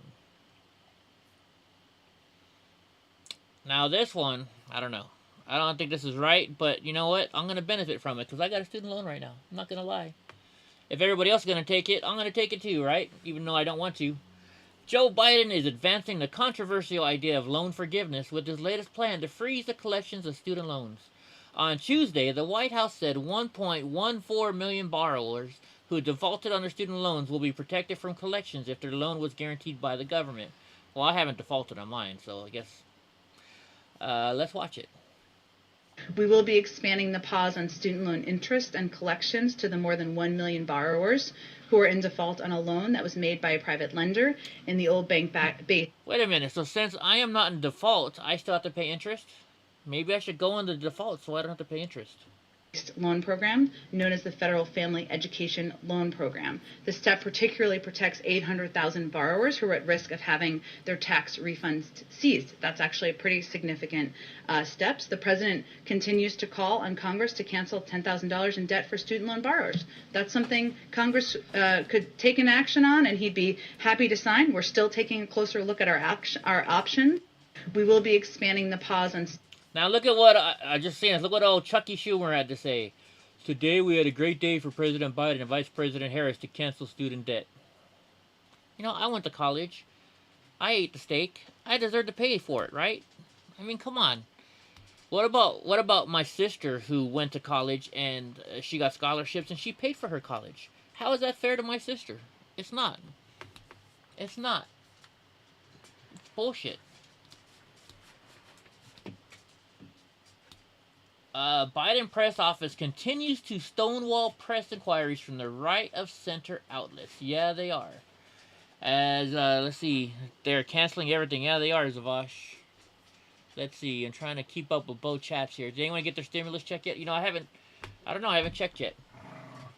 Now this one, I don't know. I don't think this is right, but you know what? I'm going to benefit from it because I got a student loan right now. I'm not going to lie. If everybody else is going to take it, I'm going to take it too, right? Even though I don't want to. Joe Biden is advancing the controversial idea of loan forgiveness with his latest plan to freeze the collections of student loans. On Tuesday, the White House said 1.14 million borrowers who defaulted on their student loans will be protected from collections if their loan was guaranteed by the government. Well, I haven't defaulted on mine, so I guess let's watch it. We will be expanding the pause on student loan interest and collections to the more than 1 million borrowers who are in default on a loan that was made by a private lender in the old bank base. Wait a minute. So since I am not in default, I still have to pay interest? Maybe I should go into default so I don't have to pay interest. Loan program known as the Federal Family Education Loan Program. The step particularly protects 800,000 borrowers who are at risk of having their tax refunds seized. That's actually a pretty significant steps. The president continues to call on Congress to cancel $10,000 in debt for student loan borrowers. That's something Congress could take an action on, and he'd be happy to sign. We're still taking a closer look at our options. We will be expanding the pause on. Now look at what I just seen. Look what old Chucky Schumer had to say. Today we had a great day for President Biden and Vice President Harris to cancel student debt. You know, I went to college. I ate the steak. I deserve to pay for it, right? I mean, come on. What about my sister who went to college and she got scholarships and she paid for her college? How is that fair to my sister? It's not. It's not. It's bullshit. Biden press office continues to stonewall press inquiries from the right-of-center outlets. Yeah, they are. As, let's see, they're canceling everything. Yeah, they are, Zavash. Let's see, I'm trying to keep up with both chats here. Did anyone get their stimulus check yet? You know, I haven't checked yet.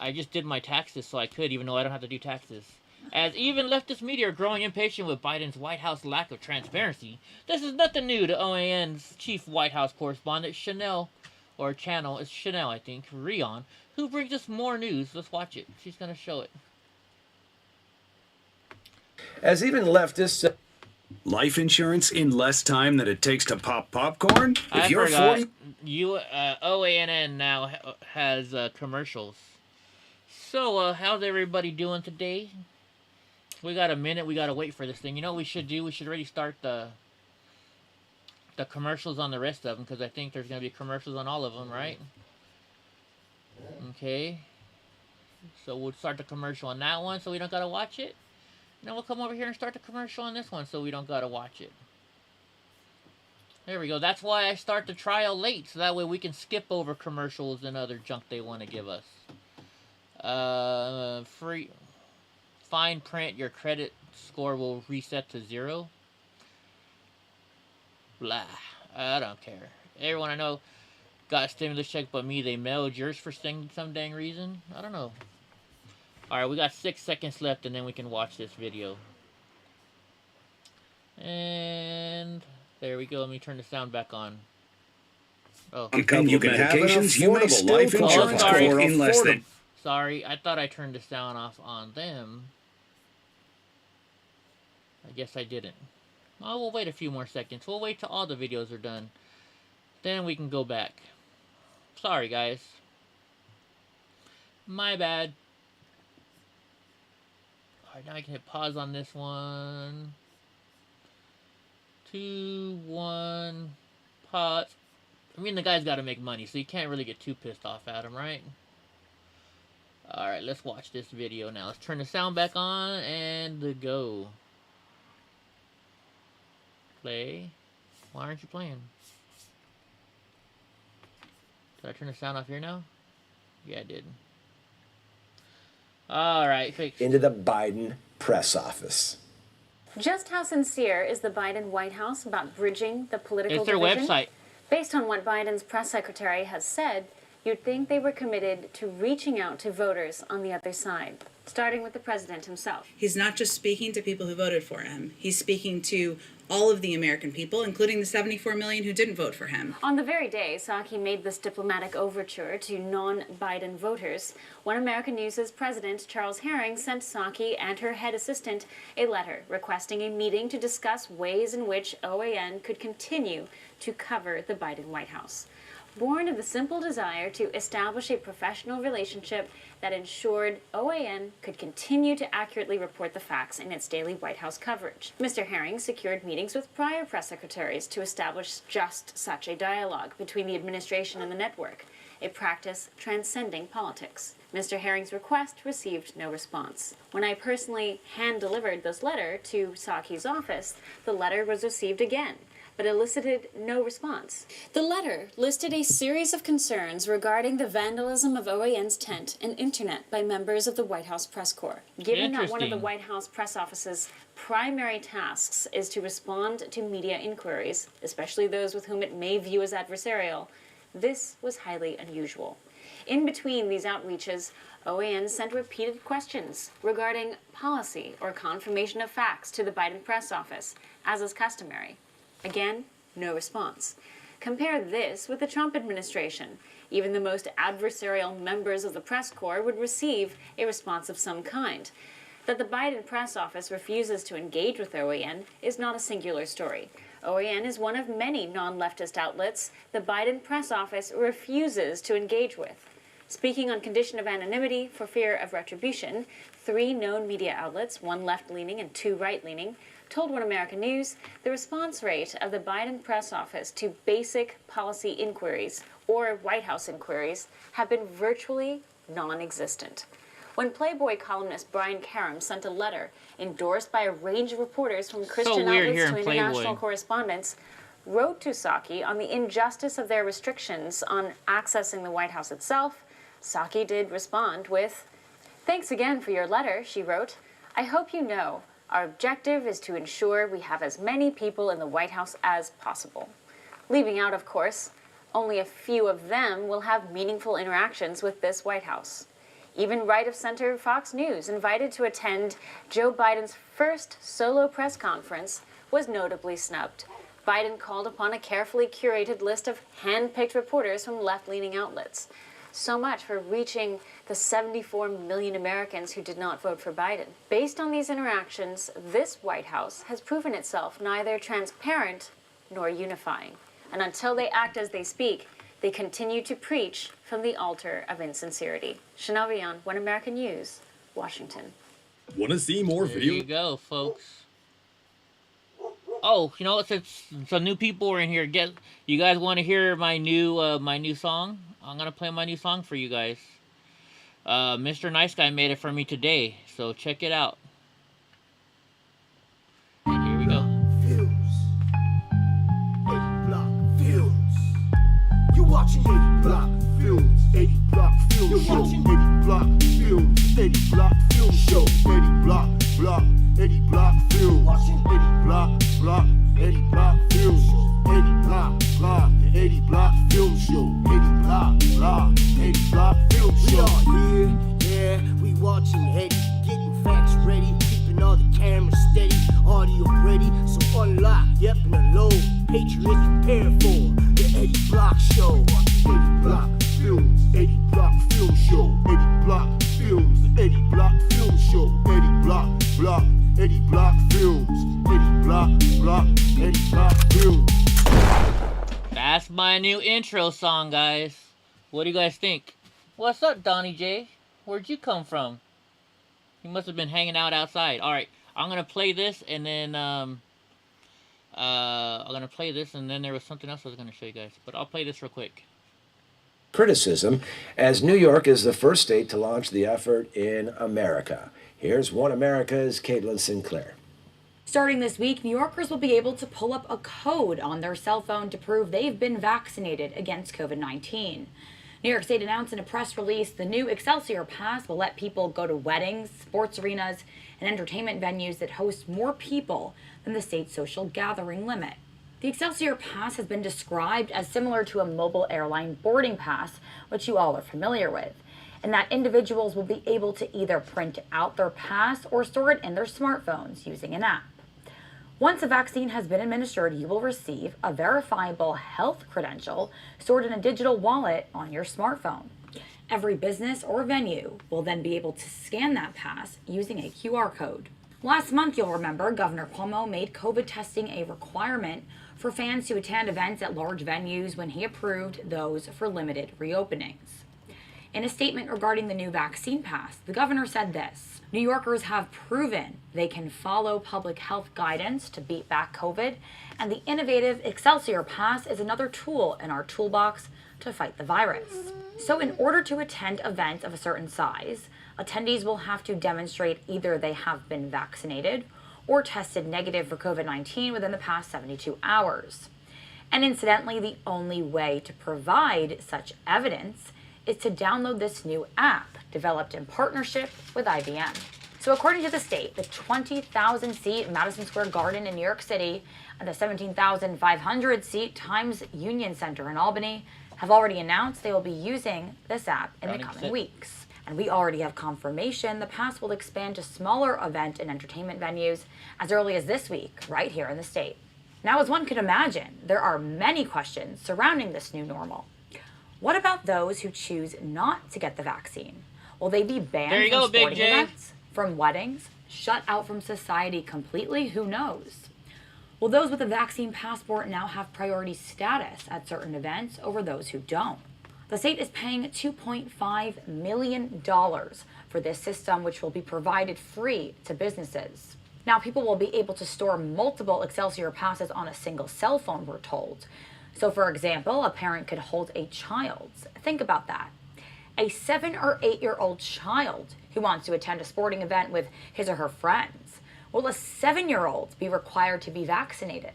I just did my taxes so I could, even though I don't have to do taxes. As even leftist media are growing impatient with Biden's White House lack of transparency, this is nothing new to OAN's chief White House correspondent, Chanel, it's Chanel, I think, Rion, who brings us more news. Let's watch it. She's going to show it. As even leftists... Life insurance in less time than it takes to pop popcorn? If you're 40... OANN now has commercials. So, how's everybody doing today? We got a minute. We got to wait for this thing. You know what we should do? We should already start the commercials on the rest of them, because I think there's going to be commercials on all of them, right? Okay. So we'll start the commercial on that one so we don't got to watch it. And then we'll come over here and start the commercial on this one so we don't got to watch it. There we go. That's why I start the trial late, so that way we can skip over commercials and other junk they want to give us. Free fine print, your credit score will reset to 0. Blah. I don't care. Everyone I know got a stimulus check but me. They mailed yours for some dang reason. I don't know. Alright, we got 6 seconds left and then we can watch this video. And there we go. Let me turn the sound back on. Oh. And you can have medications, you may still life insurance for in less than... Sorry, I thought I turned the sound off on them. I guess I didn't. Oh, we'll wait a few more seconds. We'll wait till all the videos are done. Then we can go back. Sorry, guys. My bad. Alright, now I can hit pause on this one. 2, 1, pause. I mean, the guy's got to make money, so you can't really get too pissed off at him, right? Alright, let's watch this video now. Let's turn the sound back on and go. Play. Why aren't you playing? Did I turn the sound off here now? Yeah, I did. Alright, fix. Into the Biden press office. Just how sincere is the Biden White House about bridging the political division? It's their website. Based on what Biden's press secretary has said, you'd think they were committed to reaching out to voters on the other side, starting with the president himself. He's not just speaking to people who voted for him. He's speaking to all of the American people, including the 74 million who didn't vote for him. On the very day Psaki made this diplomatic overture to non-Biden voters, One American News' president, Charles Herring, sent Psaki and her head assistant a letter requesting a meeting to discuss ways in which OAN could continue to cover the Biden White House. Born of the simple desire to establish a professional relationship that ensured OAN could continue to accurately report the facts in its daily White House coverage. Mr. Herring secured meetings with prior press secretaries to establish just such a dialogue between the administration and the network, a practice transcending politics. Mr. Herring's request received no response. When I personally hand-delivered this letter to Psaki's office, the letter was received again, but elicited no response. The letter listed a series of concerns regarding the vandalism of OAN's tent and internet by members of the White House press corps. Given that one of the White House press office's primary tasks is to respond to media inquiries, especially those with whom it may view as adversarial, this was highly unusual. In between these outreaches, OAN sent repeated questions regarding policy or confirmation of facts to the Biden press office, as is customary. Again, no response. Compare this with the Trump administration. Even the most adversarial members of the press corps would receive a response of some kind. That the Biden press office refuses to engage with OAN is not a singular story. OAN is one of many non-leftist outlets the Biden press office refuses to engage with. Speaking on condition of anonymity for fear of retribution, 3 known media outlets, 1 left-leaning and 2 right-leaning, told One American News the response rate of the Biden press office to basic policy inquiries or White House inquiries have been virtually non-existent. When Playboy columnist Brian Karam sent a letter endorsed by a range of reporters from Christian outlets to international correspondents, wrote to Psaki on the injustice of their restrictions on accessing the White House itself, Psaki did respond with, "Thanks again for your letter," she wrote. "I hope you know our objective is to ensure we have as many people in the White House as possible." Leaving out, of course, only a few of them will have meaningful interactions with this White House. Even right-of-center Fox News, invited to attend Joe Biden's first solo press conference, was notably snubbed. Biden called upon a carefully curated list of hand-picked reporters from left-leaning outlets. So much for reaching the 74 million Americans who did not vote for Biden. Based on these interactions, this White House has proven itself neither transparent nor unifying. And until they act as they speak, they continue to preach from the altar of insincerity. Chanel Vian, One American News, Washington. Want to see more There video? you go, folks. Oh, you know, since some new people are in here, you guys want to hear my new song? I'm gonna play my new song for you guys. Mr. Nice Guy made it for me today, so check it out. And here we go. You watching EddieBlockFilms, EddieBlockFilms Show. EddieBlockFilms, EddieBlockFilms Show. EddieBlockFilms, EddieBlockFilms, EddieBlockFilms Show. EddieBlockFilms Show. We all here, yeah, we watching Eddie, getting facts ready, keeping all the cameras steady, audio ready, so unlock, yep, and unload. Patriots prepare for the Eddie Block Show. EddieBlockFilms, EddieBlockFilms Show. EddieBlockFilms, the EddieBlockFilms Show. EddieBlockFilms, EddieBlockFilms. That's my new intro song, guys. What do you guys think? What's up, Donnie J? Where'd you come from? You must have been hanging out outside. All right, I'm gonna play this, and then I'm gonna play this, and then there was something else I was gonna show you guys, but I'll play this real quick. Criticism, as New York is the first state to launch the effort in America. Here's One America's Caitlin Sinclair. Starting this week, New Yorkers will be able to pull up a code on their cell phone to prove they've been vaccinated against COVID-19. New York State announced in a press release the new Excelsior Pass will let people go to weddings, sports arenas, and entertainment venues that host more people than the state's social gathering limit. The Excelsior Pass has been described as similar to a mobile airline boarding pass, which you all are familiar with, and that individuals will be able to either print out their pass or store it in their smartphones using an app. Once a vaccine has been administered, you will receive a verifiable health credential stored in a digital wallet on your smartphone. Every business or venue will then be able to scan that pass using a QR code. Last month, you'll remember, Governor Cuomo made COVID testing a requirement for fans to attend events at large venues when he approved those for limited reopenings. In a statement regarding the new vaccine pass, the governor said this: New Yorkers have proven they can follow public health guidance to beat back COVID, and the innovative Excelsior Pass is another tool in our toolbox to fight the virus. So in order to attend events of a certain size, attendees will have to demonstrate either they have been vaccinated or tested negative for COVID-19 within the past 72 hours. And incidentally, the only way to provide such evidence is to download this new app developed in partnership with IBM. So according to the state, the 20,000-seat Madison Square Garden in New York City and the 17,500-seat Times Union Center in Albany have already announced they will be using this app in the coming weeks. And we already have confirmation the pass will expand to smaller event and entertainment venues as early as this week, right here in the state. Now, as one could imagine, there are many questions surrounding this new normal. What about those who choose not to get the vaccine? Will they be banned from sporting events, from weddings, shut out from society completely? Who knows? Will those with a vaccine passport now have priority status at certain events over those who don't? The state is paying $2.5 million for this system, which will be provided free to businesses. Now, people will be able to store multiple Excelsior passes on a single cell phone, we're told. So, for example, a parent could hold a child. Think about that. A 7 or 8-year-old child who wants to attend a sporting event with his or her friends. Will a 7-year-old be required to be vaccinated?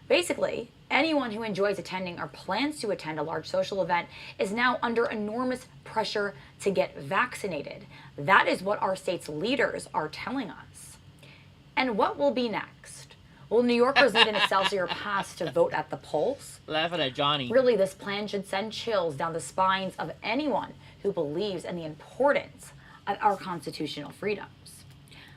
Basically, anyone who enjoys attending or plans to attend a large social event is now under enormous pressure to get vaccinated. That is what our state's leaders are telling us. And what will be next? Will New Yorkers need an Excelsior Pass to vote at the polls? Laughing at Johnny. Really, this plan should send chills down the spines of anyone who believes in the importance of our constitutional freedoms.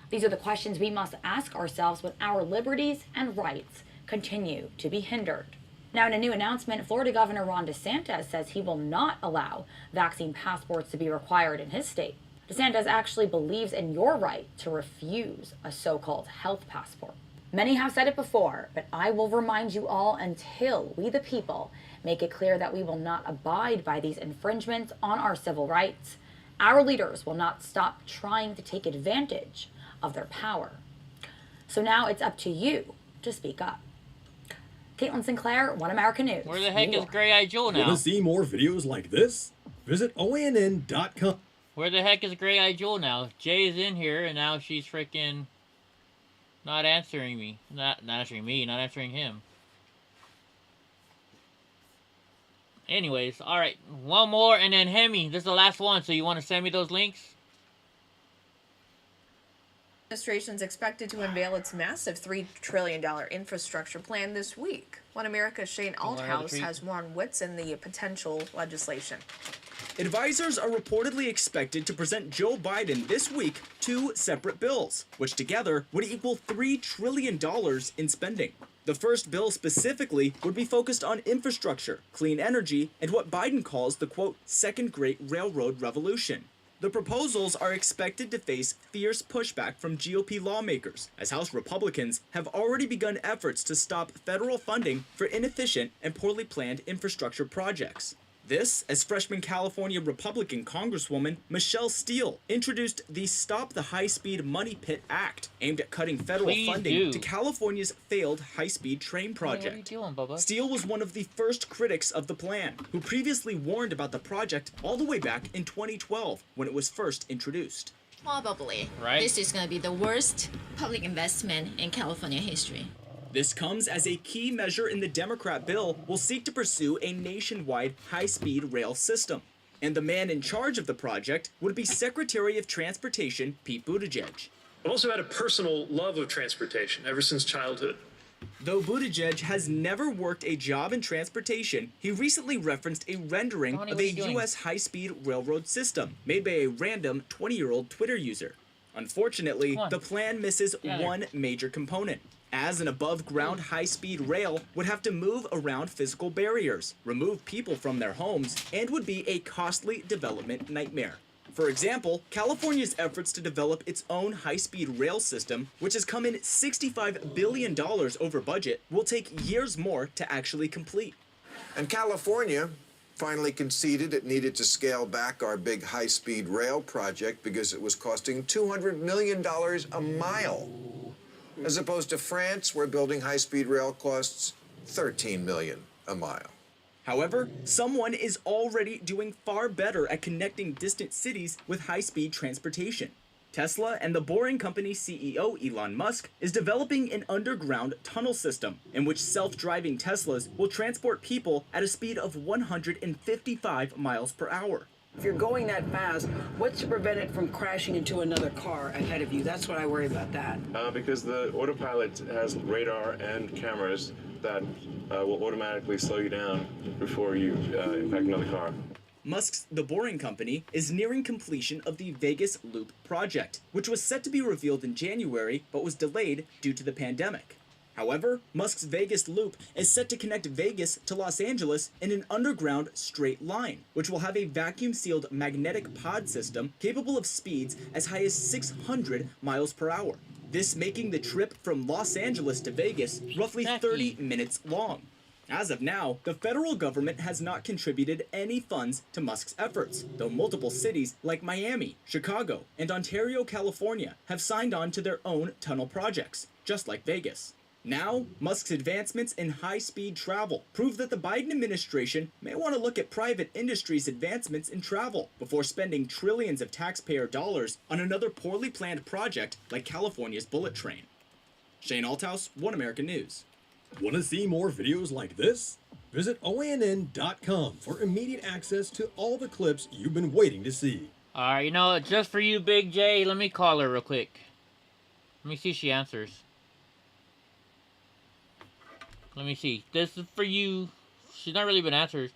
These are the questions we must ask ourselves when our liberties and rights continue to be hindered. Now, in a new announcement, Florida Governor Ron DeSantis says he will not allow vaccine passports to be required in his state. DeSantis actually believes in your right to refuse a so-called health passport. Many have said it before, but I will remind you all until we, the people, make it clear that we will not abide by these infringements on our civil rights. Our leaders will not stop trying to take advantage of their power. So now it's up to you to speak up. Caitlin Sinclair, One America News. Where the heck is Grey Eye Jewel now? Want to see more videos like this? Visit OANN.com. Where the heck is Grey Eye Jewel now? Jay is in here, and now she's freaking not answering me. Not answering me, not answering him. Anyways, alright. One more, and then Hemi. This is the last one, so you want to send me those links? Administration is expected to unveil its massive $3 trillion infrastructure plan this week. One America's Shane Althouse has warned what's in the potential legislation. Advisors are reportedly expected to present Joe Biden this week 2 separate bills, which together would equal $3 trillion in spending. The first bill specifically would be focused on infrastructure, clean energy, and what Biden calls the, quote, second great railroad revolution. The proposals are expected to face fierce pushback from GOP lawmakers, as House Republicans have already begun efforts to stop federal funding for inefficient and poorly planned infrastructure projects. This, as freshman California Republican Congresswoman Michelle Steele introduced the Stop the High-Speed Money Pit Act, aimed at cutting federal funding to California's failed high-speed train project. What are you doing, Bubba? Steele was one of the first critics of the plan, who previously warned about the project all the way back in 2012, when it was first introduced. Probably. Right. This is going to be the worst public investment in California history. This comes as a key measure in the Democrat bill will seek to pursue a nationwide high-speed rail system. And the man in charge of the project would be Secretary of Transportation Pete Buttigieg. I've also had a personal love of transportation ever since childhood. Though Buttigieg has never worked a job in transportation, he recently referenced a rendering Tony, of what are a you doing? U.S. high-speed railroad system made by a random 20-year-old Twitter user. Unfortunately, the plan misses one major component, as an above-ground high-speed rail would have to move around physical barriers, remove people from their homes, and would be a costly development nightmare. For example, California's efforts to develop its own high-speed rail system, which has come in $65 billion over budget, will take years more to actually complete. And California finally conceded it needed to scale back our big high-speed rail project because it was costing $200 million a mile, as opposed to France, where building high-speed rail costs $13 million a mile. However, someone is already doing far better at connecting distant cities with high-speed transportation. Tesla and the Boring Company CEO Elon Musk is developing an underground tunnel system in which self-driving Teslas will transport people at a speed of 155 miles per hour. If you're going that fast, what's to prevent it from crashing into another car ahead of you? That's what I worry about that. Because the autopilot has radar and cameras that will automatically slow you down before you impact another car. Musk's The Boring Company is nearing completion of the Vegas Loop project, which was set to be revealed in January but was delayed due to the pandemic. However, Musk's Vegas Loop is set to connect Vegas to Los Angeles in an underground straight line, which will have a vacuum-sealed magnetic pod system capable of speeds as high as 600 miles per hour. This making the trip from Los Angeles to Vegas roughly 30 minutes long. As of now, the federal government has not contributed any funds to Musk's efforts, though multiple cities like Miami, Chicago, and Ontario, California have signed on to their own tunnel projects, just like Vegas. Now, Musk's advancements in high-speed travel prove that the Biden administration may want to look at private industry's advancements in travel before spending trillions of taxpayer dollars on another poorly planned project like California's bullet train. Shane Althouse, One American News. Want to see more videos like this? Visit OANN.com for immediate access to all the clips you've been waiting to see. Alright, you know what? Just for you, Big J, let me call her real quick. Let me see if she answers. Let me see. This is for you. She's not really been answered.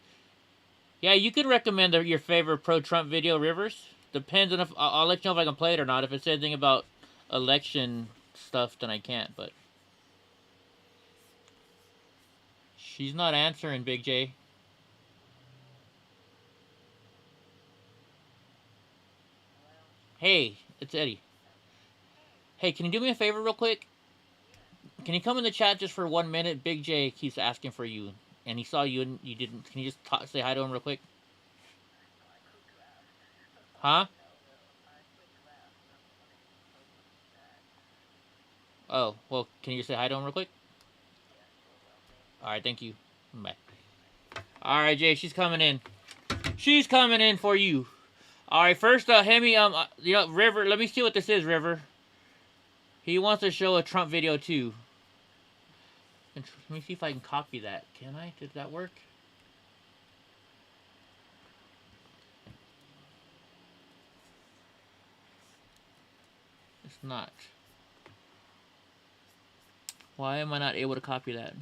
Yeah, you could recommend your favorite pro-Trump video, Rivers. Depends on if... I'll let you know if I can play it or not. If it's anything about election stuff, then I can't, but... She's not answering, Big J. Hey, it's Eddie. Hey, can you do me a favor real quick? Can you come in the chat just for 1 minute? Big J keeps asking for you, and he saw you and you didn't. Can you just say hi to him real quick? Huh? Oh, well, can you say hi to him real quick? Alright, thank you. Bye. Alright, Jay, she's coming in. She's coming in for you. Alright, first, Hemi, you know, River, let me see what this is, River. He wants to show a Trump video, too. Let me see if I can copy that. Can I? Did that work? It's not. Why am I not able to copy that?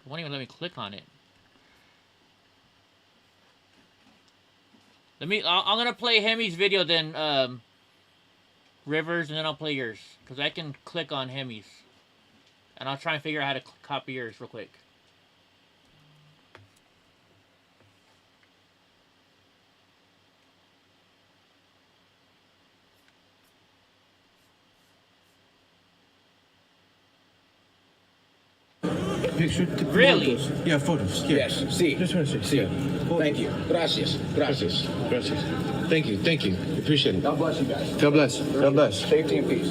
It won't even let me click on it. I'm gonna play Hemi's video then, Rivers, and then I'll play yours. Because I can click on Hemi's. And I'll try and figure out how to copy yours real quick. Picture. Really? Photos. Yeah, photos. Yeah. Yes, sí. Just want to see. Thank you. Gracias. Gracias. Gracias. Thank you. Thank you. Appreciate it. God bless you guys. God bless. God bless. Safety and peace.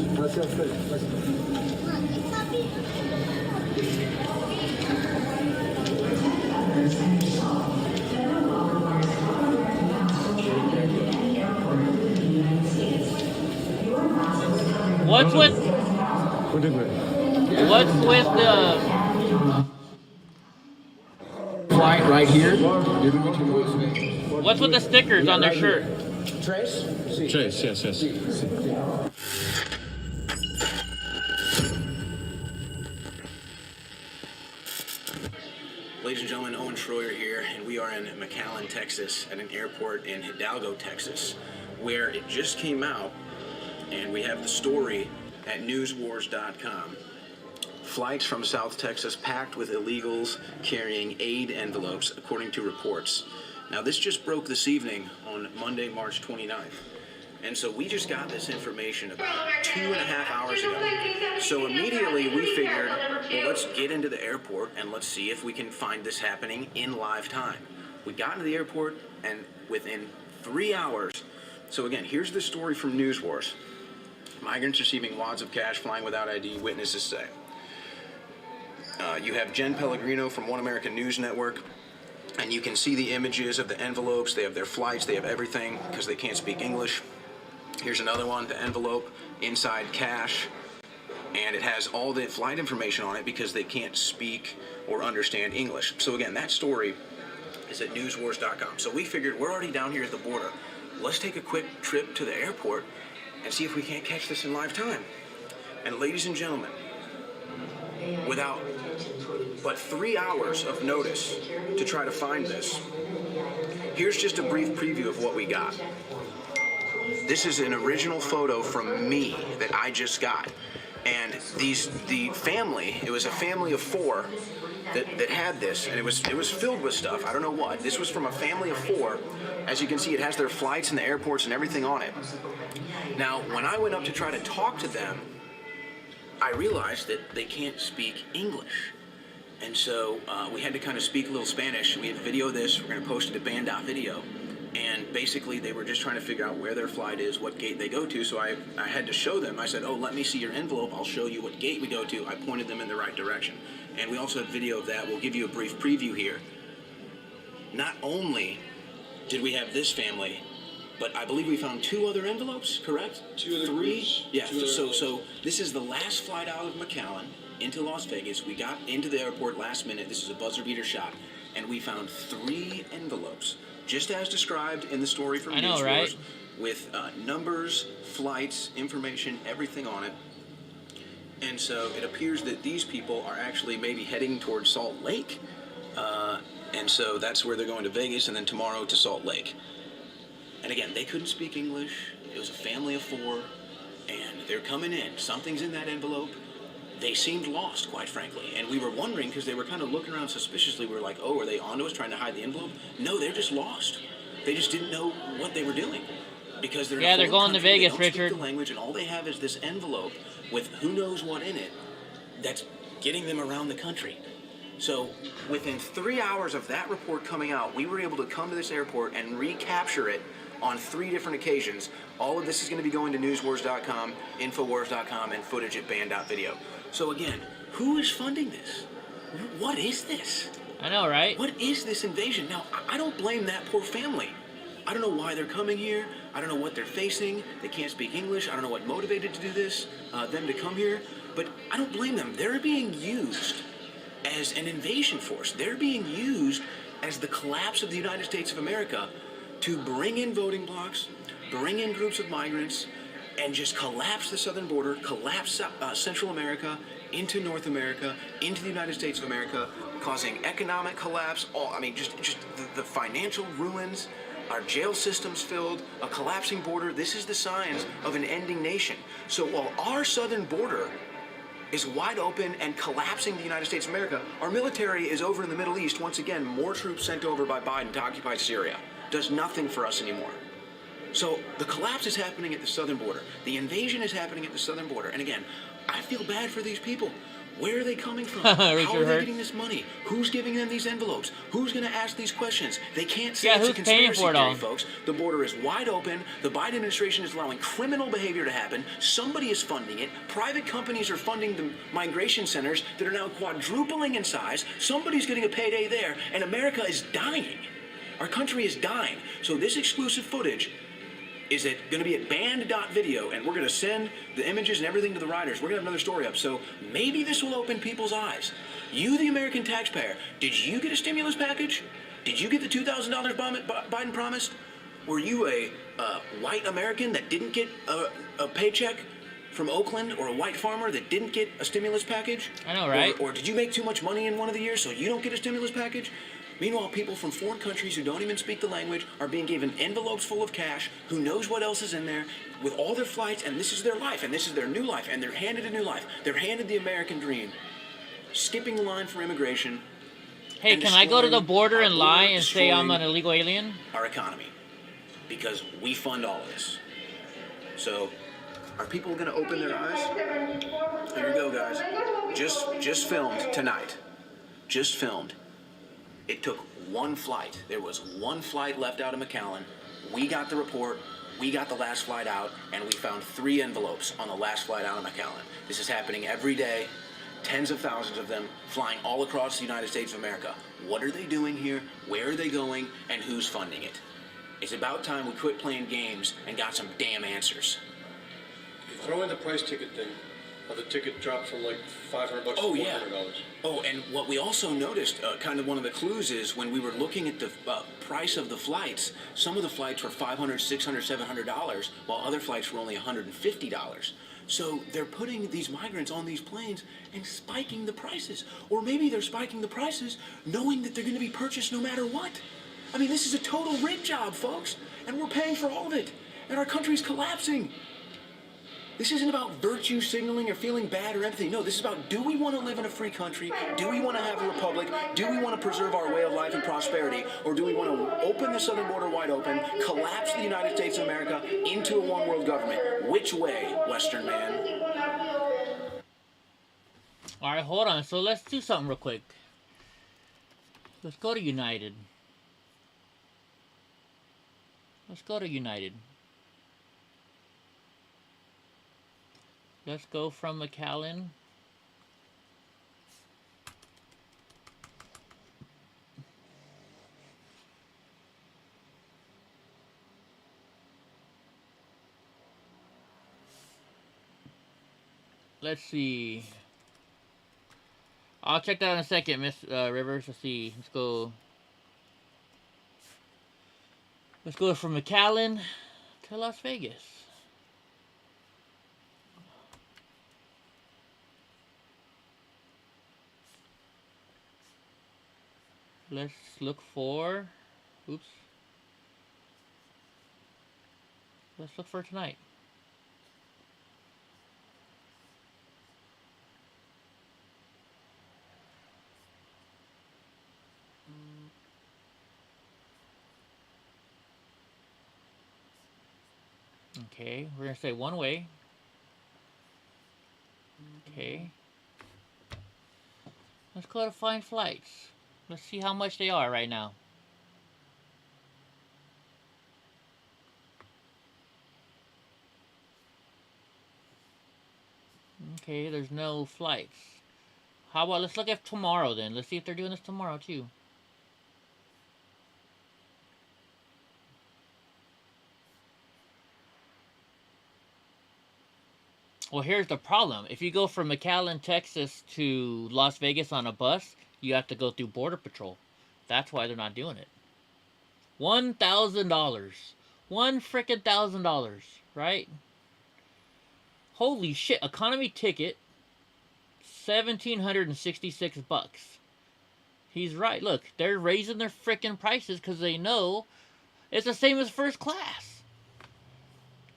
What's with the Right here. what's with the stickers on their shirt? Tres? Sí. Tres, yes, yes. Sí, sí. Ladies and gentlemen, Owen Schroyer here, and we are in McAllen, Texas, at an airport in Hidalgo, Texas, where it just came out, and we have the story at newswars.com. Flights from South Texas packed with illegals carrying aid envelopes, according to reports. Now, this just broke this evening on Monday, March 29th. And so we just got this information about 2.5 hours ago. So immediately we figured, well, let's get into the airport and let's see if we can find this happening in live time. We got into the airport, and within 3 hours, so again, here's the story from News Wars. Migrants receiving wads of cash flying without ID, witnesses say. You have Jen Pellegrino from One American News Network, and you can see the images of the envelopes. They have their flights, they have everything, because they can't speak English. Here's another one, the envelope, inside cash, and it has all the flight information on it because they can't speak or understand English. So again, that story is at newswars.com. So we figured we're already down here at the border. Let's take a quick trip to the airport and see if we can't catch this in live time. And ladies and gentlemen, without but 3 hours of notice to try to find this, here's just a brief preview of what we got. This is an original photo from me that I just got. And the family, it was a family of 4 that had this, and it was filled with stuff. I don't know what. This was from a family of 4. As you can see, it has their flights and the airports and everything on it. Now, when I went up to try to talk to them, I realized that they can't speak English. And so we had to kind of speak a little Spanish. We had video of this. We're going to post it to band.video. And basically, they were just trying to figure out where their flight is, what gate they go to. So I had to show them. I said, oh, let me see your envelope. I'll show you what gate we go to. I pointed them in the right direction. And we also have video of that. We'll give you a brief preview here. Not only did we have this family, but I believe we found 2 other envelopes, correct? 2 other 3? Groups. Yeah, so this is the last flight out of McAllen into Las Vegas. We got into the airport last minute. This is a buzzer beater shot. And we found 3 envelopes, just as described in the story from News Wars, with numbers, flights, information, everything on it. And so it appears that these people are actually maybe heading towards Salt Lake. And so that's where they're going to Vegas, and then tomorrow to Salt Lake. And again, they couldn't speak English. It was a family of 4, and they're coming in. Something's in that envelope. They seemed lost, quite frankly. And we were wondering, because they were kind of looking around suspiciously. We were like, oh, are they onto us trying to hide the envelope? No, they're just lost. They just didn't know what they were doing. Because they're they're going to Vegas, they don't Richard. speak the language, and all they have is this envelope with who knows what in it that's getting them around the country. So within 3 hours of that report coming out, we were able to come to this airport and recapture it on 3 different occasions. All of this is going to be going to newswars.com, infowars.com, and footage at band.video. So again, who is funding this? What is this? I know, right? What is this invasion? Now, I don't blame that poor family. I don't know why they're coming here. I don't know what they're facing. They can't speak English. I don't know what motivated to do this, them to come here. But I don't blame them. They're being used as an invasion force. They're being used as the collapse of the United States of America to bring in voting blocks, bring in groups of migrants, and just collapse the southern border, collapse Central America into North America, into the United States of America, causing economic collapse, just the financial ruins, our jail systems filled, a collapsing border. This is the signs of an ending nation. So while our southern border is wide open and collapsing the United States of America, our military is over in the Middle East, once again, more troops sent over by Biden to occupy Syria. Does nothing for us anymore. So the collapse is happening at the southern border. The invasion is happening at the southern border. And again, I feel bad for these people. Where are they coming from? How are they getting this money? Who's giving them these envelopes? Who's going to ask these questions? They can't say it's a conspiracy theory, folks. The border is wide open. The Biden administration is allowing criminal behavior to happen. Somebody is funding it. Private companies are funding the migration centers that are now quadrupling in size. Somebody's getting a payday there. And America is dying. Our country is dying. So this exclusive footage is it going to be at band.video, and we're going to send the images and everything to the writers. We're going to have another story up, so maybe this will open people's eyes. You, the American taxpayer, did you get a stimulus package? Did you get the $2,000 Biden promised? Were you a white American that didn't get a paycheck from Oakland, or a white farmer that didn't get a stimulus package? I know, right? Or did you make too much money in one of the years so you don't get a stimulus package? Meanwhile, people from foreign countries who don't even speak the language are being given envelopes full of cash, who knows what else is in there, with all their flights, and this is their life, and this is their new life, and they're handed a new life. They're handed the American dream, skipping the line for immigration. Hey, can I go to the border and lie and say I'm an illegal alien? Our economy, because we fund all of this. So, are people going to open their eyes? Here you go, guys. Just filmed tonight. Just filmed. It took one flight. There was one flight left out of McAllen. We got the report. We got the last flight out, and we found 3 envelopes on the last flight out of McAllen. This is happening every day. Tens of thousands of them flying all across the United States of America. What are they doing here? Where are they going? And who's funding it? It's about time we quit playing games and got some damn answers. Throw in the price ticket thing. The ticket dropped from like $500 to $400. Yeah. Oh, and what we also noticed, kind of one of the clues is when we were looking at the price of the flights, some of the flights were $500, $600, $700, while other flights were only $150. So they're putting these migrants on these planes and spiking the prices. Or maybe they're spiking the prices knowing that they're going to be purchased no matter what. I mean, this is a total rig job, folks, and we're paying for all of it, and our country's collapsing. This isn't about virtue signaling or feeling bad or empathy. No, this is about, do we want to live in a free country? Do we want to have a republic? Do we want to preserve our way of life and prosperity? Or do we want to open the southern border wide open, collapse the United States of America into a one-world government? Which way, Western man? All right, hold on. So let's do something real quick. Let's go to United. Let's go to United. Let's go from McAllen. Let's see. I'll check that out in a second, Miss Rivers. Let's see. Let's go. Let's go from McAllen to Las Vegas. Let's look for, oops. Let's look for tonight. Okay, we're gonna say one way. Okay. Let's go to find flights. Let's see how much they are right now. Okay, there's no flights. How about, let's look at tomorrow then. Let's see if they're doing this tomorrow too. Well, here's the problem. If you go from McAllen, Texas to Las Vegas on a bus, you have to go through Border Patrol. That's why they're not doing it. $1,000. One frickin' $1,000, right? Holy shit. Economy ticket, $1,766. He's right. Look, they're raising their frickin' prices because they know it's the same as first class.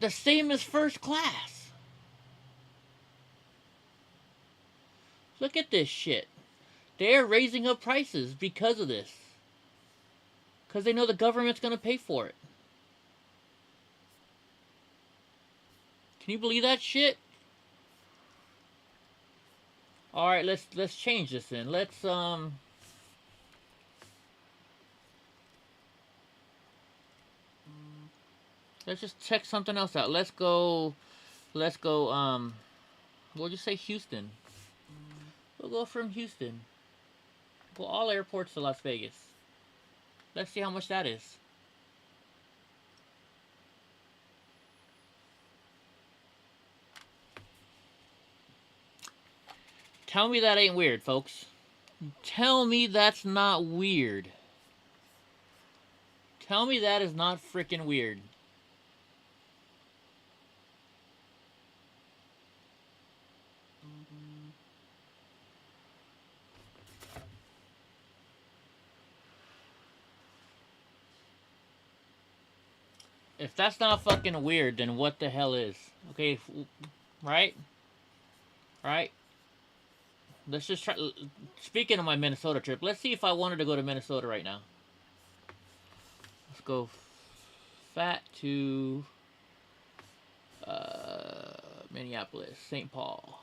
The same as first class. Look at this shit. They're raising up prices because of this. Because they know the government's going to pay for it. Can you believe that shit? Alright, let's change this then. Let's just check something else out. Let's go, we'll just say Houston. We'll go from Houston. Go all airports to Las Vegas. Let's see how much that is. Tell me that ain't weird, folks. Tell me that's not weird. Tell me that is not freaking weird. If that's not fucking weird, then what the hell is? Okay, right? Right? Let's just try. Speaking of my Minnesota trip, let's see if I wanted to go to Minnesota right now. Let's go fat to Minneapolis, St. Paul.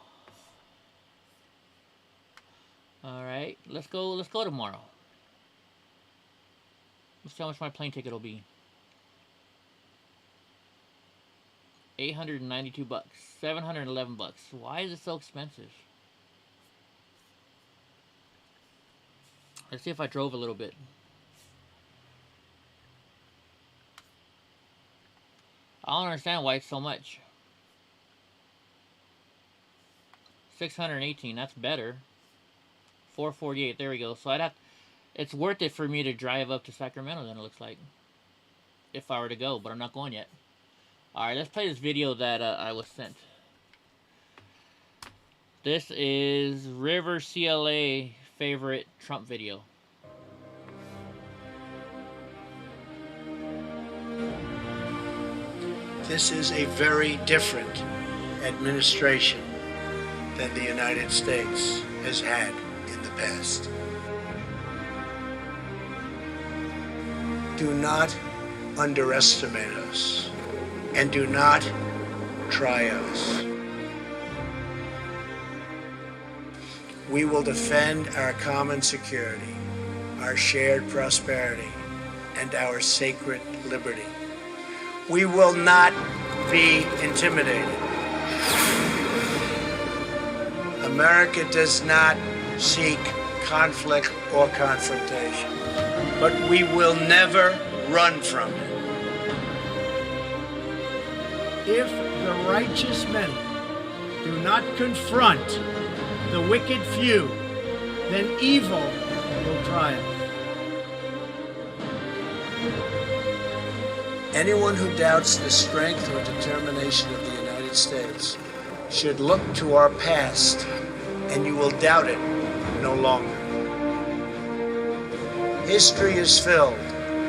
All right, let's go. Let's go tomorrow. Let's see how much my plane ticket will be. $892, $711. Why is it so expensive? Let's see if I drove a little bit. I don't understand why it's so much. 618, that's better. 448, there we go. So I'd have, it's worth it for me to drive up to Sacramento then, it looks like. If I were to go, but I'm not going yet. Alright, let's play this video that I was sent. This is River CLA favorite Trump video. This is a very different administration than the United States has had in the past. Do not underestimate us, and do not try us. We will defend our common security, our shared prosperity, and our sacred liberty. We will not be intimidated. America does not seek conflict or confrontation, but we will never run from it. If the righteous many do not confront the wicked few, then evil will triumph. Anyone who doubts the strength or determination of the United States should look to our past, and you will doubt it no longer. History is filled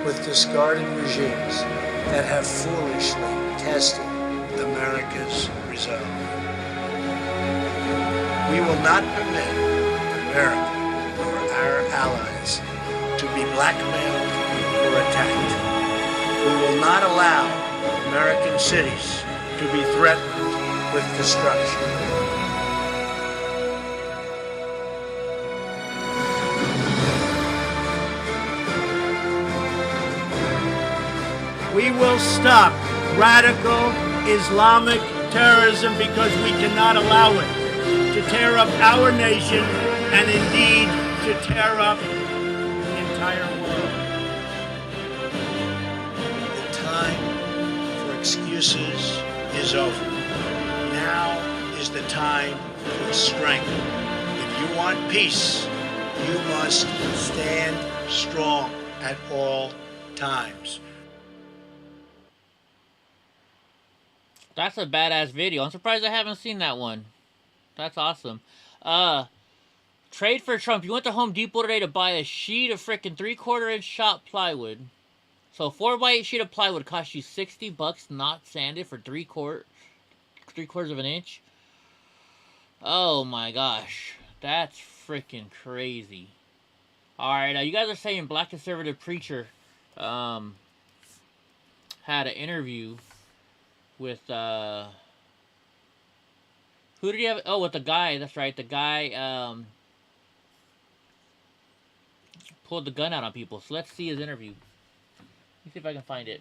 with discarded regimes that have foolishly tested America's resolve. We will not permit America or our allies to be blackmailed or attacked. We will not allow American cities to be threatened with destruction. We will stop radical Islamic terrorism because we cannot allow it to tear up our nation and indeed to tear up the entire world. The time for excuses is over. Now is the time for strength. If you want peace, you must stand strong at all times. That's a badass video. I'm surprised I haven't seen that one. That's awesome. Trade for Trump. You went to Home Depot today to buy a sheet of frickin' 3/4 inch shot plywood. So a 4x8 sheet of plywood cost you $60 not sanded for 3/4 of an inch. Oh my gosh. That's frickin' crazy. Alright, you guys are saying Black Conservative Preacher had an interview with who did he have? Oh, with the guy. That's right. The guy pulled the gun out on people. So let's see his interview. Let me see if I can find it.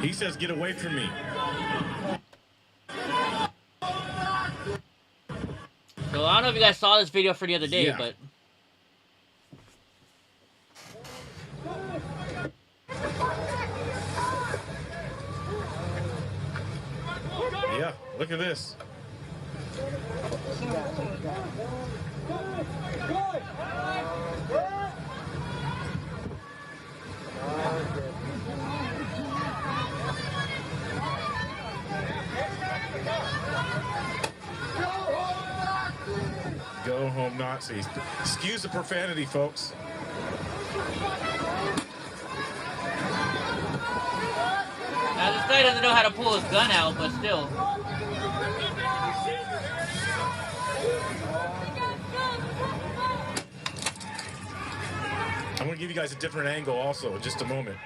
He says, "Get away from me." So I don't know if you guys saw this video for the other day, but Yeah, look at this. Nazis. Excuse the profanity, folks. Now, this guy doesn't know how to pull his gun out, but still. I'm going to give you guys a different angle also in just a moment.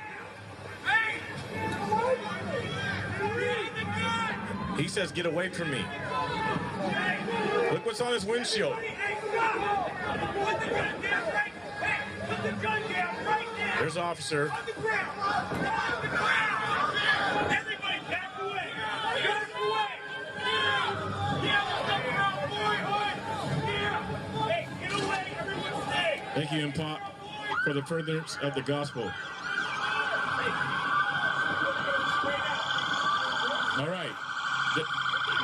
He says, get away from me. Look what's on his windshield. There's the officer. Thank you, Impop, for the furtherance of the gospel. All right.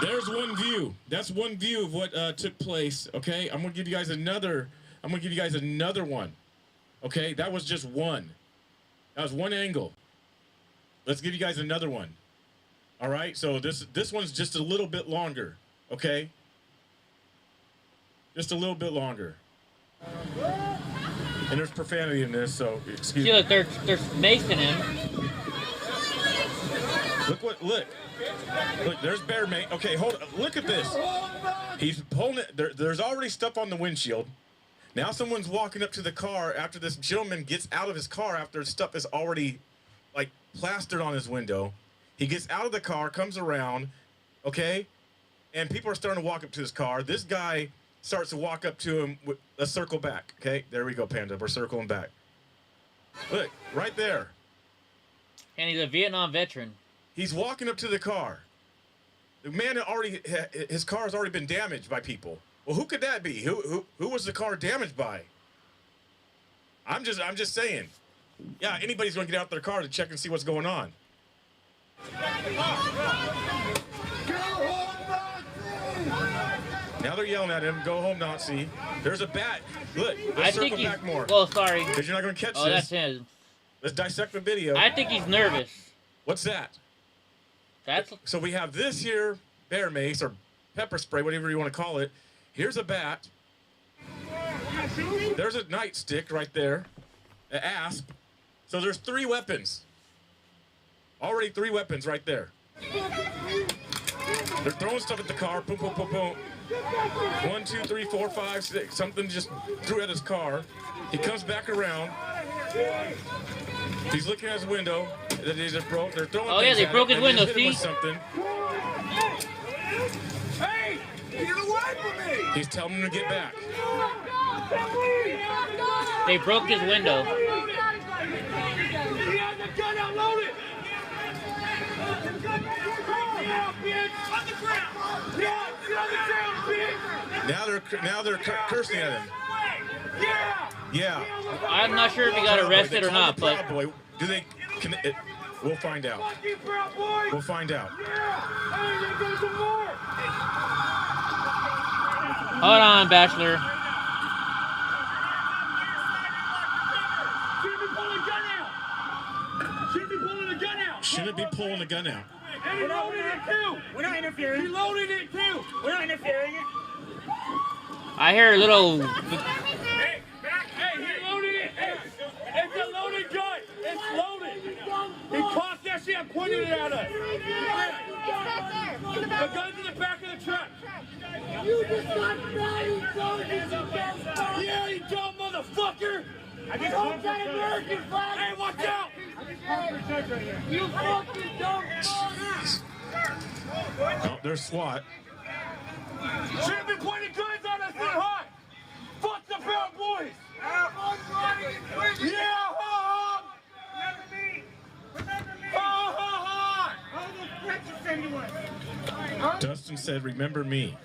There's one view. That's one view of what took place. Okay, I'm gonna give you guys another. I'm gonna give you guys another one. Okay, that was just one. That was one angle. Let's give you guys another one. All right. So this one's just a little bit longer. Okay. Just a little bit longer. And there's profanity in this, so excuse me. See, look, they're macing him. Look, there's bear mate. Okay, hold on. Look at this. He's pulling it. There's already stuff on the windshield. Now someone's walking up to the car after this gentleman gets out of his car after stuff is already, like, plastered on his window. He gets out of the car, comes around, okay? And people are starting to walk up to his car. This guy starts to walk up to him. Let's circle back, okay? There we go, Panda. We're circling back. Look, right there. And he's a Vietnam veteran. He's walking up to the car. The man his car has already been damaged by people. Well, who could that be? Who was the car damaged by? I'm just saying. Yeah, anybody's going to get out their car to check and see what's going on. Now they're yelling at him, "Go home, Nazi." There's a bat. Look, let's circle back more. Well, sorry. Because you're not going to catch this. Oh, that's him. Let's dissect the video. I think he's nervous. What's that? That's so we have this here, bear mace or pepper spray, whatever you want to call it. Here's a bat. There's a nightstick right there, an asp. So there's 3 weapons. Already 3 weapons right there. They're throwing stuff at the car. Boom, boom, boom, boom. 1, 2, 3, 4, 5, 6. Something just threw at his car. He comes back around. He's looking at his window that he just broke. They're throwing. Oh yeah, they broke his window. See? Something. Hey, get away from me! He's telling him to get back. They broke his window. He has the gun out loaded. On the ground. Yeah, get on the ground, bitch. Now they're cursing at him. Yeah. I'm not sure if he got arrested or not, but Proud Boy. Do they? We'll find out. We'll find out. hold on, Bachelor. Shouldn't be pulling the gun out. And he loaded it too. We're not interfering. He loaded it too. We're not interfering. I hear a little. Hey, he loaded it. Hey, it's a loaded gun. It's loaded. He cocked that shit and pointed it at us. The gun's in the back of the truck. You just got value soldiers. Yeah, you dumb motherfucker. Hold that American flag. Hey, watch out. You fucking dumb fuck. Oh, there's SWAT. Shouldn't be pointing guns at us that high. Fuck the Proud Boys. Yeah, ha ha. Remember me. Ha ha ha. All those threats you sent to us. Dustin said, "Remember me."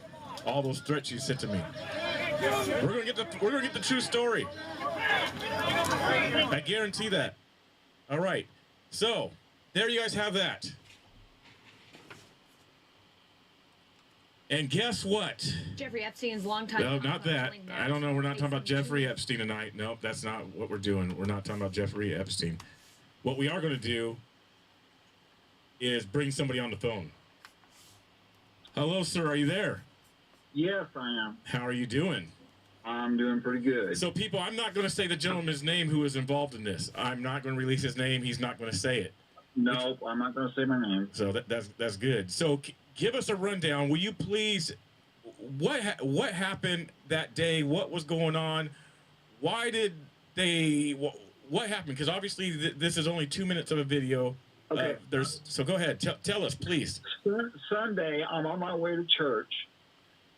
All those threats you said to me. We're gonna get the true story. I guarantee that. All right. So there you guys have that. And guess what? Jeffrey Epstein's longtime. No, not that. I don't know. We're not talking about Jeffrey Epstein tonight. Nope, that's not what we're doing. We're not talking about Jeffrey Epstein. What we are going to do is bring somebody on the phone. Hello, sir. Are you there? Yes, I am. How are you doing? I'm doing pretty good. So, people, I'm not going to say the gentleman's name who is involved in this. I'm not going to release his name. He's not going to say it. No, I'm not going to say my name. So that's good. So, give us a rundown. Will you please? What happened that day? What was going on? Why did they? What happened? Because obviously this is only 2 minutes of a video. Okay. So go ahead. Tell us, please. Sunday, I'm on my way to church.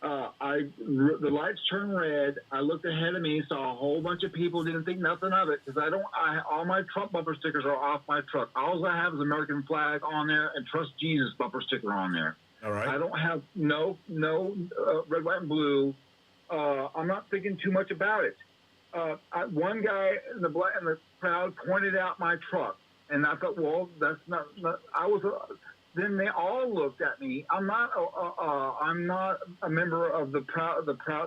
The lights turned red. I looked ahead of me, saw a whole bunch of people. Didn't think nothing of it because all my Trump bumper stickers are off my truck. All I have is American flag on there and Trust Jesus bumper sticker on there. All right. I don't have no red, white, and blue. I'm not thinking too much about it. One guy in the crowd pointed out my truck, and I thought, well, that's not I was. Then they all looked at me. I'm not a member of the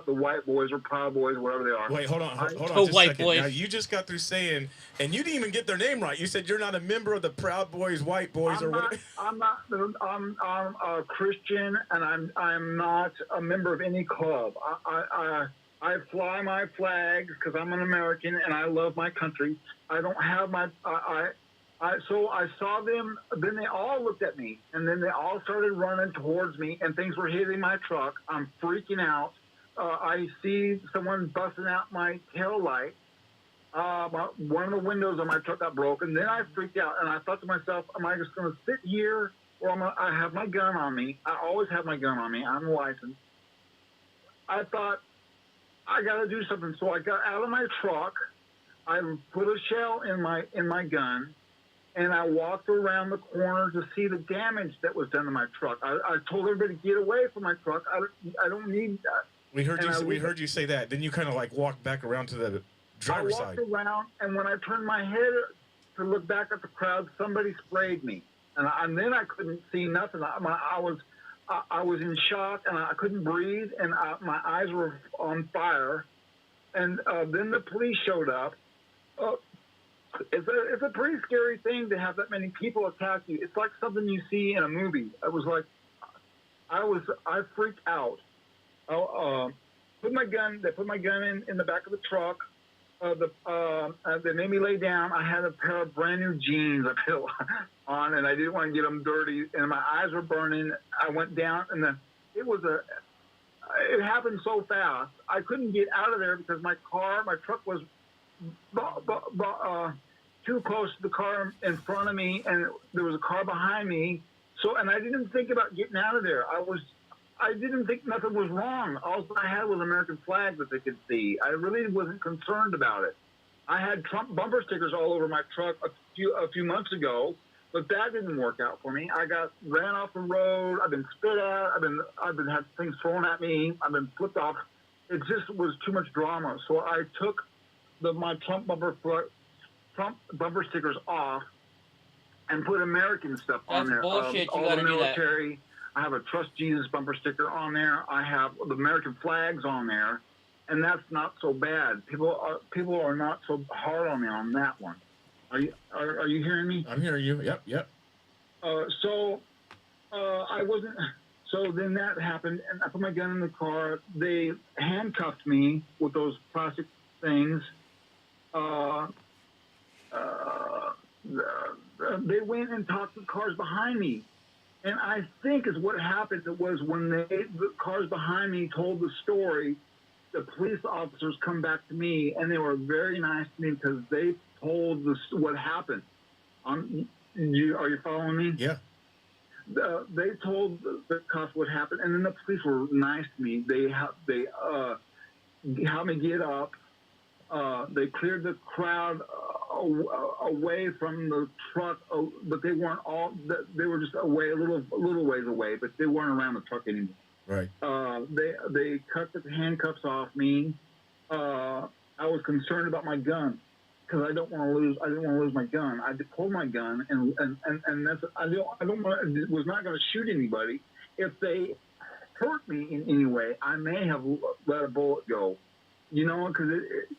white boys or Proud Boys, whatever they are. Wait, hold on just white a second. boys. Now you just got through saying, and you didn't even get their name right. You said you're not a member of the Proud Boys, White Boys, or what? I'm a Christian, and I'm not a member of any club. I fly my flag because I'm an American and I love my country. I don't have my so I saw them. Then they all looked at me, and then they all started running towards me, and things were hitting my truck. I'm freaking out. I see someone busting out my tail light. One of the windows on my truck got broken. Then I freaked out, and I thought to myself, am I just going to sit here, or I have my gun on me? I always have my gun on me. I'm licensed. I thought, I got to do something. So I got out of my truck. I put a shell in my gun. And I walked around the corner to see the damage that was done to my truck. I told everybody to get away from my truck. I don't need that. We heard you say that. Then you kind of like walked back around to the driver's side. I walked around, and when I turned my head to look back at the crowd, somebody sprayed me, and then I couldn't see nothing. I was in shock, and I couldn't breathe, and my eyes were on fire. And then the police showed up. It's a pretty scary thing to have that many people attack you. It's like something you see in a movie. It was like, I freaked out. They put my gun in the back of the truck. They made me lay down. I had a pair of brand new jeans I put on, and I didn't want to get them dirty. And my eyes were burning. I went down, and it happened so fast. I couldn't get out of there because my truck was too close to the car in front of me, and there was a car behind me. So, and I didn't think about getting out of there. I didn't think nothing was wrong. All I had was American flag that they could see. I really wasn't concerned about it. I had Trump bumper stickers all over my truck a few months ago, but that didn't work out for me. I got ran off the road. I've been spit at. I've been had things thrown at me. I've been flipped off. It just was too much drama. So I took my Trump bumper stickers off and put American stuff on there. Bullshit. All the military. I have a Trust Jesus bumper sticker on there. I have the American flags on there, and that's not so bad. People are not so hard on me on that one. Are you hearing me? I'm hearing you. Yep. So I wasn't. So then that happened, and I put my gun in the car. They handcuffed me with those plastic things. They went and talked to the cars behind me. And I think is what happened was when the cars behind me told the story, the police officers come back to me, and they were very nice to me because they told what happened. Are you following me? Yeah. They told the cops what happened, and then the police were nice to me. They helped me get up. They cleared the crowd away from the truck, but they weren't all. They were just away, a little ways away, but they weren't around the truck anymore. Right. They cut the handcuffs off me. I was concerned about my gun because I didn't want to lose my gun. I pulled my gun, and that's was not going to shoot anybody. If they hurt me in any way, I may have let a bullet go. You know, because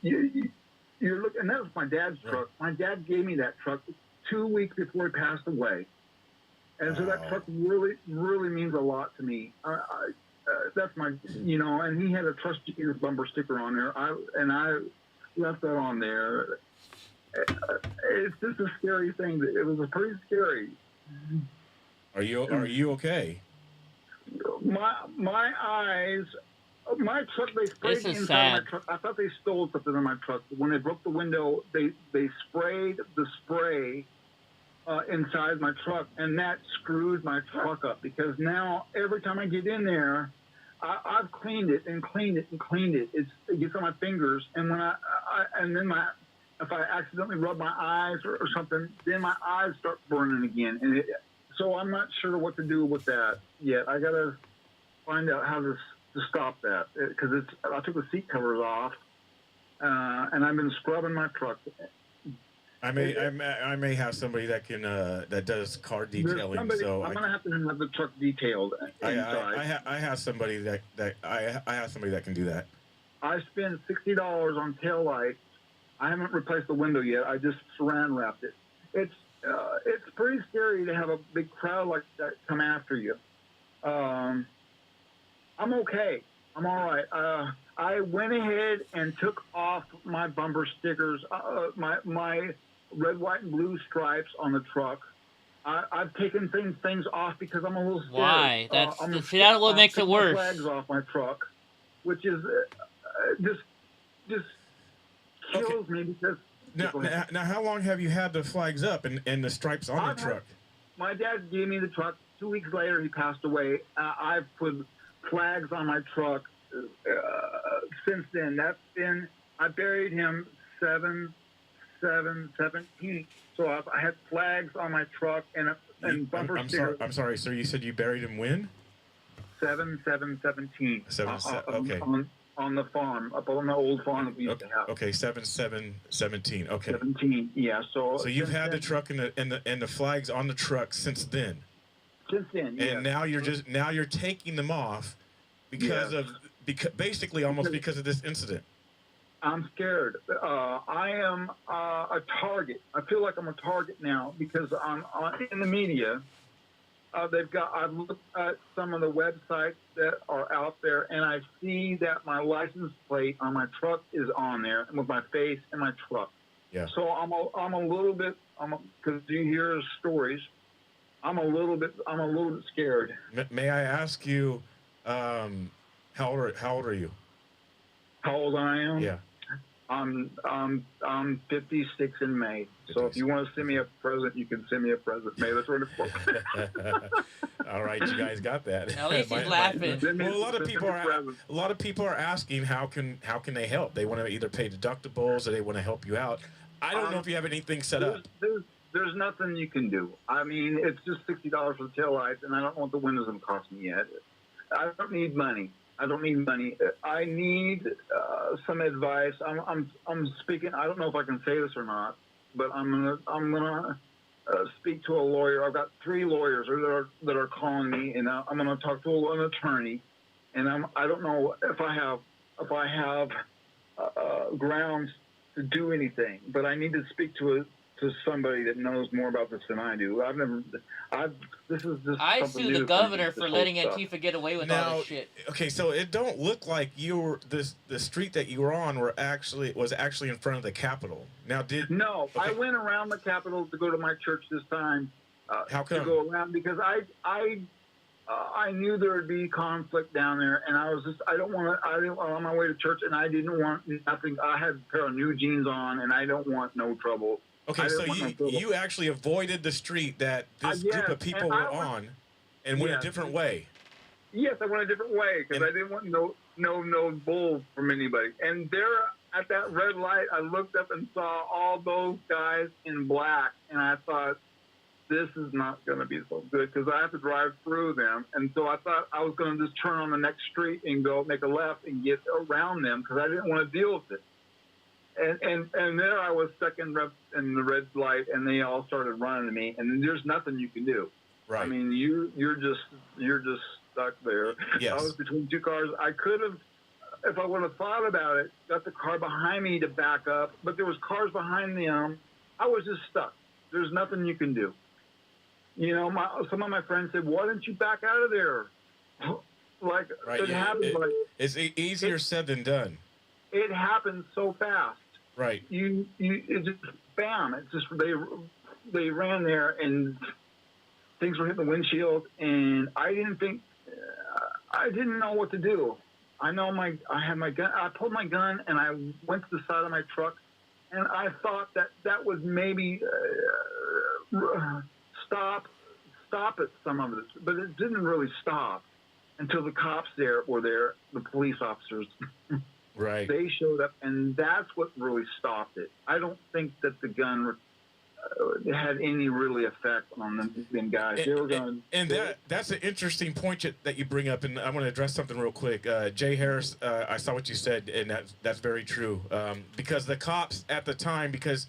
you're looking, and that was my dad's truck. My dad gave me that truck 2 weeks before he passed away, and so that truck really, really means a lot to me. that's my, and he had a Trust Jesus bumper sticker on there. I left that on there. It's just a scary thing. It was pretty scary. Are you okay? My eyes. My truck, they sprayed the inside of my truck. I thought they stole something in my truck. When they broke the window, they sprayed the spray inside my truck, and that screwed my truck up because now every time I get in there, I've cleaned it and cleaned it and cleaned it. It gets on my fingers, and when if I accidentally rub my eyes or something, then my eyes start burning again. And so I'm not sure what to do with that yet. I gotta find out how to stop that because I took the seat covers off, and I've been scrubbing my truck. I may have somebody that can that does car detailing. I'm gonna have to have the truck detailed inside. I have somebody that can do that. I spent $60 on taillights. I haven't replaced the window yet. I just saran wrapped it. It's pretty scary to have a big crowd like that come after you. I'm okay. I'm all right. I went ahead and took off my bumper stickers, my red, white, and blue stripes on the truck. I've taken things off because I'm a little scared. Why? That's what makes it worse. Flags off my truck, which is just kills me because. Now, how long have you had the flags up and the stripes on the truck? My dad gave me the truck. 2 weeks later, he passed away. I've put flags on my truck since then. I buried him 7/7/17. So I had flags on my truck and bumper stickers. I'm sorry, sir. You said you buried him when? 7/7/17. Okay. On the farm, up on the old farm that we used to have. Okay, 7/7/17. Okay. 17. Yeah. So you've had the truck and the flags on the truck since then. Since then, yeah. And now you're taking them off because basically almost because of this incident. I'm scared. I am a target. I feel like I'm a target now because I'm in the media. I've looked at some of the websites that are out there, and I see that my license plate on my truck is on there with my face and my truck. Yeah. So I'm a little bit because you hear stories. I'm a little bit scared. May I ask you, how old are you? How old I am? Yeah. I'm 56 in May. So if you want to send me a present, you can send me a present. May the 24th. All right, you guys got that. At least he's laughing. Well, a lot of people are asking how can they help? They want to either pay deductibles or they want to help you out. I don't know if you have anything set up. There's nothing you can do. I mean, it's just $60 for the taillights, and I don't know what the windows going to cost me yet. I don't need money. I need some advice. I'm speaking. I don't know if I can say this or not, but I'm gonna speak to a lawyer. I've got 3 lawyers that are calling me, and I'm gonna talk to an attorney. And I don't know if I have grounds to do anything, but I need to speak to somebody that knows more about this than I do. This is just. I sue the governor for letting Antifa get away with all this shit. Okay, so it don't look like the street that you were on was actually in front of the Capitol. Now No, okay. I went around the Capitol to go to my church this time. How come? To go around because I knew there would be conflict down there, and I didn't want on my way to church, and I didn't want nothing. I had a pair of new jeans on, and I don't want no trouble. Okay, so you actually avoided the street that this group of people were on, and went a different way. Yes, I went a different way because I didn't want no bull from anybody. And there at that red light, I looked up and saw all those guys in black, and I thought, this is not going to be so good because I have to drive through them. And so I thought I was going to just turn on the next street and go make a left and get around them because I didn't want to deal with it. And there I was stuck in the red light, and they all started running to me, and there's nothing you can do. Right. I mean, you're just stuck there. Yes. I was between 2 cars. I could have, if I would have thought about it, got the car behind me to back up, but there was cars behind them. I was just stuck. There's nothing you can do. You know, some of my friends said, "Why didn't you back out of there?" Like Right. it happens. Like It's easier said than done. it happens so fast. Right. It just bam. It's just they ran there and things were hitting the windshield, and I didn't think I didn't know what to do. I had my gun. I pulled my gun and I went to the side of my truck, and I thought that was maybe stop at some of it, but it didn't really stop until the cops were there, the police officers. Right. They showed up, and that's what really stopped it. I don't think that the gun had any really effect on them guys. They were going. And that's an interesting point that you bring up, and I want to address something real quick. Jay Harris, I saw what you said, and that's very true. Because the cops at the time, because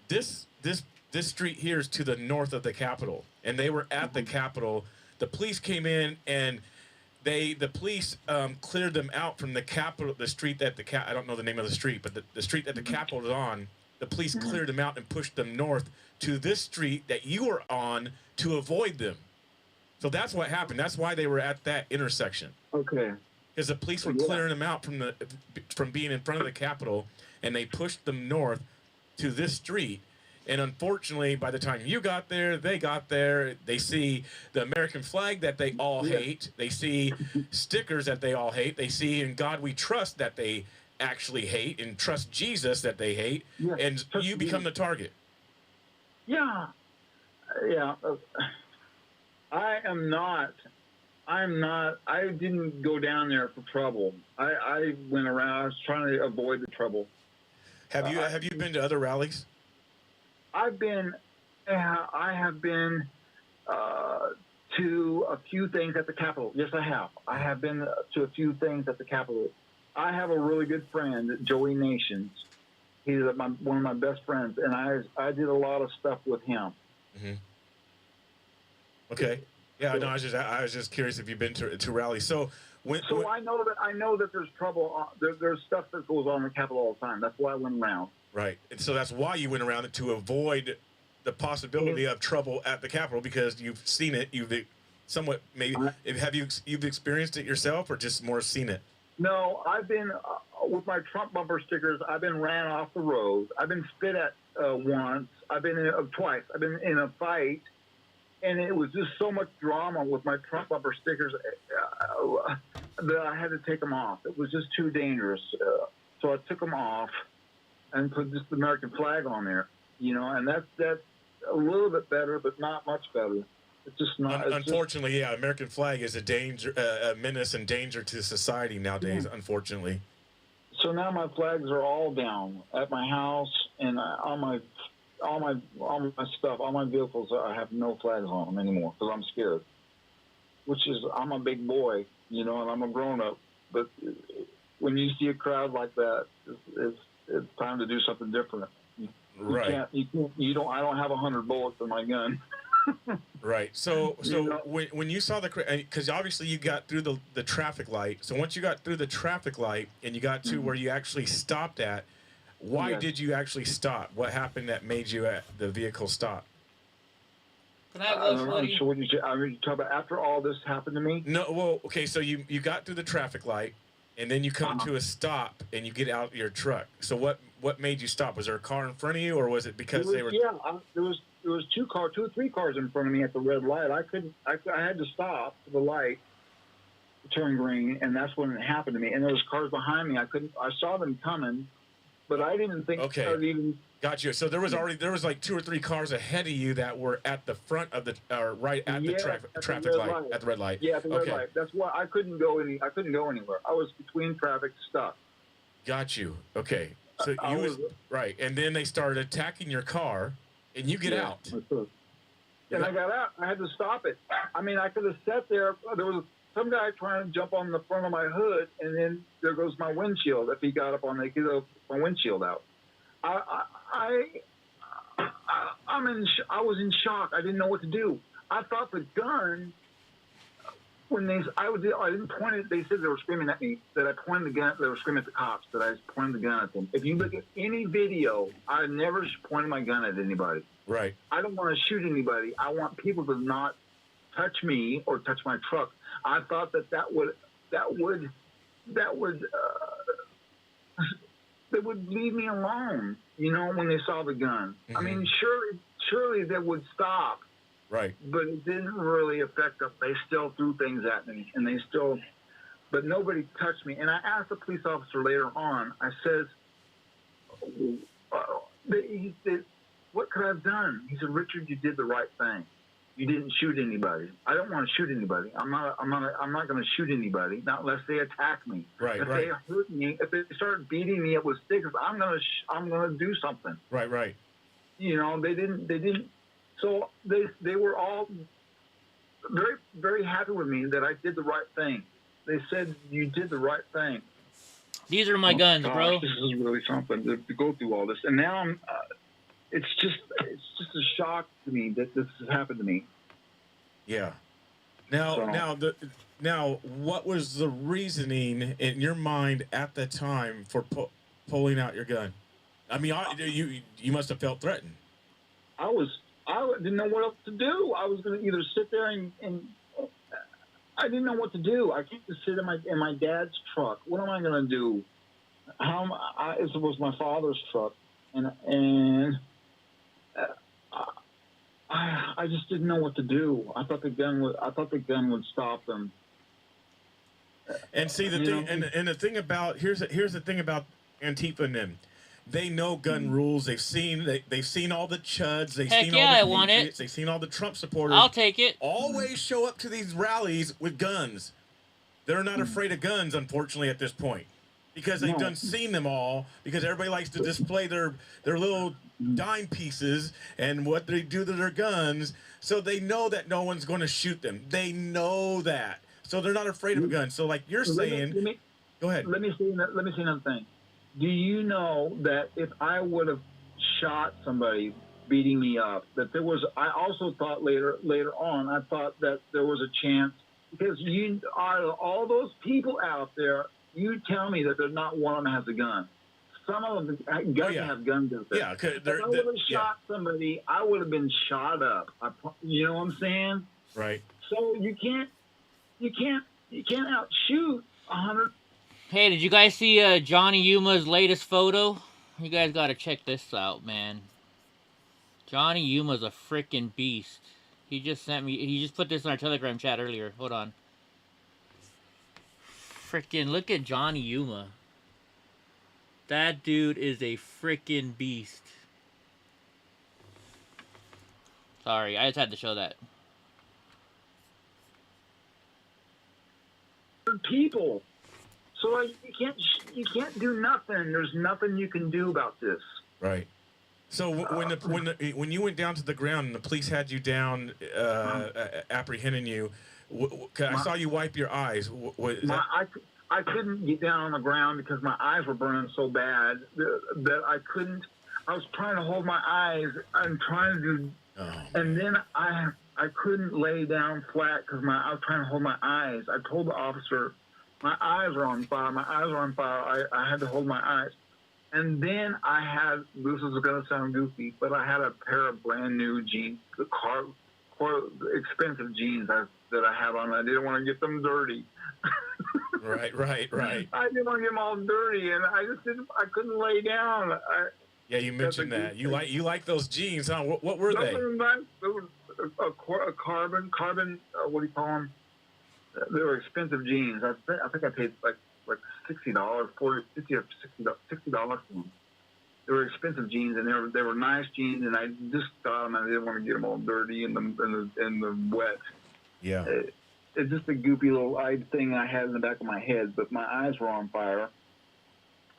this street here is to the north of the Capitol, and they were at the Capitol. The police came in and. The police cleared them out from the Capitol, the street that I don't know the name of the street, but the street that the Capitol is on. The police cleared them out and pushed them north to this street that you were on to avoid them. So that's what happened. That's why they were at that intersection. Okay. Because the police were clearing them out from being in front of the Capitol, and they pushed them north to this street. And unfortunately, by the time you got there, they got there. They see the American flag that they all hate. They see stickers that they all hate. They see "In God We Trust" that they actually hate, and "Trust Jesus" that they hate. Yeah, and you become the target. Yeah. I'm not. I didn't go down there for trouble. I went around. I was trying to avoid the trouble. Have you been to other rallies? I have been to a few things at the Capitol. Yes, I have. I have been to a few things at the Capitol. I have a really good friend, Joey Nations. He's one of my best friends, and I did a lot of stuff with him. Mm-hmm. Okay. Yeah. No. I was just curious if you've been to rallies. So I know that there's trouble. There's stuff that goes on in the Capitol all the time. That's why I went around. Right. And so that's why you went around it, to avoid the possibility of trouble at the Capitol, because you've seen it. You've somewhat maybe you've experienced it yourself, or just more seen it? No, I've been with my Trump bumper stickers. I've been ran off the road. I've been spit at once. I've been twice. I've been in a fight, and it was just so much drama with my Trump bumper stickers that I had to take them off. It was just too dangerous. So I took them off and put just the American flag on there, and that's a little bit better, but not much better. It's just not. Unfortunately, American flag is a danger, a menace and danger to society nowadays. Yeah. Unfortunately. So now my flags are all down at my house, and all my stuff, all my vehicles, I have no flags on them anymore because I'm scared. I'm a big boy, and I'm a grown up, but when you see a crowd like that, it's time to do something different. Right. I don't have 100 bullets in my gun. Right. So when you saw because obviously you got through the traffic light. So once you got through the traffic light and you got to where you actually stopped at, why did you actually stop? What happened that made the vehicle stop? Can I go, I'm sure what you talk about after all this happened to me? No. Well, okay. So you got through the traffic light. And then you come to a stop and you get out of your truck. So what made you stop? Was there a car in front of you, or was it because they were? Yeah, there was 2 or 3 cars in front of me at the red light. I had to stop for the light to turn green, and that's when it happened to me. And there was cars behind me. I saw them coming, but I didn't think. Okay. Got you. So there was like 2 or 3 cars ahead of you that were at the front of the right at the traffic light at the red light. Yeah, at the red light. That's why I couldn't go anywhere. I was between traffic stuck. Got you. Okay. So you was right, and then they started attacking your car, and you get out. And I got out. I had to stop it. I mean, I could have sat there. There was some guy trying to jump on the front of my hood, and then there goes my windshield. If he got up on my windshield out. I was in shock. I didn't know what to do. I thought the gun, I didn't point it. They said they were screaming at me that I pointed the gun. They were screaming at the cops that I pointed the gun at them. If you look at any video, I never pointed my gun at anybody. Right. I don't want to shoot anybody. I want people to not touch me or touch my truck. I thought that would they would leave me alone, you know, when they saw the gun. I mean, surely they would stop. Right. But it didn't really affect them. They still threw things at me, and but nobody touched me. And I asked the police officer later on, I says, he said, what could I have done? He said, Richard, you did the right thing. You didn't shoot anybody. I don't want to shoot anybody. I'm not going to shoot anybody, not unless they attack me. Right, if right. they hurt me, if they start beating me up with sticks, I'm going to do something. Right, right. You know, they didn't. So they were all very, very happy with me that I did the right thing. They said, you did the right thing. These are my guns, gosh, bro. This is really something to go through all this. And now I'm, it's just a shock to me that this has happened to me. Yeah. Now, what was the reasoning in your mind at the time for pulling out your gun? I mean, you must have felt threatened. I didn't know what else to do. I was going to either sit there and I didn't know what to do. I can't just sit in my dad's truck. What am I going to do? It was my father's truck, and I just didn't know what to do. I thought the gun would stop them. And see the thing, and the thing about here's the thing about Antifa and them. They know gun rules. They've seen all the chuds. They've seen all the Patriots. They've seen all the Trump supporters. I'll take it. Always show up to these rallies with guns. They're not afraid of guns, unfortunately, at this point, because they've done seen them all. Because everybody likes to display their little dime pieces and what they do to their guns, so they know that no one's going to shoot them. They know that, so they're not afraid of a gun. So, like you're saying, go ahead. Let me say another thing. Do you know that if I would have shot somebody beating me up, that there was? I also thought later on, I thought that there was a chance, because you are all those people out there. You tell me that there's not one of them has a gun. Some of them have guns out there. Yeah, if I would have shot somebody, I would have been shot up. You know what I'm saying? Right. So you can't outshoot 100. Hey, did you guys see Johnny Yuma's latest photo? You guys gotta check this out, man. Johnny Yuma's a freaking beast. He just put this in our Telegram chat earlier. Hold on. Freaking look at Johnny Yuma. That dude is a freaking beast. Sorry, I just had to show that. People. So you can't do nothing. There's nothing you can do about this. Right. So when you went down to the ground and the police had you down, apprehending you, I saw you wipe your eyes. I couldn't get down on the ground because my eyes were burning so bad that I couldn't. I was trying to hold my eyes and trying to, and then I couldn't lay down flat because I was trying to hold my eyes. I told the officer, my eyes are on fire. My eyes are on fire. I had to hold my eyes. And then I had, this is going to sound goofy, but I had a pair of brand new jeans, expensive jeans that I have on. I didn't want to get them dirty. Right. I didn't want to get them all dirty, and I couldn't lay down. Yeah, you mentioned that. You like those jeans, huh? What were they? They were a carbon. What do you call them? They were expensive jeans. I think I paid like $60, $50 or $60 for them. They were expensive jeans, and they were nice jeans, and I just got them, and I didn't want to get them all dirty and the wet. Yeah. It's just a goopy little thing I had in the back of my head, but my eyes were on fire,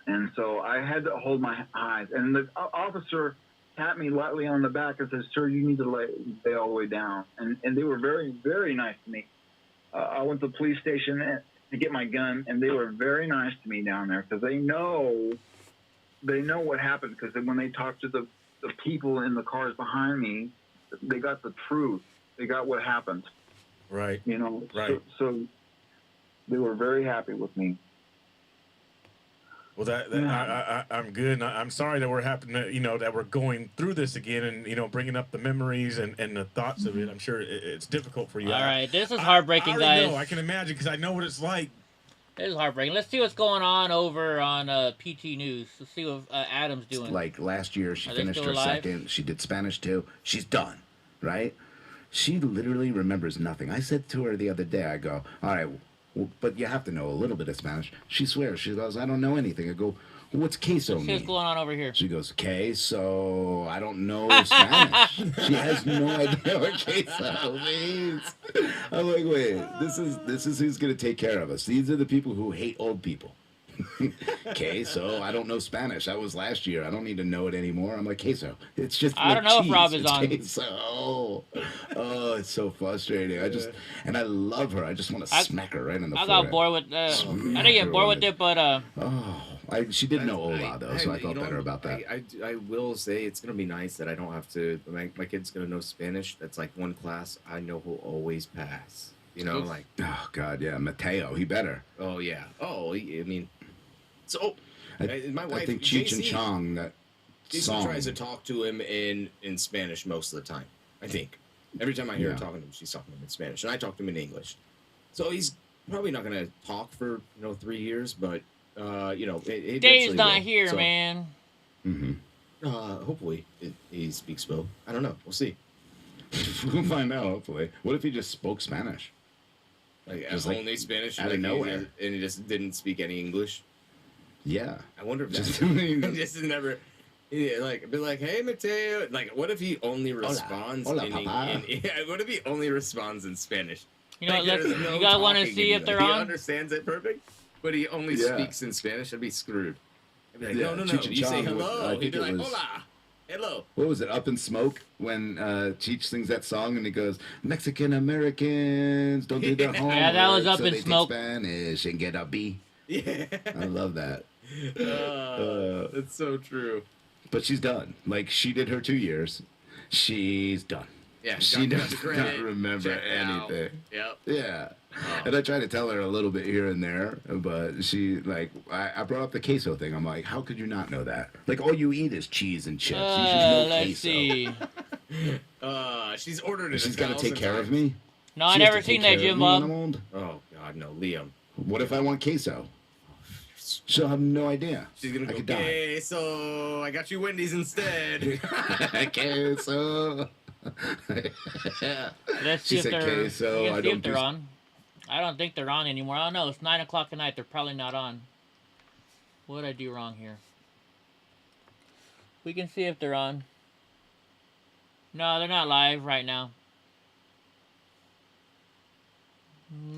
and so I had to hold my eyes. And the officer tapped me lightly on the back and said, "Sir, you need to lay all the way down." And they were very, very nice to me. I went to the police station to get my gun, and they were very nice to me down there because they know what happened. Because when they talked to the people in the cars behind me, they got the truth. They got what happened. Right. You know. Right. So they were very happy with me. Well, I'm good. And I'm sorry that we're happening, that we're going through this again, and bringing up the memories and the thoughts of it. I'm sure it's difficult for you. All right, this is heartbreaking, guys. I can imagine because I know what it's like. It is heartbreaking. Let's see what's going on over on PT News. Let's see what Adam's doing. Like last year, she finished her second. She did Spanish too. She's done, right? She literally remembers nothing. I said to her the other day, I go, all right, well, but you have to know a little bit of Spanish. She swears. She goes, I don't know anything. I go, what's queso mean? What's going on over here? She goes, queso, I don't know Spanish. She has no idea what queso means. I'm like, wait, this is who's going to take care of us. These are the people who hate old people. Queso, I don't know Spanish. That was last year. I don't need to know it anymore. I'm like, queso. It's just I don't know if Rob is on. Queso. Oh, it's so frustrating. And I love her. I just want to smack her right in the forehead. I got bored with I didn't get bored with it, but she did know Ola though, so I felt better about that. I will say it's gonna be nice that I don't have to. My kid's gonna know Spanish. That's like one class I know who'll always pass. Like oh god, yeah, Mateo, he better. Oh yeah. Oh, I mean, so my wife. I think Cheech and Chong that Jason song. tries to talk to him in Spanish most of the time. I think every time I hear her talking to him, she's talking to him in Spanish, and I talk to him in English. So he's probably not gonna talk for 3 years, but. Dave's not here, man. Hopefully he speaks both. I don't know. We'll see. We'll find out. Hopefully. What if he just spoke Spanish? Just only Spanish out of nowhere, and he just didn't speak any English. Yeah. I wonder if just just never. Yeah, be like, hey Mateo. Like, what if he only responds Hola, in papa. what if he only responds in Spanish? You guys want to see if they're he on? He understands it perfect. But he only speaks in Spanish. I'd be screwed. I'd be like, no. You say hello. He'd be like, hola. Hello. What was it? Up in Smoke when Cheech sings that song and he goes, Mexican Americans don't do their homework. Yeah, that was Up so in they Smoke. Take Spanish and get a B. Yeah. I love that. It's so true. But she's done. Like she did her 2 years. She's done. Yeah, she does not remember anything. Yep. Yeah. And I try to tell her a little bit here and there, but she, I brought up the queso thing. I'm like, how could you not know that? Like, all you eat is cheese and chips. You should know let's queso. see. She's ordered it. She's got to take care of me? No, I never seen that, Jim Bob. Oh, God, no. Liam. What if I want queso? She'll have no idea. She's going to go, die. Okay, so I got you Wendy's instead. Queso. Let's see if they're on. I don't think they're on anymore. I don't know. It's 9 o'clock at night. They're probably not on. What did I do wrong here? We can see if they're on. No, they're not live right now.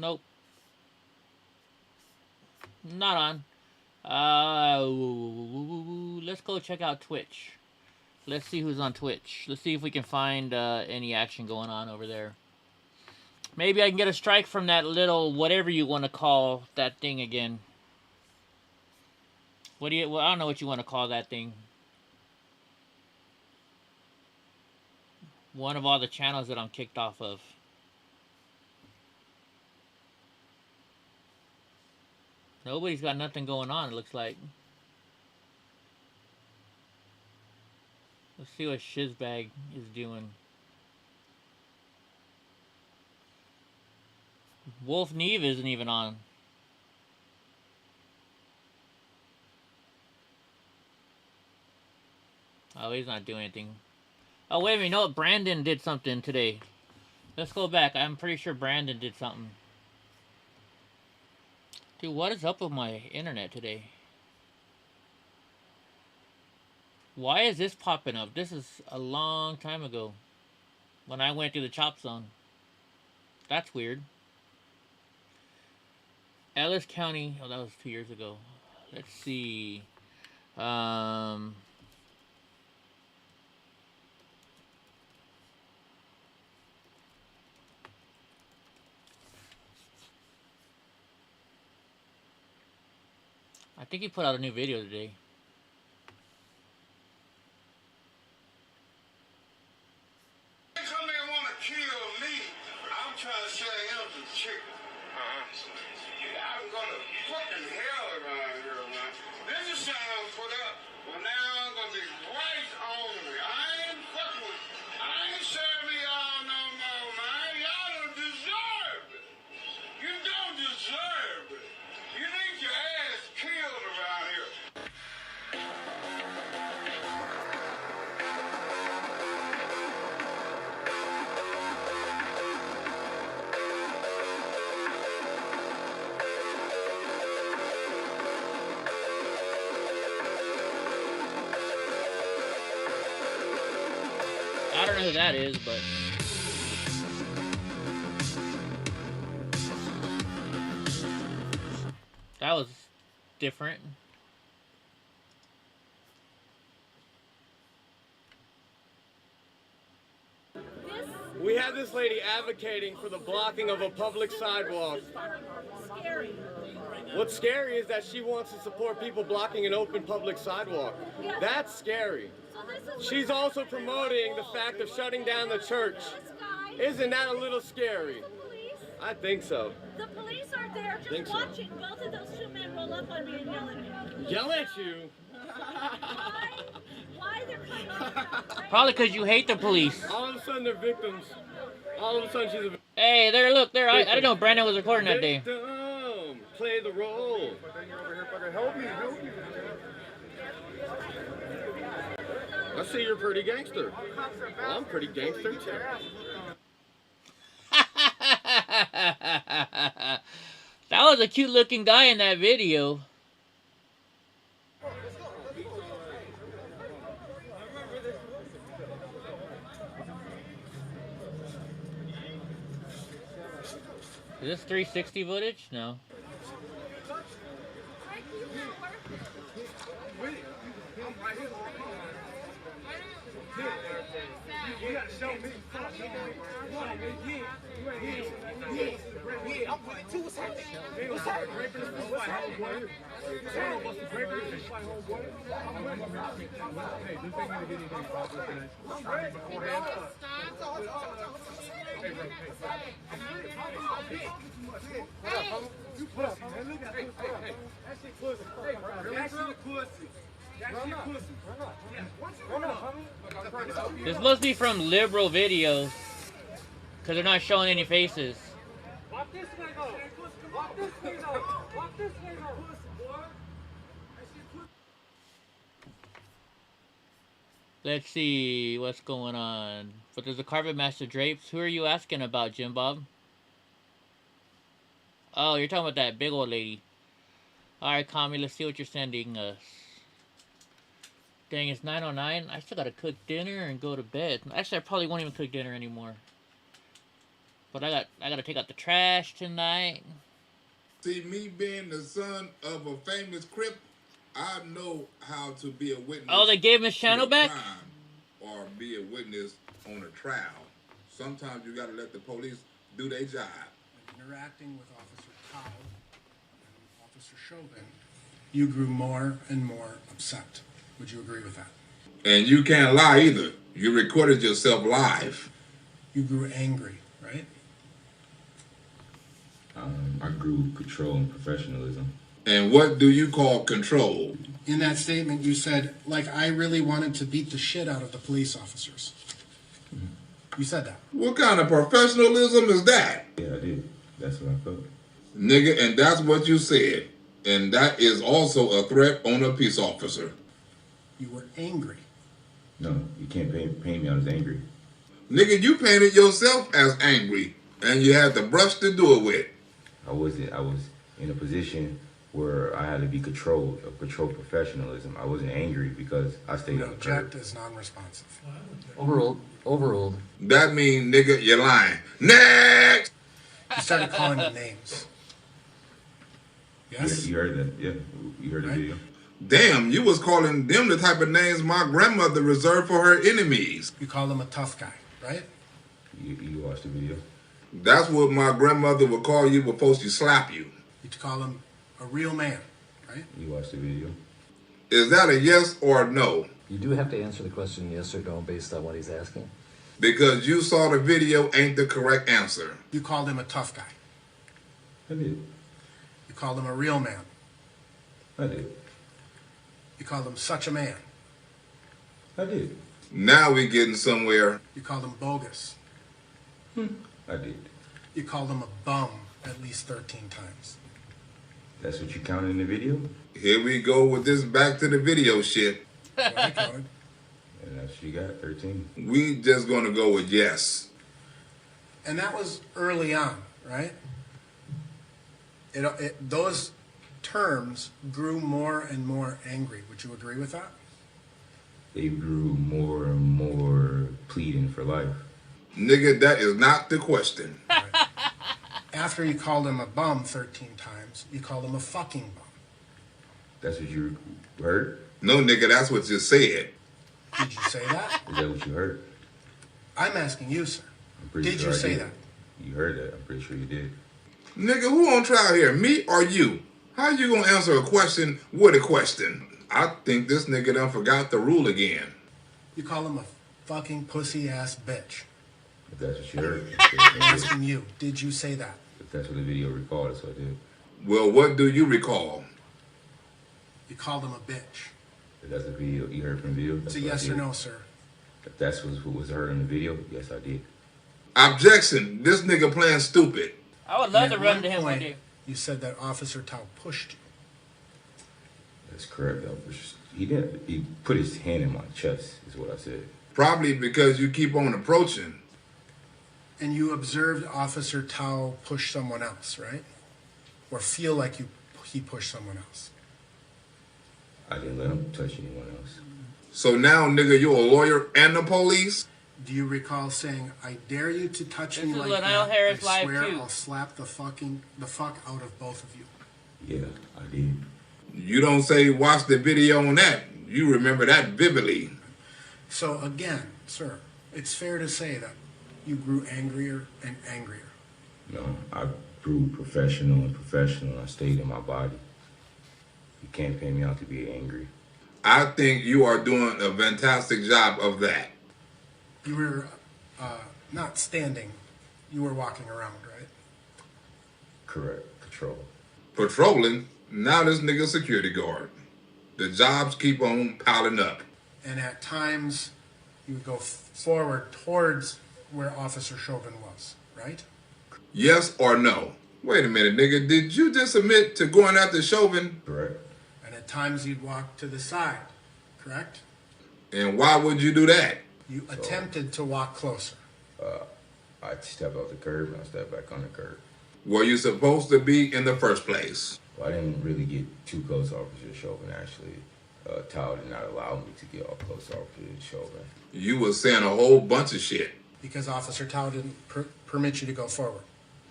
Nope. Not on. Let's go check out Twitch. Let's see who's on Twitch. Let's see if we can find any action going on over there. Maybe I can get a strike from that little whatever you want to call that thing again. I don't know what you want to call that thing. One of all the channels that I'm kicked off of. Nobody's got nothing going on, it looks like. Let's see what Shizbag is doing. Wolf Neve isn't even on. Oh, he's not doing anything. Oh, wait a minute. You know what? Brandon did something today. Let's go back. I'm pretty sure Brandon did something. Dude, what is up with my internet today? Why is this popping up? This is a long time ago. When I went through the chop zone. That's weird. Ellis County. Oh, that was 2 years ago. Let's see. I think he put out a new video today. Come they want to kill me. I'm trying to sell him some chicken. I'm gonna fucking hell around here, man. This is sound put up. Well, now I'm gonna be right on me. I ain't serving y'all no more, man. Y'all don't deserve it. You don't deserve it. You need your ass killed around here. I don't know who that is, but that was different. We had this lady advocating for the blocking of a public sidewalk. Scary. What's scary is that she wants to support people blocking an open public sidewalk. That's scary. She's also promoting the fact of shutting down the church. Isn't that a little scary? I think so. The police are there just watching both of those two men roll up on me and yell at me. Yell at you? Why they're coming up? Probably because you hate the police. All of a sudden they're victims. All of a sudden she's a Hey, there, look, there. I didn't know Brandon was recording that day. victim. Play the role. I see you're pretty gangster. Well, I'm pretty gangster too. That was a cute looking guy in that video. Is this 360 footage? No. You gotta show me. I'm putting two. What's happening? What's happening? What's happening? Hey, this ain't gonna get anything proper today. I'm ready. You put up, man. Look at that. That shit pussy. That shit pussy. This must be from liberal videos, because they're not showing any faces. Walk this way, though. Walk this way, though. Walk this way, though. Let's see what's going on. But there's a Carpet Master Drapes. Who are you asking about, Jim Bob? Oh, you're talking about that big old lady. Alright, Kami, let's see what you're sending us. Dang, it's 9:09. I still gotta cook dinner and go to bed. Actually, I probably won't even cook dinner anymore. But I gotta take out the trash tonight. See, me being the son of a famous Crip, I know how to be a witness. Oh, they gave his channel back? Or be a witness on a trial. Sometimes you gotta let the police do their job. Interacting with Officer Kyle and Officer Chauvin, you grew more and more upset. Would you agree with that? And you can't lie either. You recorded yourself live. You grew angry, right? I grew control and professionalism. And what do you call control? In that statement, you said, like, I really wanted to beat the shit out of the police officers. You said that. What kind of professionalism is that? Yeah, I did. That's what I felt. Nigga, and that's what you said. And that is also a threat on a peace officer. You were angry. No, you can't paint me out as angry. Nigga, you painted yourself as angry, and you had the brush to do it with. I was in a position where I had to be controlled, control professionalism. I wasn't angry because I stayed on the curb. Object is non-responsive. Overruled. That means, nigga, you're lying. Next! You started calling them names. Yes? Yeah, you heard that. Yeah, you heard the video. Damn, you was calling them the type of names my grandmother reserved for her enemies. You call them a tough guy, right? You watched the video. That's what my grandmother would call you before she slap you. You'd call him a real man, right? You watched the video. Is that a yes or a no? You do have to answer the question yes or no based on what he's asking. Because you saw the video ain't the correct answer. You called him a tough guy. I did. You called him a real man. I did. You called him such a man. I did. Now we getting somewhere. You called him bogus. I did. You called him a bum at least 13 times. That's what you counted in the video? Here we go with this back to the video shit. Well, I counted. And that's what you got, 13. We just gonna go with yes. And that was early on, right? Those terms grew more and more angry. Would you agree with that? They grew more and more pleading for life. Nigga, that is not the question. Right. After you called him a bum 13 times, you called him a fucking bum. That's what you heard? No, nigga, that's what you said. Did you say that? Is that what you heard? I'm asking you, sir. I'm pretty Did sure you I say did. that? You heard that. I'm pretty sure you did. Nigga, who on trial here, me or you? How you gonna answer a question with a question? I think this nigga done forgot the rule again. You call him a fucking pussy-ass bitch. If that's what you heard. I'm asking you, did you say that? If that's what the video recorded, so I did. Well, what do you recall? You called him a bitch. If that's the video you heard from the video, It's that's a what I yes or did. no, sir. If that's what was heard in the video, yes, I did. Objection. This nigga playing stupid. I would love And to at run one to him one point, day. You said that Officer Tao pushed you. That's correct, though. He didn't. He put his hand in my chest, is what I said. Probably because you keep on approaching. And you observed Officer Tao push someone else, right? Or feel like he pushed someone else. I didn't let him touch anyone else. So now, nigga, you a lawyer and the police? Do you recall saying, "I dare you to touch This me is like Lionel that? Harris I live swear too." I'll slap the fuck out of both of you." Yeah, I did. You don't say watch the video on that. You remember that vividly. So again, sir, it's fair to say that you grew angrier and angrier. No, I grew professional and professional. I stayed in my body. You can't pay me out to be angry. I think you are doing a fantastic job of that. You were not standing, you were walking around, right? Correct. Patrol. Patrolling, now this nigga security guard. The jobs keep on piling up. And at times, you would go forward towards where Officer Chauvin was, right? Yes or no? Wait a minute, nigga. Did you just admit to going after Chauvin? Correct. And at times you'd walk to the side, correct? And why would you do that? You attempted to walk closer. I stepped off the curb and I stepped back on the curb. Were you supposed to be in the first place? Well, I didn't really get too close to Officer Chauvin, actually. Tao did not allow me to get close to Officer Chauvin. You was saying a whole bunch of shit. Because Officer Tao didn't permit you to go forward.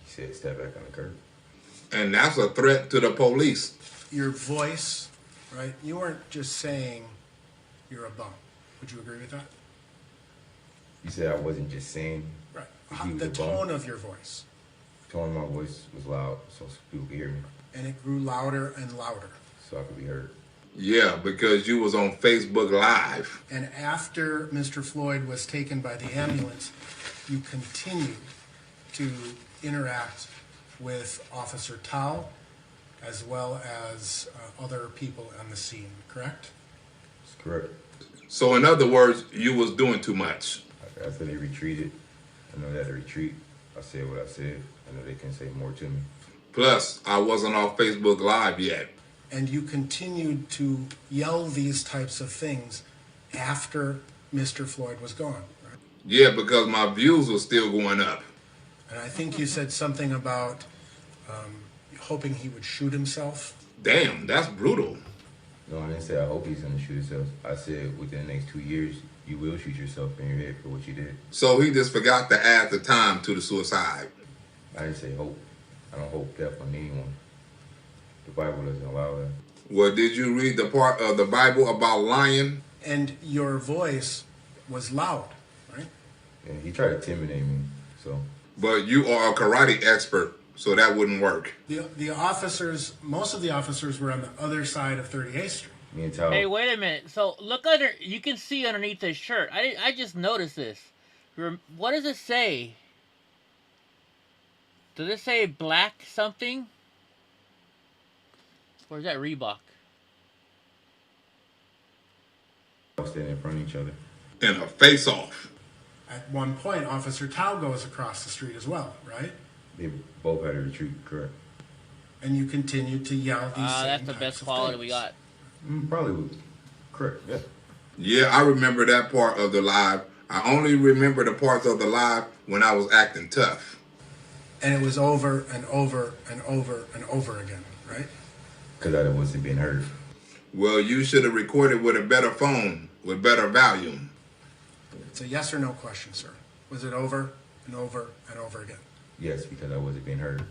He said step back on the curb. And that's a threat to the police. Your voice, right? You weren't just saying you're a bum. Would you agree with that? You said I wasn't just saying. Right. he was The a bum. tone of your voice. The tone of my voice was loud, so people could hear me, And it grew louder and louder. so I could be heard. Yeah, because you was on Facebook Live. And after Mr. Floyd was taken by the ambulance, you continued to interact with Officer Tao as well as other people on the scene, correct? That's correct. So in other words, you was doing too much. After they retreated, I know they had to retreat. I said what I said. I know they can say more to me. Plus, I wasn't off Facebook Live yet. And you continued to yell these types of things after Mr. Floyd was gone, right? Yeah, because my views were still going up. And I think you said something about hoping he would shoot himself. Damn, that's brutal. No, I didn't say I hope he's going to shoot himself. I said within the next 2 years, you will shoot yourself in your head for what you did. So he just forgot to add the time to the suicide. I didn't say hope. I don't hope death on anyone. The Bible doesn't allow that. Well, did you read the part of the Bible about lying? And your voice was loud, right? Yeah, he tried to intimidate me, so. But you are a karate expert, so that wouldn't work. The officers, most of the officers were on the other side of 38th Street. Me and Tao. Hey, wait a minute. So look under. You can see underneath his shirt. I just noticed this. What does it say? Does it say black something? Or is that Reebok? Standing in front of each other. In a face-off. At one point, Officer Tao goes across the street as well, right? They both had a retreat, correct. And you continue to yell these same That's the types best of quality things. we got. Probably would. Correct, yeah. Yeah, I remember that part of the live. I only remember the parts of the live when I was acting tough. And it was over and over and over and over again, right? Because I wasn't being heard. Well, you should have recorded with a better phone, with better volume. It's a yes or no question, sir. Was it over and over and over again? Yes, because I wasn't being heard.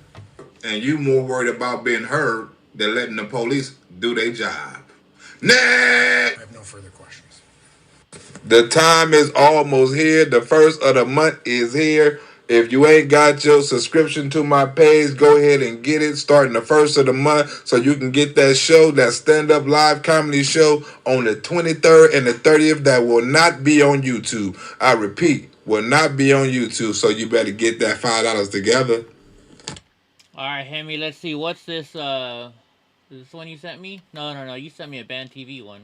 And you more worried about being heard than letting the police do their job. Next! I have no further questions. The time is almost here. The first of the month is here. If you ain't got your subscription to my page, go ahead and get it starting the first of the month so you can get that show, that stand-up live comedy show on the 23rd and the 30th that will not be on YouTube. I repeat, will not be on YouTube, so you better get that $5 together. All right, Hemi, let's see. What's this? Is this one you sent me? No. You sent me a Band TV one.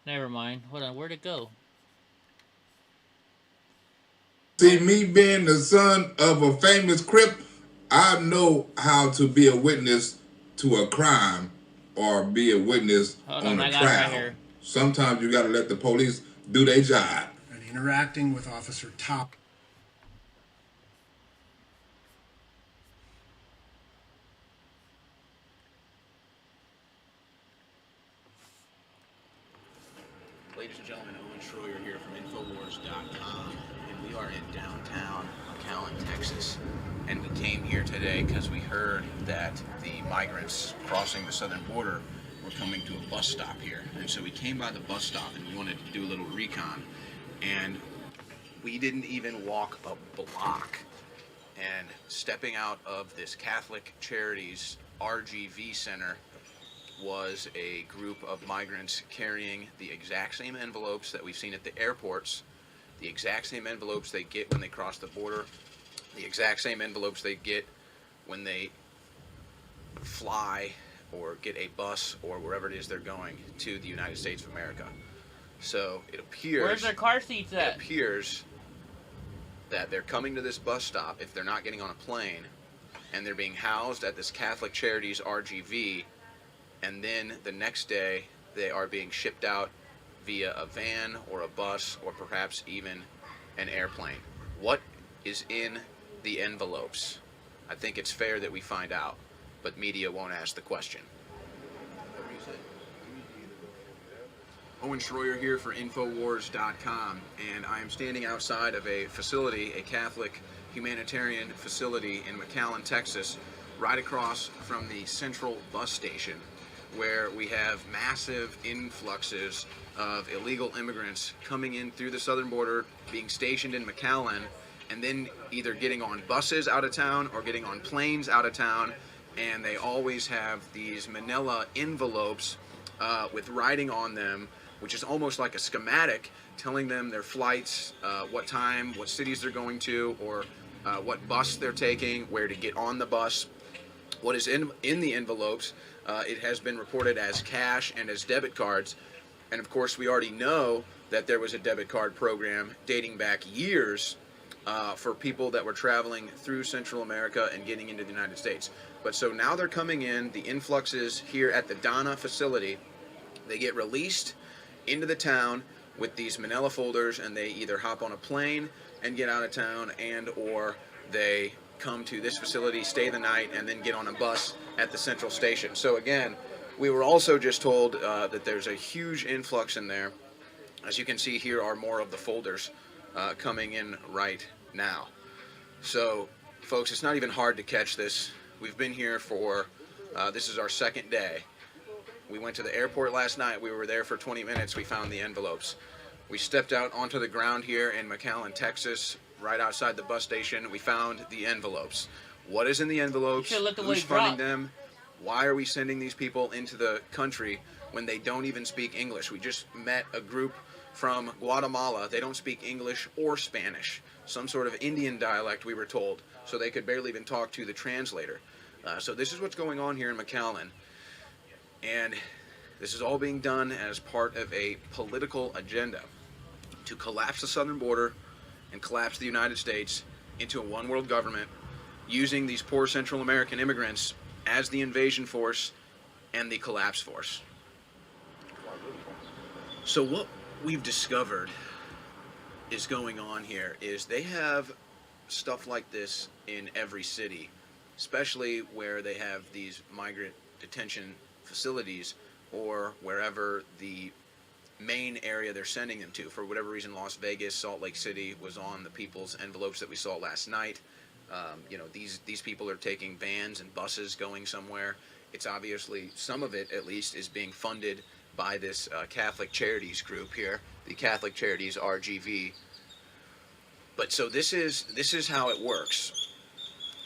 Never mind. Hold on. Where'd it go? See, me being the son of a famous Crip, I know how to be a witness to a crime or be a witness on a trial. Sometimes you got to let the police do their job. And interacting with Officer Tao. Ladies and gentlemen, Owen Schroyer here from Infowars.com, and we are in downtown McAllen, Texas. And we came here today because we heard that the migrants crossing the southern border were coming to a bus stop here. And so we came by the bus stop and we wanted to do a little recon. And we didn't even walk a block. And stepping out of this Catholic Charities RGV Center was a group of migrants carrying the exact same envelopes that we've seen at the airports, the exact same envelopes they get when they cross the border, the exact same envelopes they get when they fly or get a bus or wherever it is they're going to the United States of America. So it appears... Where's their car seats at? It appears that they're coming to this bus stop if they're not getting on a plane, and they're being housed at this Catholic Charities RGV, and then the next day they are being shipped out via a van or a bus or perhaps even an airplane. What is in the envelopes? I think it's fair that we find out, but media won't ask the question. Owen Schroyer here for Infowars.com, and I am standing outside of a facility, a Catholic humanitarian facility in McAllen, Texas, right across from the Central bus station, where we have massive influxes of illegal immigrants coming in through the southern border, being stationed in McAllen, and then either getting on buses out of town or getting on planes out of town, and they always have these manila envelopes with writing on them, which is almost like a schematic telling them their flights, what time, what cities they're going to, or what bus they're taking, where to get on the bus. What is in the envelopes, it has been reported as cash and as debit cards. And of course, we already know that there was a debit card program dating back years for people that were traveling through Central America and getting into the United States. But so now they're coming in, the influxes here at the Donna facility, they get released into the town with these manila folders, and they either hop on a plane and get out of town, and or they come to this facility, stay the night, and then get on a bus at the central station. So again, we were also just told that there's a huge influx in there. As you can see, here are more of the folders coming in right now. So folks, it's not even hard to catch this. We've been here for, this is our second day. We went to the airport last night. We were there for 20 minutes. We found the envelopes. We stepped out onto the ground here in McAllen, Texas, right outside the bus station. We found the envelopes. What is in the envelopes? Who's funding them? Why are we sending these people into the country when they don't even speak English? We just met a group from Guatemala. They don't speak English or Spanish. Some sort of Indian dialect, we were told, so they could barely even talk to the translator. So this is what's going on here in McAllen, and this is all being done as part of a political agenda to collapse the southern border and collapse the United States into a one-world government, using these poor Central American immigrants as the invasion force and the collapse force. So what we've discovered is going on here is they have stuff like this in every city, especially where they have these migrant detention facilities or wherever the main area they're sending them to. For whatever reason, Las Vegas, Salt Lake City was on the people's envelopes that we saw last night. You know, these people are taking vans and buses going somewhere. It's obviously, some of it at least, is being funded by this Catholic Charities group here, the Catholic Charities RGV. But so this is how it works.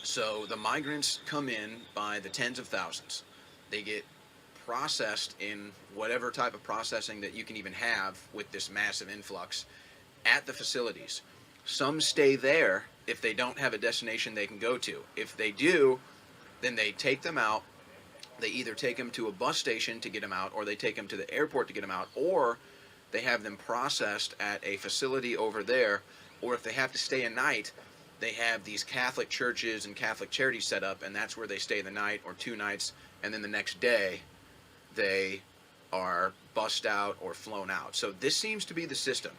So the migrants come in by the tens of thousands. They get processed in whatever type of processing that you can even have with this massive influx at the facilities. Some stay there if they don't have a destination they can go to. If they do, then they take them out. They either take them to a bus station to get them out, or they take them to the airport to get them out, or they have them processed at a facility over there, or if they have to stay a night, they have these Catholic churches and Catholic charities set up, and that's where they stay the night or 2 nights, and then the next day they are bussed out or flown out. So this seems to be the system.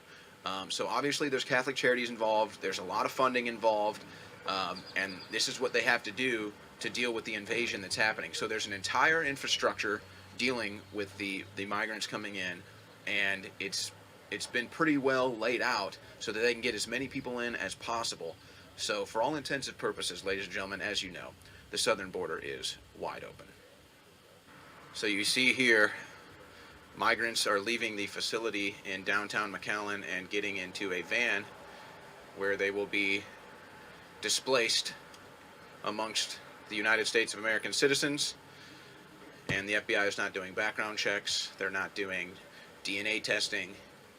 So obviously there's Catholic charities involved, there's a lot of funding involved, and this is what they have to do to deal with the invasion that's happening. So there's an entire infrastructure dealing with the migrants coming in, and it's been pretty well laid out so that they can get as many people in as possible. So for all intents and purposes, ladies and gentlemen, as you know, the southern border is wide open. So you see here, migrants are leaving the facility in downtown McAllen and getting into a van where they will be displaced amongst the United States of American citizens. And the FBI is not doing background checks. They're not doing DNA testing.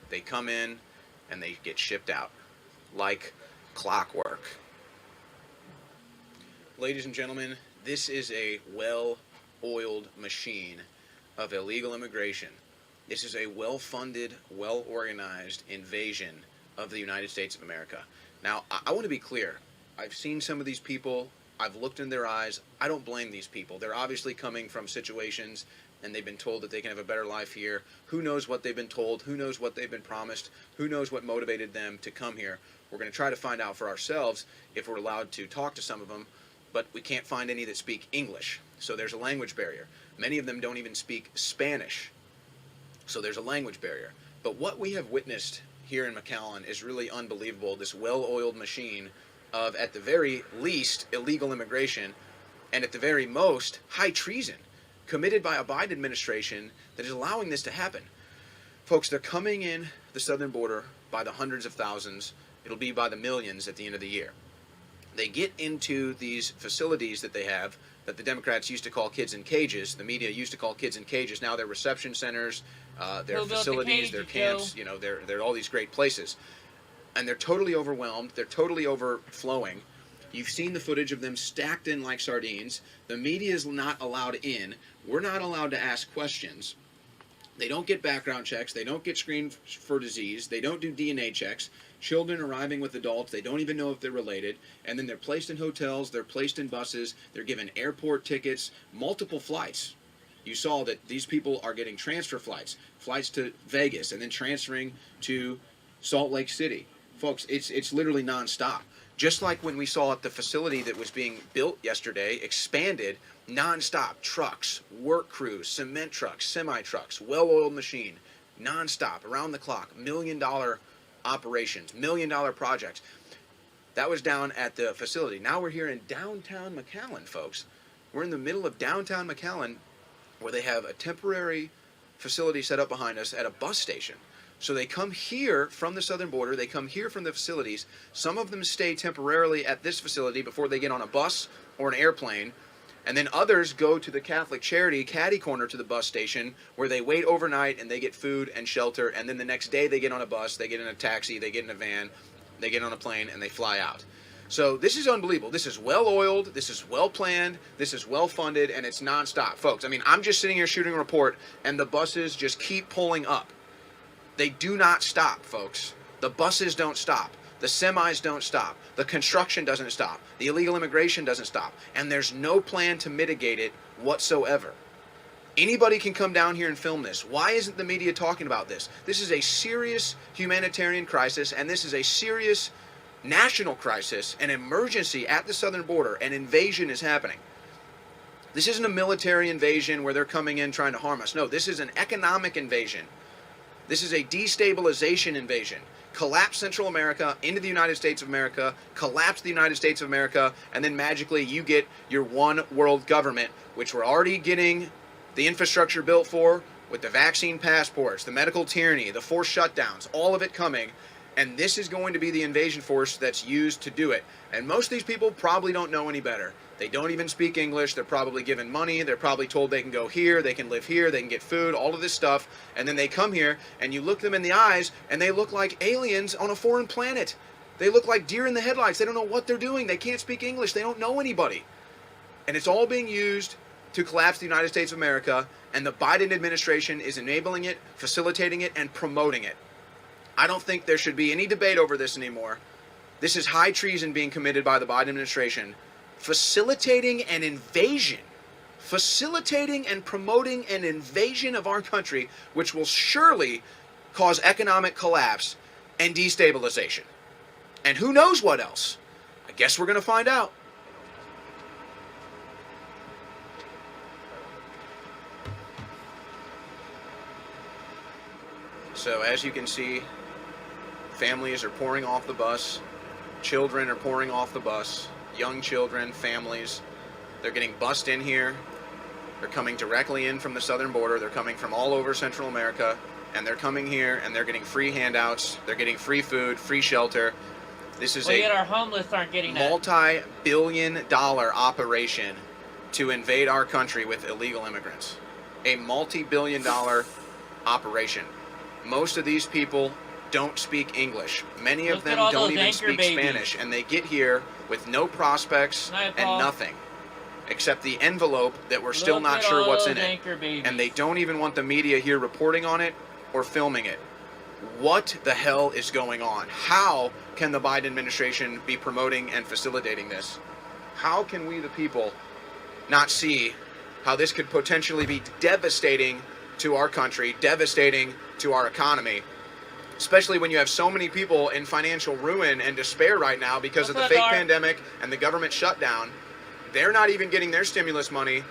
They come in and they get shipped out like clockwork. Ladies and gentlemen, this is a well-oiled machine of illegal immigration. This is a well-funded, well-organized invasion of the United States of America. Now, I want to be clear. I've seen some of these people. I've looked in their eyes. I don't blame these people. They're obviously coming from situations and they've been told that they can have a better life here. Who knows what they've been told? Who knows what they've been promised? Who knows what motivated them to come here? We're going to try to find out for ourselves if we're allowed to talk to some of them, but we can't find any that speak English. So there's a language barrier. Many of them don't even speak Spanish. So there's a language barrier. But what we have witnessed here in McAllen is really unbelievable. This well-oiled machine of, at the very least, illegal immigration, and at the very most, high treason, committed by a Biden administration that is allowing this to happen. Folks, they're coming in the southern border by the hundreds of thousands. It'll be by the millions at the end of the year. They get into these facilities that they have, that the Democrats used to call kids in cages. The media used to call kids in cages. Now they're reception centers, they're facilities, they're camps, you know, they're all these great places. And they're totally overwhelmed. They're totally overflowing. You've seen the footage of them stacked in like sardines. The media is not allowed in. We're not allowed to ask questions. They don't get background checks. They don't get screened for disease. They don't do DNA checks. Children arriving with adults, they don't even know if they're related. And then they're placed in hotels. They're placed in buses. They're given airport tickets, multiple flights. You saw that these people are getting transfer flights, flights to Vegas, and then transferring to Salt Lake City. Folks, it's literally nonstop. Just like when we saw at the facility that was being built yesterday, expanded, nonstop, trucks, work crews, cement trucks, semi-trucks, well-oiled machine, nonstop, around the clock, $1 million operations, $1 million projects. That was down at the facility. Now we're here in downtown McAllen, folks. We're in the middle of downtown McAllen where they have a temporary facility set up behind us at a bus station. So they come here from the southern border, they come here from the facilities. Some of them stay temporarily at this facility before they get on a bus or an airplane And then others go to the Catholic charity caddy corner to the bus station where they wait overnight and they get food and shelter. And then the next day they get on a bus, they get in a taxi, they get in a van, they get on a plane, and they fly out. So this is unbelievable. This is well-oiled, this is well-planned, this is well-funded, and it's nonstop. Folks, I mean, I'm just sitting here shooting a report, and the buses just keep pulling up. They do not stop, folks. The buses don't stop. The semis don't stop. The construction doesn't stop. The illegal immigration doesn't stop. And there's no plan to mitigate it whatsoever. Anybody can come down here and film this. Why isn't the media talking about this? This is a serious humanitarian crisis, and this is a serious national crisis, an emergency at the southern border. An invasion is happening. This isn't a military invasion where they're coming in trying to harm us. No, this is an economic invasion. This is a destabilization invasion. Collapse Central America into the United States of America, collapse the United States of America, and then magically you get your one world government, which we're already getting the infrastructure built for, with the vaccine passports, the medical tyranny, the forced shutdowns, all of it coming. And this is going to be the invasion force that's used to do it. And most of these people probably don't know any better. They don't even speak English. They're probably given money. They're probably told they can go here, they can live here, they can get food, all of this stuff. And then they come here and you look them in the eyes and they look like aliens on a foreign planet. They look like deer in the headlights. They don't know what they're doing. They can't speak English. They don't know anybody. And it's all being used to collapse the United States of America. And the Biden administration is enabling it, facilitating it, and promoting it. I don't think there should be any debate over this anymore. This is high treason being committed by the Biden administration. Facilitating an invasion, facilitating and promoting an invasion of our country, which will surely cause economic collapse and destabilization. And who knows what else? I guess we're going to find out. So as you can see, families are pouring off the bus. Children are pouring off the bus. Young children, families, they're getting bussed in here. They're coming directly in from the southern border. They're coming from all over Central America, and they're coming here and they're getting free handouts. They're getting free food, free shelter. This is yet our homeless aren't getting that. multi-billion-dollar operation to invade our country with illegal immigrants. A multi-billion-dollar operation. Most of these people don't speak English. Many of them don't even speak Spanish, and they get here with no prospects and nothing except the envelope that we're still not sure what's in it. And they don't even want the media here reporting on it or filming it. What the hell is going on? How can the Biden administration be promoting and facilitating this? How can we, the people, not see how this could potentially be devastating to our country, devastating to our economy? Especially when you have so many people in financial ruin and despair right now because of the fake pandemic and the government shutdown. They're not even getting their stimulus money,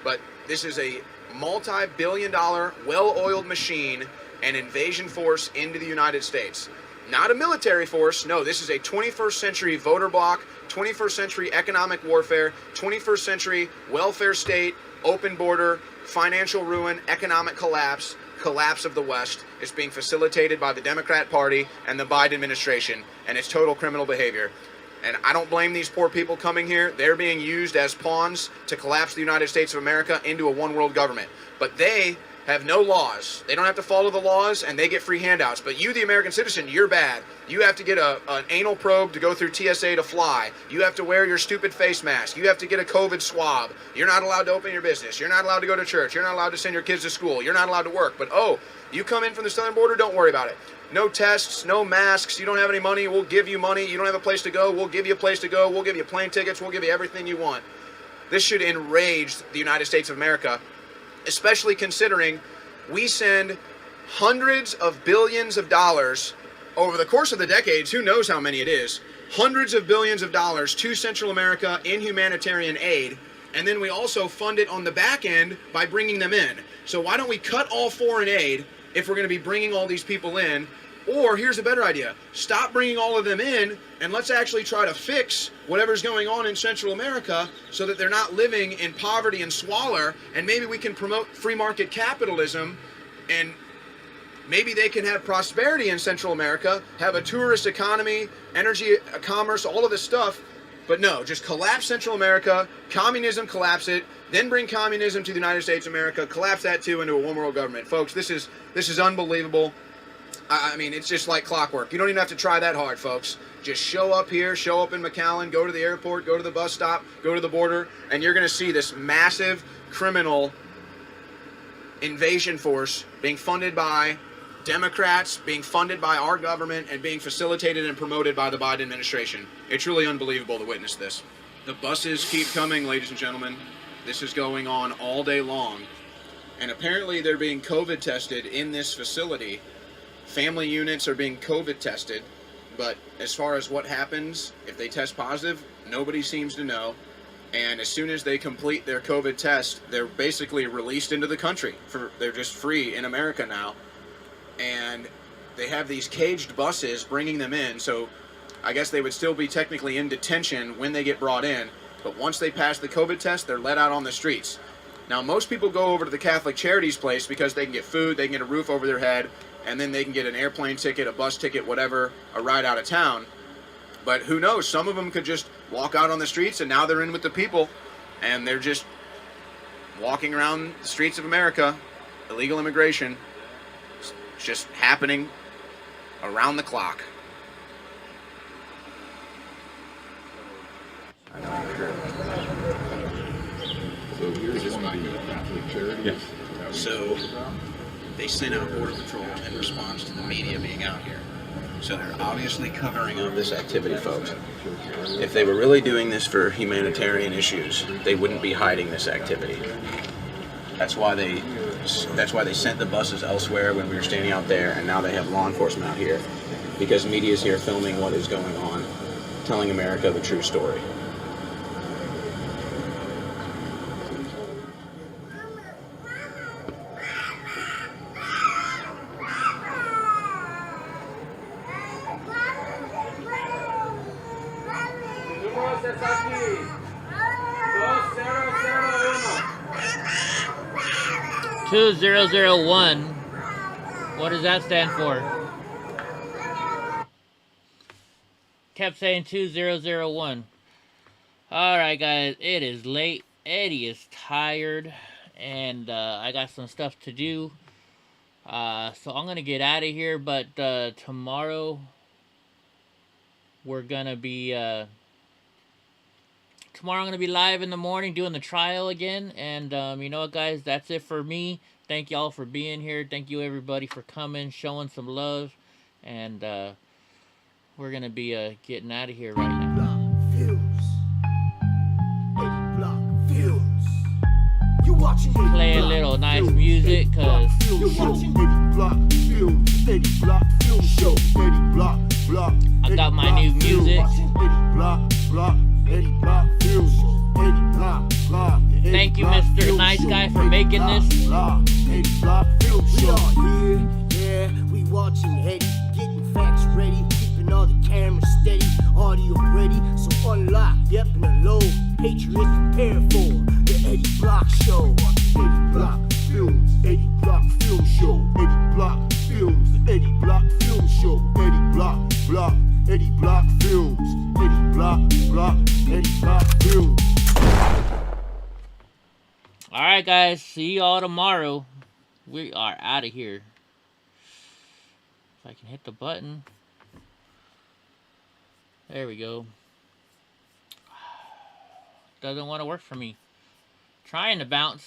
but this is a multi-billion-dollar, well-oiled machine, an invasion force into the United States. Not a military force. No, this is a 21st century voter bloc, 21st century economic warfare, 21st century welfare state, open border, financial ruin, economic collapse of the West. Is being facilitated by the Democrat Party and the Biden administration, and it's total criminal behavior. And I don't blame these poor people coming here. They're being used as pawns to collapse the United States of America into a one-world government. But they have no laws. They don't have to follow the laws, and they get free handouts. But you, the American citizen, you're bad. You have to get an anal probe to go through TSA to fly. You have to wear your stupid face mask. You have to get a COVID swab. You're not allowed to open your business. You're not allowed to go to church. You're not allowed to send your kids to school. You're not allowed to work. But oh, you come in from the southern border, don't worry about it. No tests, no masks. You don't have any money, we'll give you money. You don't have a place to go, we'll give you a place to go. We'll give you plane tickets. We'll give you everything you want. This should enrage the United States of America, especially considering we send hundreds of billions of dollars over the course of the decades, who knows how many it is, hundreds of billions of dollars to Central America in humanitarian aid, and then we also fund it on the back end by bringing them in. So why don't we cut all foreign aid if we're going to be bringing all these people in? Or here's a better idea. Stop bringing all of them in, and let's actually try to fix whatever's going on in Central America so that they're not living in poverty and squalor, and maybe we can promote free market capitalism, and maybe they can have prosperity in Central America, have a tourist economy, energy, commerce, all of this stuff, But no, just collapse Central America, communism, collapse it, then bring communism to the United States of America, collapse that too into a one-world government. Folks, this is unbelievable. I mean, it's just like clockwork. You don't even have to try that hard, folks. Just show up here, show up in McAllen, go to the airport, go to the bus stop, go to the border, and you're going to see this massive criminal invasion force being funded by Democrats, being funded by our government, and being facilitated and promoted by the Biden administration. It's really unbelievable to witness this. The buses keep coming, ladies and gentlemen. This is going on all day long. And apparently they're being COVID tested in this facility. Family units are being COVID tested. But as far as what happens if they test positive, nobody seems to know. And as soon as they complete their COVID test, they're basically released into the country. They're just free in America now. And they have these caged buses bringing them in, so I guess they would still be technically in detention when they get brought in, but once they pass the COVID test, they're let out on the streets. Now, most people go over to the Catholic Charities place because they can get food, they can get a roof over their head, and then they can get an airplane ticket, a bus ticket, whatever, a ride out of town. But who knows, some of them could just walk out on the streets, and now they're in with the people, and they're just walking around the streets of America, illegal immigration. It's just happening around the clock. So here's this might be the Catholic Charities. Yes. So they sent out Border Patrol in response to the media being out here. So they're obviously covering up this activity, folks. If they were really doing this for humanitarian issues, they wouldn't be hiding this activity. That's why they sent the buses elsewhere when we were standing out there, and now they have law enforcement out here because media is here filming what is going on, telling America the true story. Two 001. What does that stand for? Kept saying 2001. Alright guys, it is late. Eddie is tired. And I got some stuff to do. So I'm going to get out of here. But tomorrow we're going to be... Tomorrow I'm going to be live in the morning doing the trial again. And you know what, guys? That's it for me. Thank y'all for being here. Thank you, everybody, for coming, showing some love. And we're going to be getting out of here right now. Play a little nice music, because I got my new music. Thank you, Mr. Nice Guy, for making this. Yeah, we watching Eddie, getting facts ready, keeping all the cameras steady, audio ready, so unlock, yep, and unload. Patriots prepare for the Eddie Block Show. Eddie Block Films, Eddie Block Film Show, Eddie Block Films, the Eddie Block Film Show, Eddie Block, Eddie Block Films, Eddie Block, Eddie Block Films. Alright guys, see y'all tomorrow. We are out of here. If I can hit the button. There we go. Doesn't want to work for me. Trying to bounce.